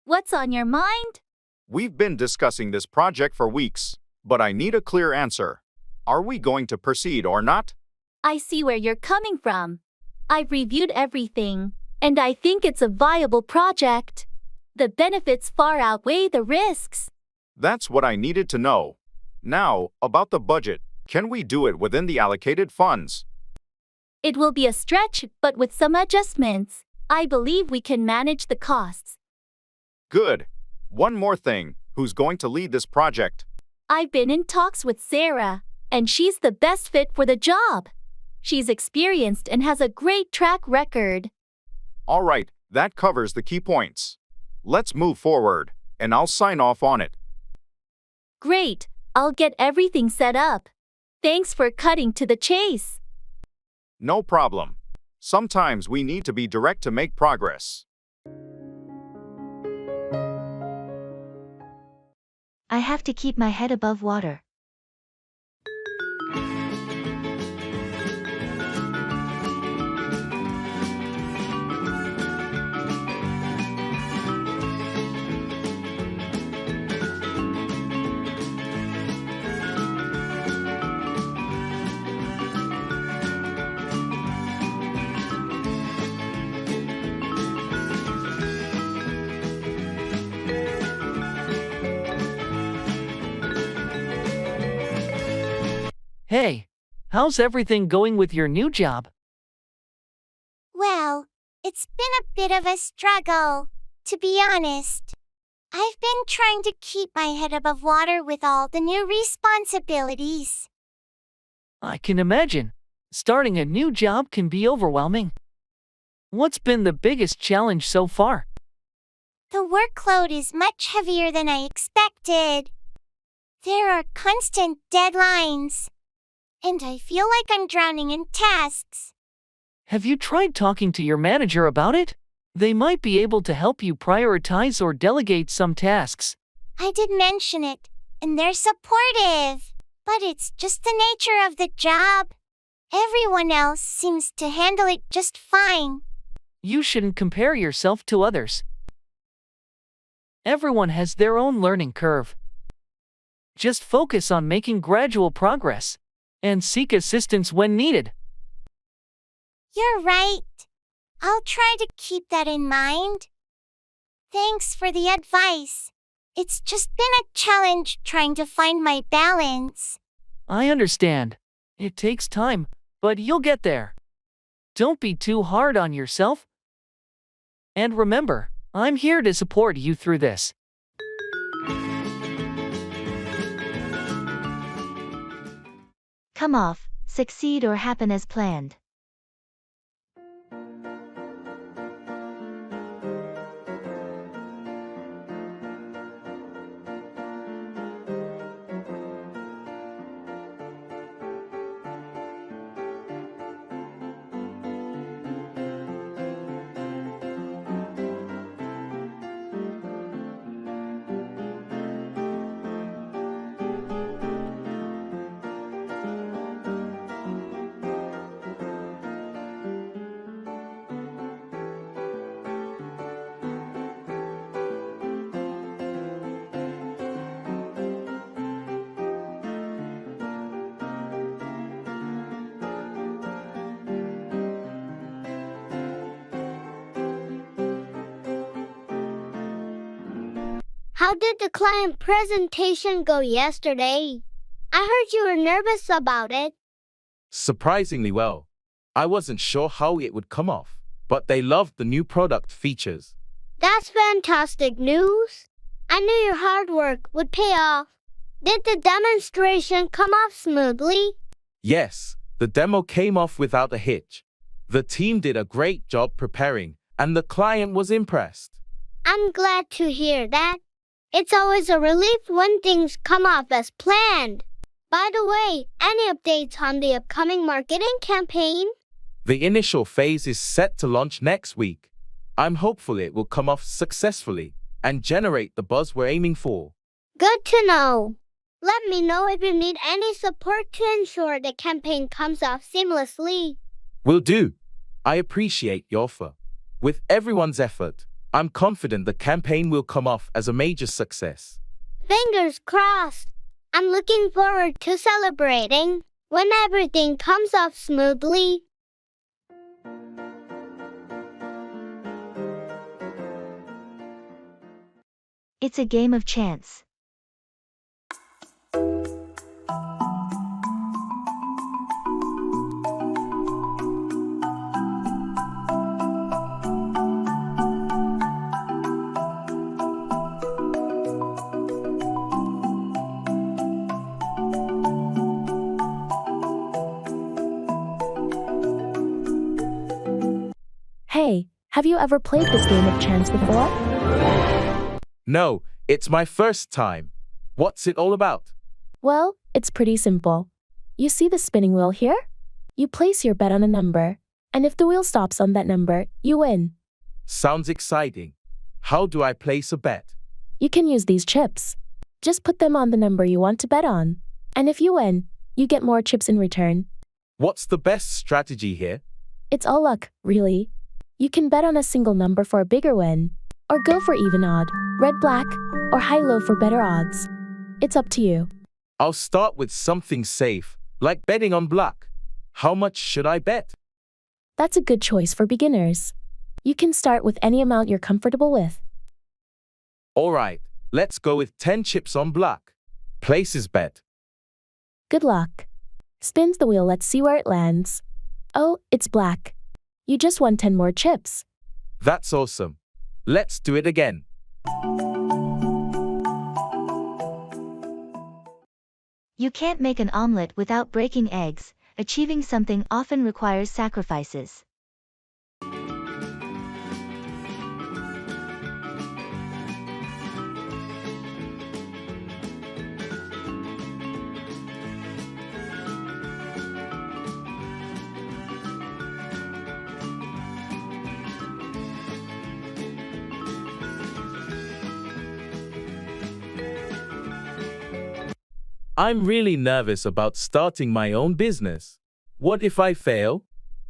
What's on your mind? We've been discussing this project for weeks, but I need a clear answer. Are we going to proceed or not? I see where you're coming from. I've reviewed everything, and I think it's a viable project. The benefits far outweigh the risks. That's what I needed to know. Now, about the budget, can we do it within the allocated funds? It will be a stretch, but with some adjustments, I believe we can manage the costs. Good. One more thing, who's going to lead this project? I've been in talks with Sarah, and she's the best fit for the job. She's experienced and has a great track record. All right, that covers the key points. Let's move forward, and I'll sign off on it. Great, I'll get everything set up. Thanks for cutting to the chase. No problem. Sometimes we need to be direct to make progress. I have to keep my head above water. Hey, how's everything going with your new job? Well, it's been a bit of a struggle, to be honest. I've been trying to keep my head above water with all the new responsibilities. I can imagine. Starting a new job can be overwhelming. What's been the biggest challenge so far? The workload is much heavier than I expected. There are constant deadlines, and I feel like I'm drowning in tasks. Have you tried talking to your manager about it? They might be able to help you prioritize or delegate some tasks. I did mention it, and they're supportive. But it's just the nature of the job. Everyone else seems to handle it just fine. You shouldn't compare yourself to others. Everyone has their own learning curve. Just focus on making gradual progress, and seek assistance when needed. You're right. I'll try to keep that in mind. Thanks for the advice. It's just been a challenge trying to find my balance. I understand. It takes time, but you'll get there. Don't be too hard on yourself. And remember, I'm here to support you through this. Come off, succeed or happen as planned. How did the client presentation go yesterday? I heard you were nervous about it. Surprisingly well. I wasn't sure how it would come off, but they loved the new product features. That's fantastic news. I knew your hard work would pay off. Did the demonstration come off smoothly? Yes, the demo came off without a hitch. The team did a great job preparing, and the client was impressed. I'm glad to hear that. It's always a relief when things come off as planned. By the way, any updates on the upcoming marketing campaign? The initial phase is set to launch next week. I'm hopeful it will come off successfully and generate the buzz we're aiming for. Good to know. Let me know if you need any support to ensure the campaign comes off seamlessly. Will do. I appreciate your offer. With everyone's effort, I'm confident the campaign will come off as a major success. Fingers crossed. I'm looking forward to celebrating when everything comes off smoothly. It's a game of chance. Hey, have you ever played this game of chance before? No, it's my first time. What's it all about? Well, it's pretty simple. You see the spinning wheel here? You place your bet on a number, and if the wheel stops on that number, you win. Sounds exciting. How do I place a bet? You can use these chips. Just put them on the number you want to bet on. And if you win, you get more chips in return. What's the best strategy here? It's all luck, really. You can bet on a single number for a bigger win, or go for even odd, red-black, or high-low for better odds. It's up to you. I'll start with something safe, like betting on black. How much should I bet? That's a good choice for beginners. You can start with any amount you're comfortable with. All right, let's go with 10 chips on black. Places bet. Good luck. Spins the wheel, let's see where it lands. Oh, it's black. You just won 10 more chips. That's awesome. Let's do it again. You can't make an omelet without breaking eggs. Achieving something often requires sacrifices. I'm really nervous about starting my own business. What if I fail?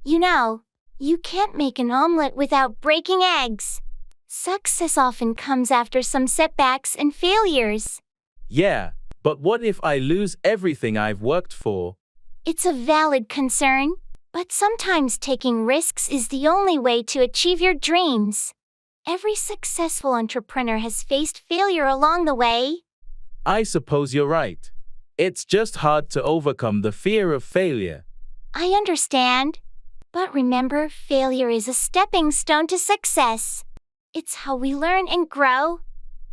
You know, you can't make an omelet without breaking eggs. Success often comes after some setbacks and failures. Yeah, but what if I lose everything I've worked for? It's a valid concern, but sometimes taking risks is the only way to achieve your dreams. Every successful entrepreneur has faced failure along the way. I suppose you're right. It's just hard to overcome the fear of failure. I understand. But remember, failure is a stepping stone to success. It's how we learn and grow.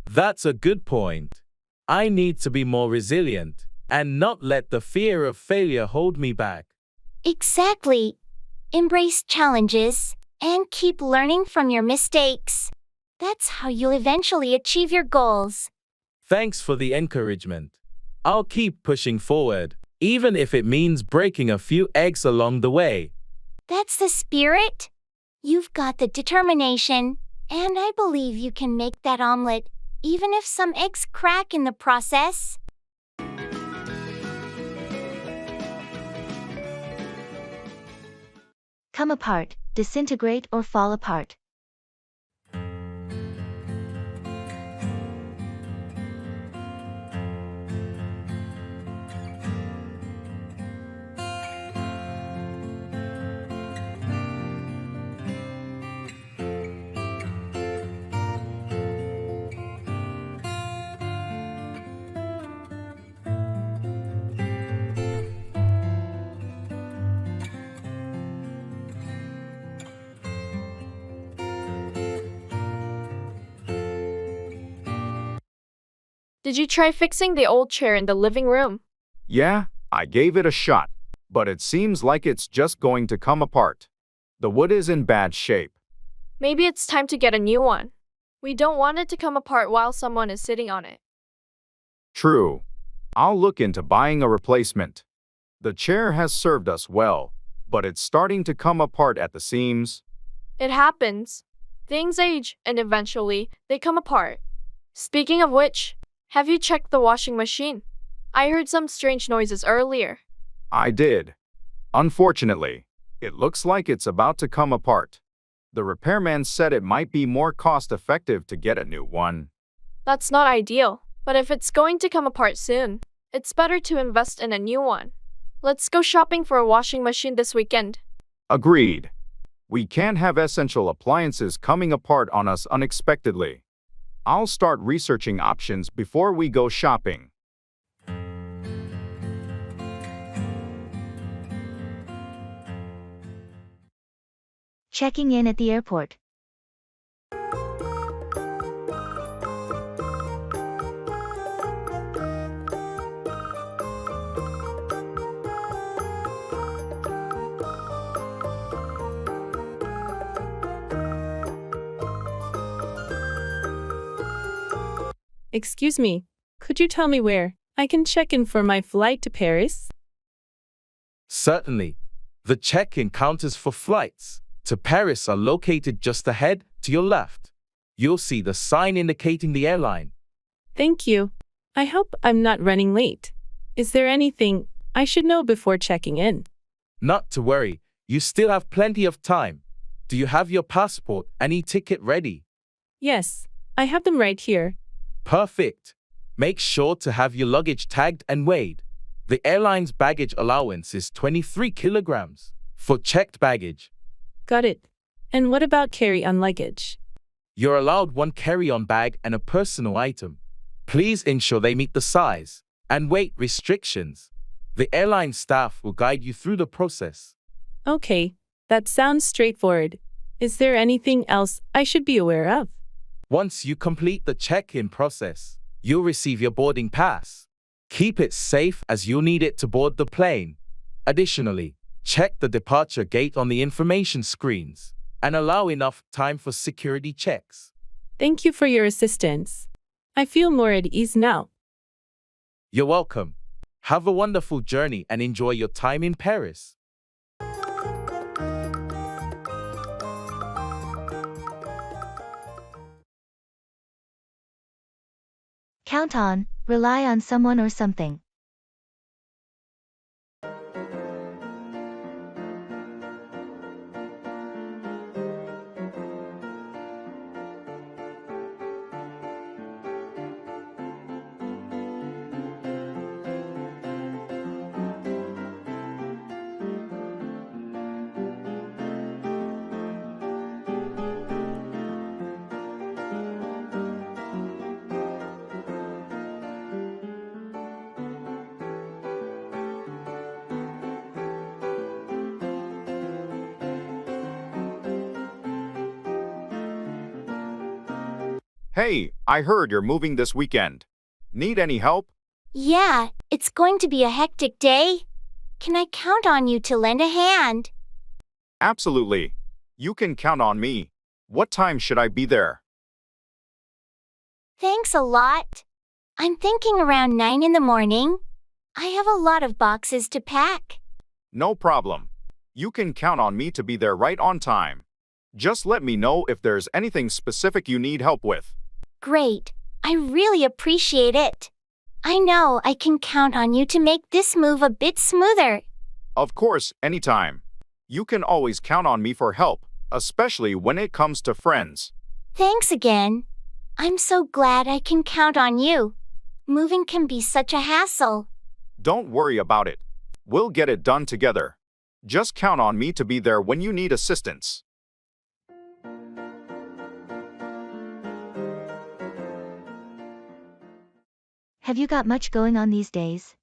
That's a good point. I need to be more resilient and not let the fear of failure hold me back. Exactly. Embrace challenges and keep learning from your mistakes. That's how you'll eventually achieve your goals. Thanks for the encouragement. I'll keep pushing forward, even if it means breaking a few eggs along the way. That's the spirit. You've got the determination, and I believe you can make that omelet, even if some eggs crack in the process. Come apart, disintegrate or fall apart. Did you try fixing the old chair in the living room? Yeah, I gave it a shot, but it seems like it's just going to come apart. The wood is in bad shape. Maybe it's time to get a new one. We don't want it to come apart while someone is sitting on it. True. I'll look into buying a replacement. The chair has served us well, but it's starting to come apart at the seams. It happens. Things age, and eventually, they come apart. Speaking of which, have you checked the washing machine? I heard some strange noises earlier. I did. Unfortunately, it looks like it's about to come apart. The repairman said it might be more cost-effective to get a new one. That's not ideal, but if it's going to come apart soon, it's better to invest in a new one. Let's go shopping for a washing machine this weekend. Agreed. We can't have essential appliances coming apart on us unexpectedly. I'll start researching options before we go shopping. Checking in at the airport. Excuse me, could you tell me where I can check in for my flight to Paris? Certainly. The check-in counters for flights to Paris are located just ahead to your left. You'll see the sign indicating the airline. Thank you. I hope I'm not running late. Is there anything I should know before checking in? Not to worry, you still have plenty of time. Do you have your passport and e-ticket ready? Yes, I have them right here. Perfect. Make sure to have your luggage tagged and weighed. The airline's baggage allowance is 23 kilograms for checked baggage. Got it. And what about carry-on luggage? You're allowed one carry-on bag and a personal item. Please ensure they meet the size and weight restrictions. The airline staff will guide you through the process. Okay, that sounds straightforward. Is there anything else I should be aware of? Once you complete the check-in process, you'll receive your boarding pass. Keep it safe as you'll need it to board the plane. Additionally, check the departure gate on the information screens and allow enough time for security checks. Thank you for your assistance. I feel more at ease now. You're welcome. Have a wonderful journey and enjoy your time in Paris. Count on, rely on someone or something. Hey, I heard you're moving this weekend. Need any help? Yeah, it's going to be a hectic day. Can I count on you to lend a hand? Absolutely. You can count on me. What time should I be there? Thanks a lot. I'm thinking around 9 in the morning. I have a lot of boxes to pack. No problem. You can count on me to be there right on time. Just let me know if there's anything specific you need help with. Great. I really appreciate it. I know I can count on you to make this move a bit smoother. Of course, anytime. You can always count on me for help, especially when it comes to friends. Thanks again. I'm so glad I can count on you. Moving can be such a hassle. Don't worry about it. We'll get it done together. Just count on me to be there when you need assistance. Have you got much going on these days?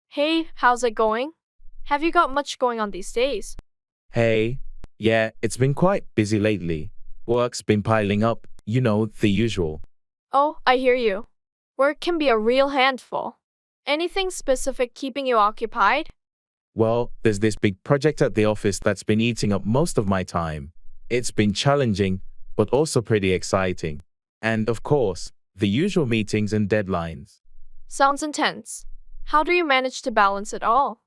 Hey, how's it going? Have you got much going on these days? Hey, yeah, it's been quite busy lately. Work's been piling up, the usual. Oh, I hear you. Work can be a real handful. Anything specific keeping you occupied? Well, there's this big project at the office that's been eating up most of my time. It's been challenging, but also pretty exciting. And of course, the usual meetings and deadlines. Sounds intense. How do you manage to balance it all?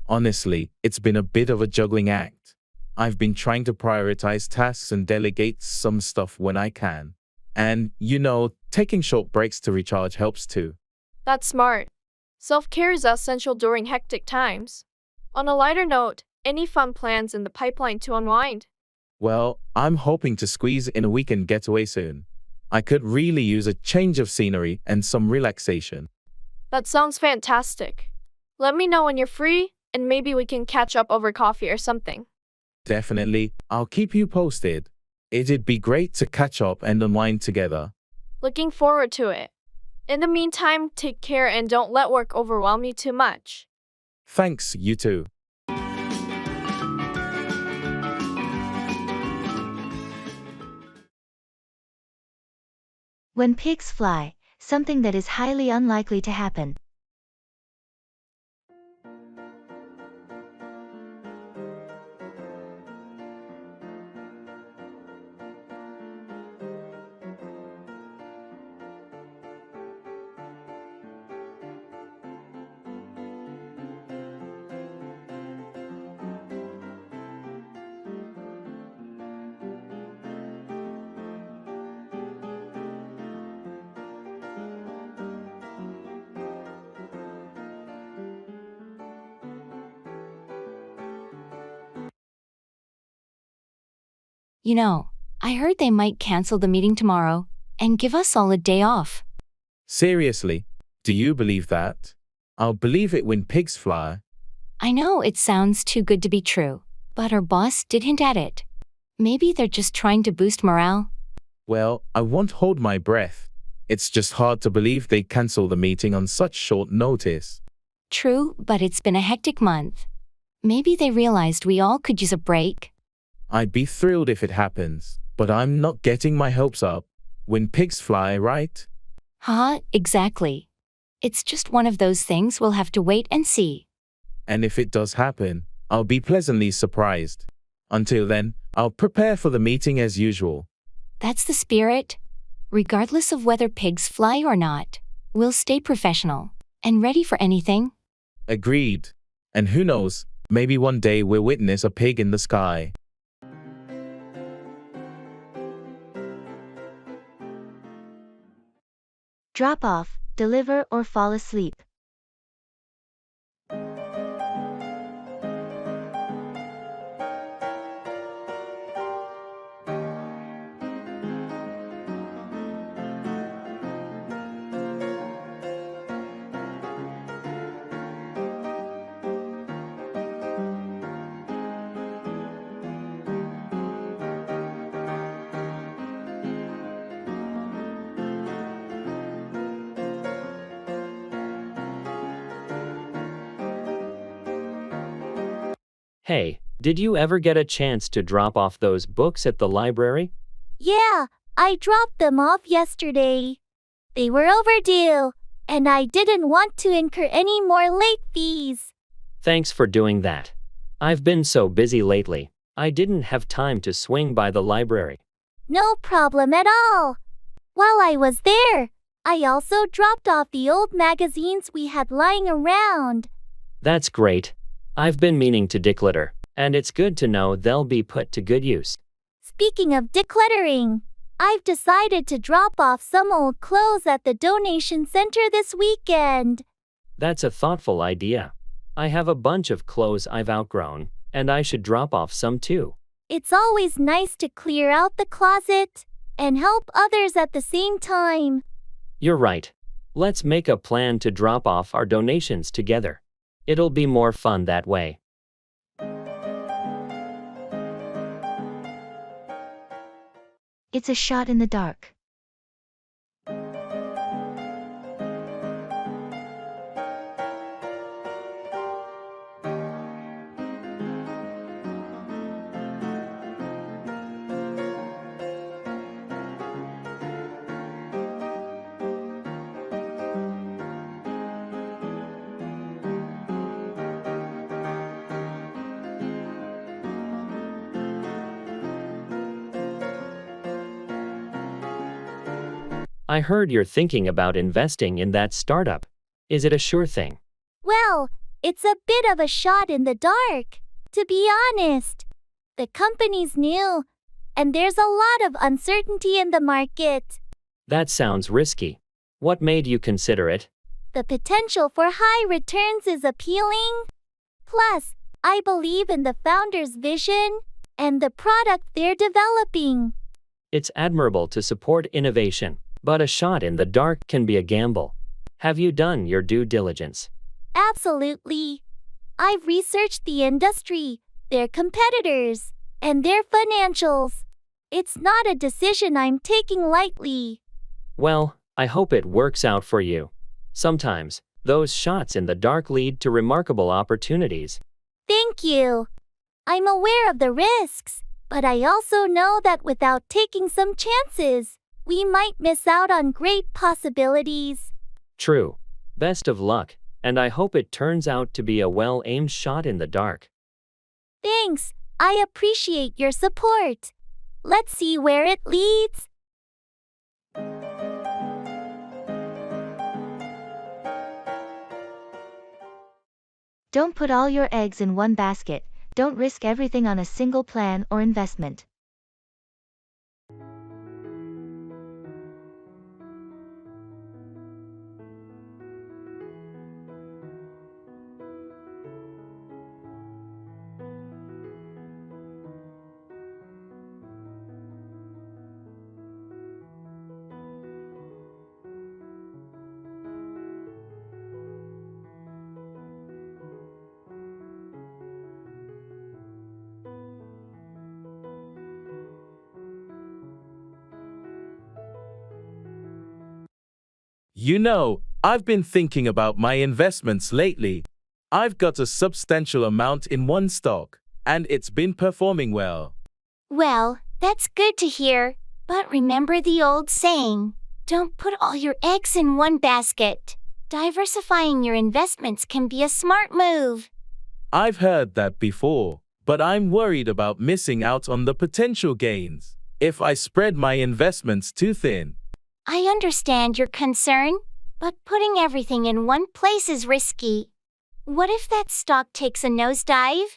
Honestly, it's been a bit of a juggling act. I've been trying to prioritize tasks and delegate some stuff when I can. And, taking short breaks to recharge helps too. That's smart. Self-care is essential during hectic times. On a lighter note, any fun plans in the pipeline to unwind? Well, I'm hoping to squeeze in a weekend getaway soon. I could really use a change of scenery and some relaxation. That sounds fantastic. Let me know when you're free, and maybe we can catch up over coffee or something. Definitely, I'll keep you posted. It'd be great to catch up and unwind together. Looking forward to it. In the meantime, take care and don't let work overwhelm you too much. Thanks, you too. When pigs fly, something that is highly unlikely to happen. You know, I heard they might cancel the meeting tomorrow and give us all a day off. Seriously, do you believe that? I'll believe it when pigs fly. I know it sounds too good to be true, but our boss did hint at it. Maybe they're just trying to boost morale. Well, I won't hold my breath. It's just hard to believe they cancel the meeting on such short notice. True, but it's been a hectic month. Maybe they realized we all could use a break. I'd be thrilled if it happens, but I'm not getting my hopes up. When pigs fly, right? Exactly. It's just one of those things we'll have to wait and see. And if it does happen, I'll be pleasantly surprised. Until then, I'll prepare for the meeting as usual. That's the spirit. Regardless of whether pigs fly or not, we'll stay professional and ready for anything. Agreed. And who knows, maybe one day we'll witness a pig in the sky. Drop off, deliver or fall asleep. Hey, did you ever get a chance to drop off those books at the library? Yeah, I dropped them off yesterday. They were overdue, and I didn't want to incur any more late fees. Thanks for doing that. I've been so busy lately, I didn't have time to swing by the library. No problem at all. While I was there, I also dropped off the old magazines we had lying around. That's great. I've been meaning to declutter, and it's good to know they'll be put to good use. Speaking of decluttering, I've decided to drop off some old clothes at the donation center this weekend. That's a thoughtful idea. I have a bunch of clothes I've outgrown, and I should drop off some too. It's always nice to clear out the closet and help others at the same time. You're right. Let's make a plan to drop off our donations together. It'll be more fun that way. It's a shot in the dark. I heard you're thinking about investing in that startup. Is it a sure thing? Well, it's a bit of a shot in the dark, to be honest. The company's new, and there's a lot of uncertainty in the market. That sounds risky. What made you consider it? The potential for high returns is appealing. Plus, I believe in the founder's vision and the product they're developing. It's admirable to support innovation, but a shot in the dark can be a gamble. Have you done your due diligence? Absolutely. I've researched the industry, their competitors, and their financials. It's not a decision I'm taking lightly. Well, I hope it works out for you. Sometimes, those shots in the dark lead to remarkable opportunities. Thank you. I'm aware of the risks, but I also know that without taking some chances, we might miss out on great possibilities. True. Best of luck, and I hope it turns out to be a well-aimed shot in the dark. Thanks. I appreciate your support. Let's see where it leads. Don't put all your eggs in one basket. Don't risk everything on a single plan or investment. You know, I've been thinking about my investments lately. I've got a substantial amount in one stock, and it's been performing well. Well, that's good to hear, but remember the old saying, don't put all your eggs in one basket. Diversifying your investments can be a smart move. I've heard that before, but I'm worried about missing out on the potential gains if I spread my investments too thin. I understand your concern, but putting everything in one place is risky. What if that stock takes a nosedive?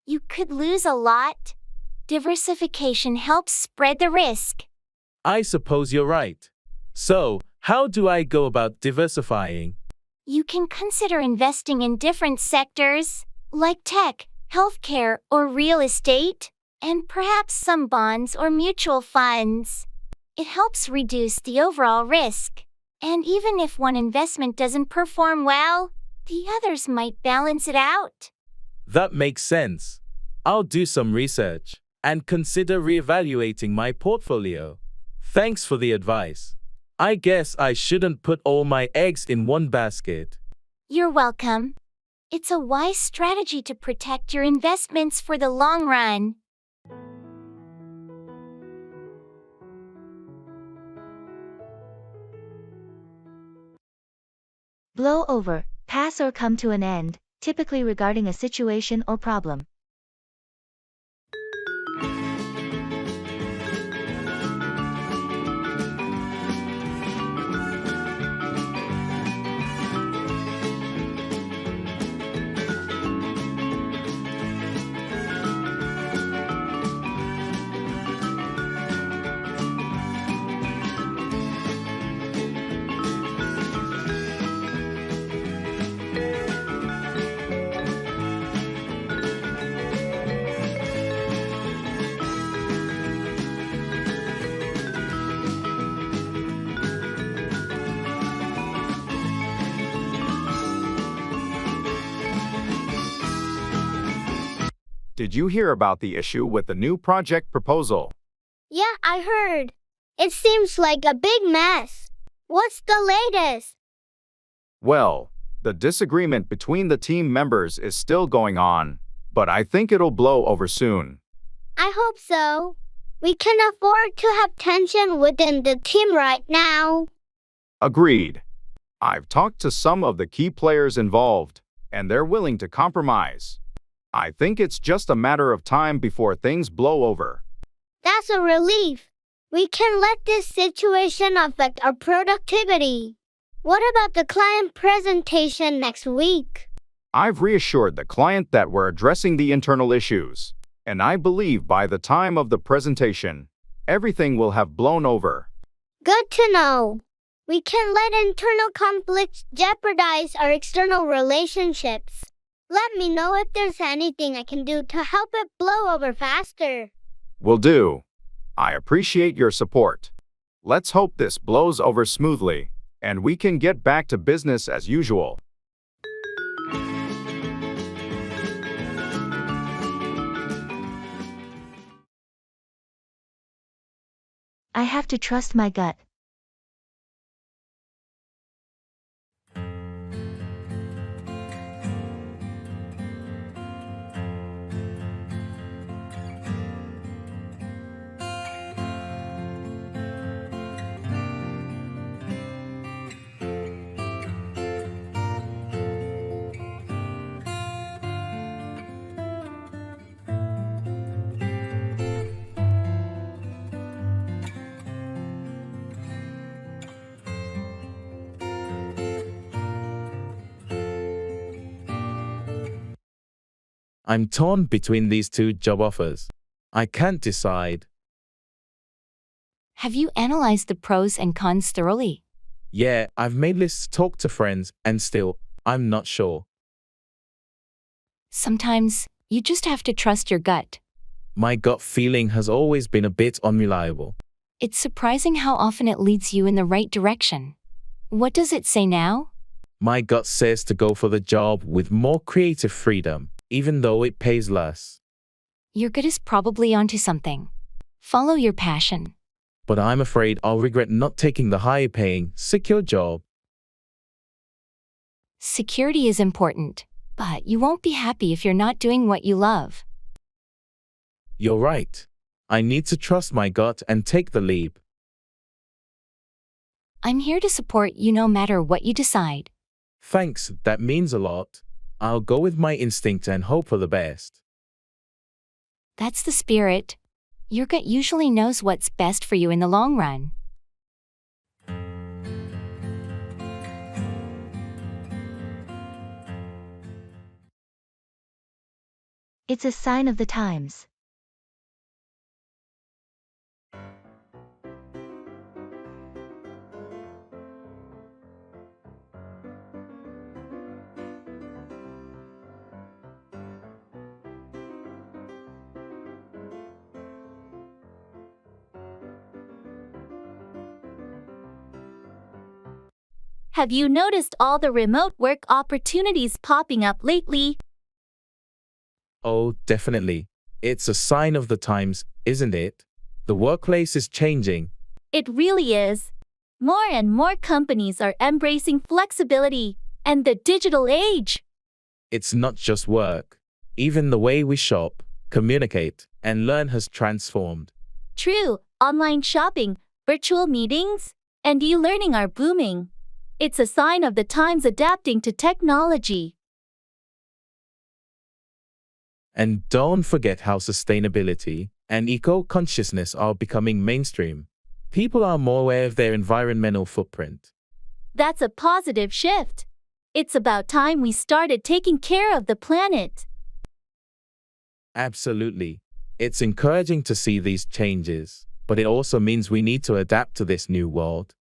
You could lose a lot. Diversification helps spread the risk. I suppose you're right. So, how do I go about diversifying? You can consider investing in different sectors, like tech, healthcare, or real estate, and perhaps some bonds or mutual funds. It helps reduce the overall risk. And even if one investment doesn't perform well, the others might balance it out. That makes sense. I'll do some research and consider reevaluating my portfolio. Thanks for the advice. I guess I shouldn't put all my eggs in one basket. You're welcome. It's a wise strategy to protect your investments for the long run. Blow over, pass or come to an end, typically regarding a situation or problem. Did you hear about the issue with the new project proposal? Yeah, I heard. It seems like a big mess. What's the latest? Well, the disagreement between the team members is still going on, but I think it'll blow over soon. I hope so. We can afford to have tension within the team right now. Agreed. I've talked to some of the key players involved, and they're willing to compromise. I think it's just a matter of time before things blow over. That's a relief. We can let this situation affect our productivity. What about the client presentation next week? I've reassured the client that we're addressing the internal issues, and I believe by the time of the presentation, everything will have blown over. Good to know. We can let internal conflicts jeopardize our external relationships. Let me know if there's anything I can do to help it blow over faster. Will do. I appreciate your support. Let's hope this blows over smoothly, and we can get back to business as usual. I have to trust my gut. I'm torn between these two job offers. I can't decide. Have you analyzed the pros and cons thoroughly? Yeah, I've made lists, talked to friends, and still, I'm not sure. Sometimes, you just have to trust your gut. My gut feeling has always been a bit unreliable. It's surprising how often it leads you in the right direction. What does it say now? My gut says to go for the job with more creative freedom, even though it pays less. Your gut is probably onto something. Follow your passion. But I'm afraid I'll regret not taking the higher paying, secure job. Security is important, but you won't be happy if you're not doing what you love. You're right. I need to trust my gut and take the leap. I'm here to support you no matter what you decide. Thanks, that means a lot. I'll go with my instinct and hope for the best. That's the spirit. Your gut usually knows what's best for you in the long run. It's a sign of the times. Have you noticed all the remote work opportunities popping up lately? Oh, definitely. It's a sign of the times, isn't it? The workplace is changing. It really is. More and more companies are embracing flexibility and the digital age. It's not just work. Even the way we shop, communicate, and learn has transformed. True, online shopping, virtual meetings, and e-learning are booming. It's a sign of the times adapting to technology. And don't forget how sustainability and eco-consciousness are becoming mainstream. People are more aware of their environmental footprint. That's a positive shift. It's about time we started taking care of the planet. Absolutely. It's encouraging to see these changes, but it also means we need to adapt to this new world.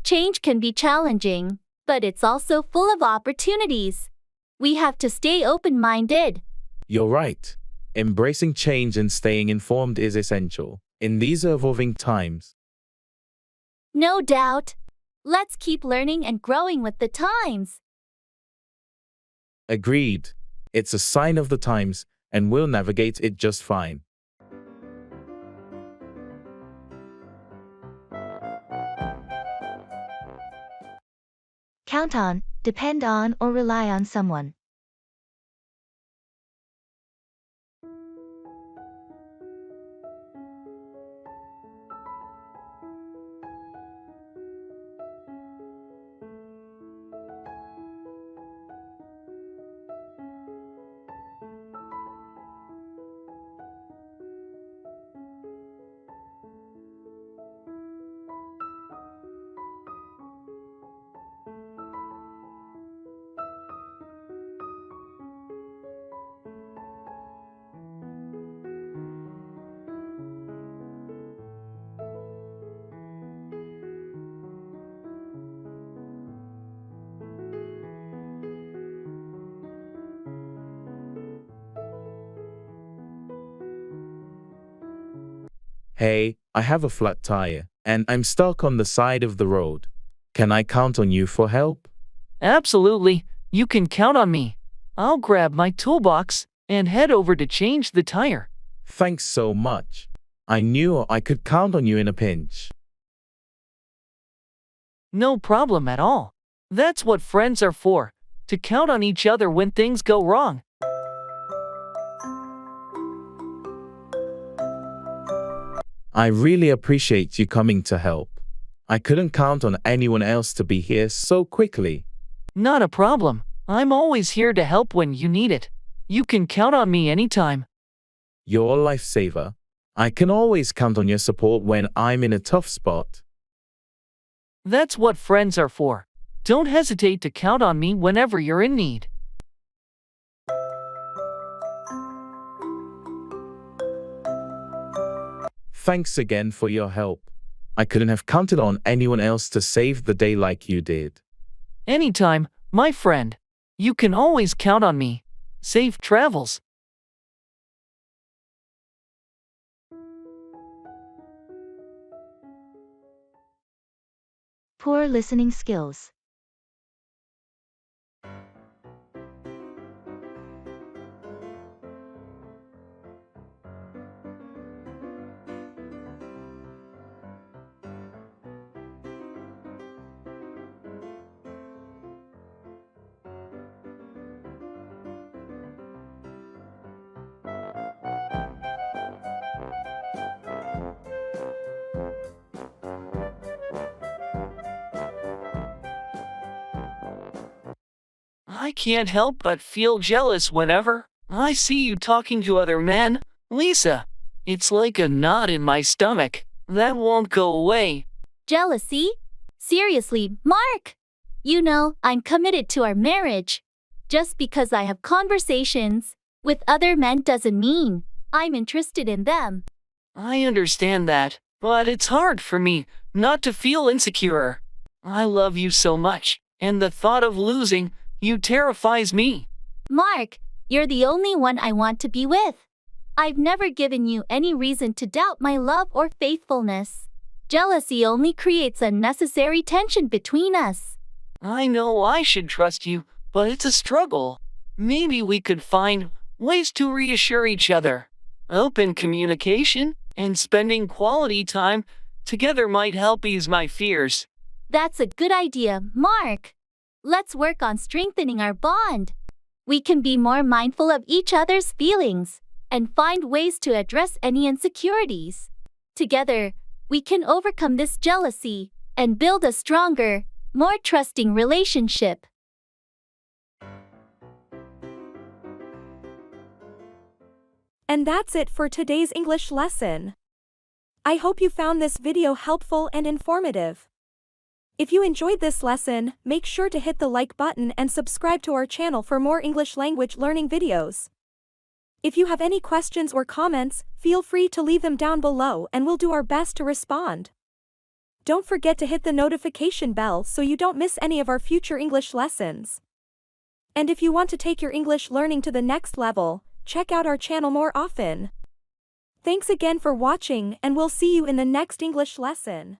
Change can be challenging, but it's also full of opportunities. We have to stay open-minded. You're right. Embracing change and staying informed is essential in these evolving times. No doubt. Let's keep learning and growing with the times. Agreed. It's a sign of the times, and we'll navigate it just fine. Count on, depend on, or rely on someone. Hey, I have a flat tire, and I'm stuck on the side of the road. Can I count on you for help? Absolutely, you can count on me. I'll grab my toolbox and head over to change the tire. Thanks so much. I knew I could count on you in a pinch. No problem at all. That's what friends are for, to count on each other when things go wrong. I really appreciate you coming to help. I couldn't count on anyone else to be here so quickly. Not a problem. I'm always here to help when you need it. You can count on me anytime. You're a lifesaver. I can always count on your support when I'm in a tough spot. That's what friends are for. Don't hesitate to count on me whenever you're in need. Thanks again for your help. I couldn't have counted on anyone else to save the day like you did. Anytime, my friend. You can always count on me. Safe travels. Poor listening skills. I can't help but feel jealous whenever I see you talking to other men, Lisa. It's like a knot in my stomach that won't go away. Jealousy? Seriously, Mark! You know, I'm committed to our marriage. Just because I have conversations with other men doesn't mean I'm interested in them. I understand that, but it's hard for me not to feel insecure. I love you so much, and the thought of losing you terrifies me. Mark, you're the only one I want to be with. I've never given you any reason to doubt my love or faithfulness. Jealousy only creates unnecessary tension between us. I know I should trust you, but it's a struggle. Maybe we could find ways to reassure each other. Open communication and spending quality time together might help ease my fears. That's a good idea, Mark. Let's work on strengthening our bond. We can be more mindful of each other's feelings and find ways to address any insecurities. Together, we can overcome this jealousy and build a stronger, more trusting relationship. And that's it for today's English lesson. I hope you found this video helpful and informative. If you enjoyed this lesson, make sure to hit the like button and subscribe to our channel for more English language learning videos. If you have any questions or comments, feel free to leave them down below and we'll do our best to respond. Don't forget to hit the notification bell so you don't miss any of our future English lessons. And if you want to take your English learning to the next level, check out our channel more often. Thanks again for watching and we'll see you in the next English lesson.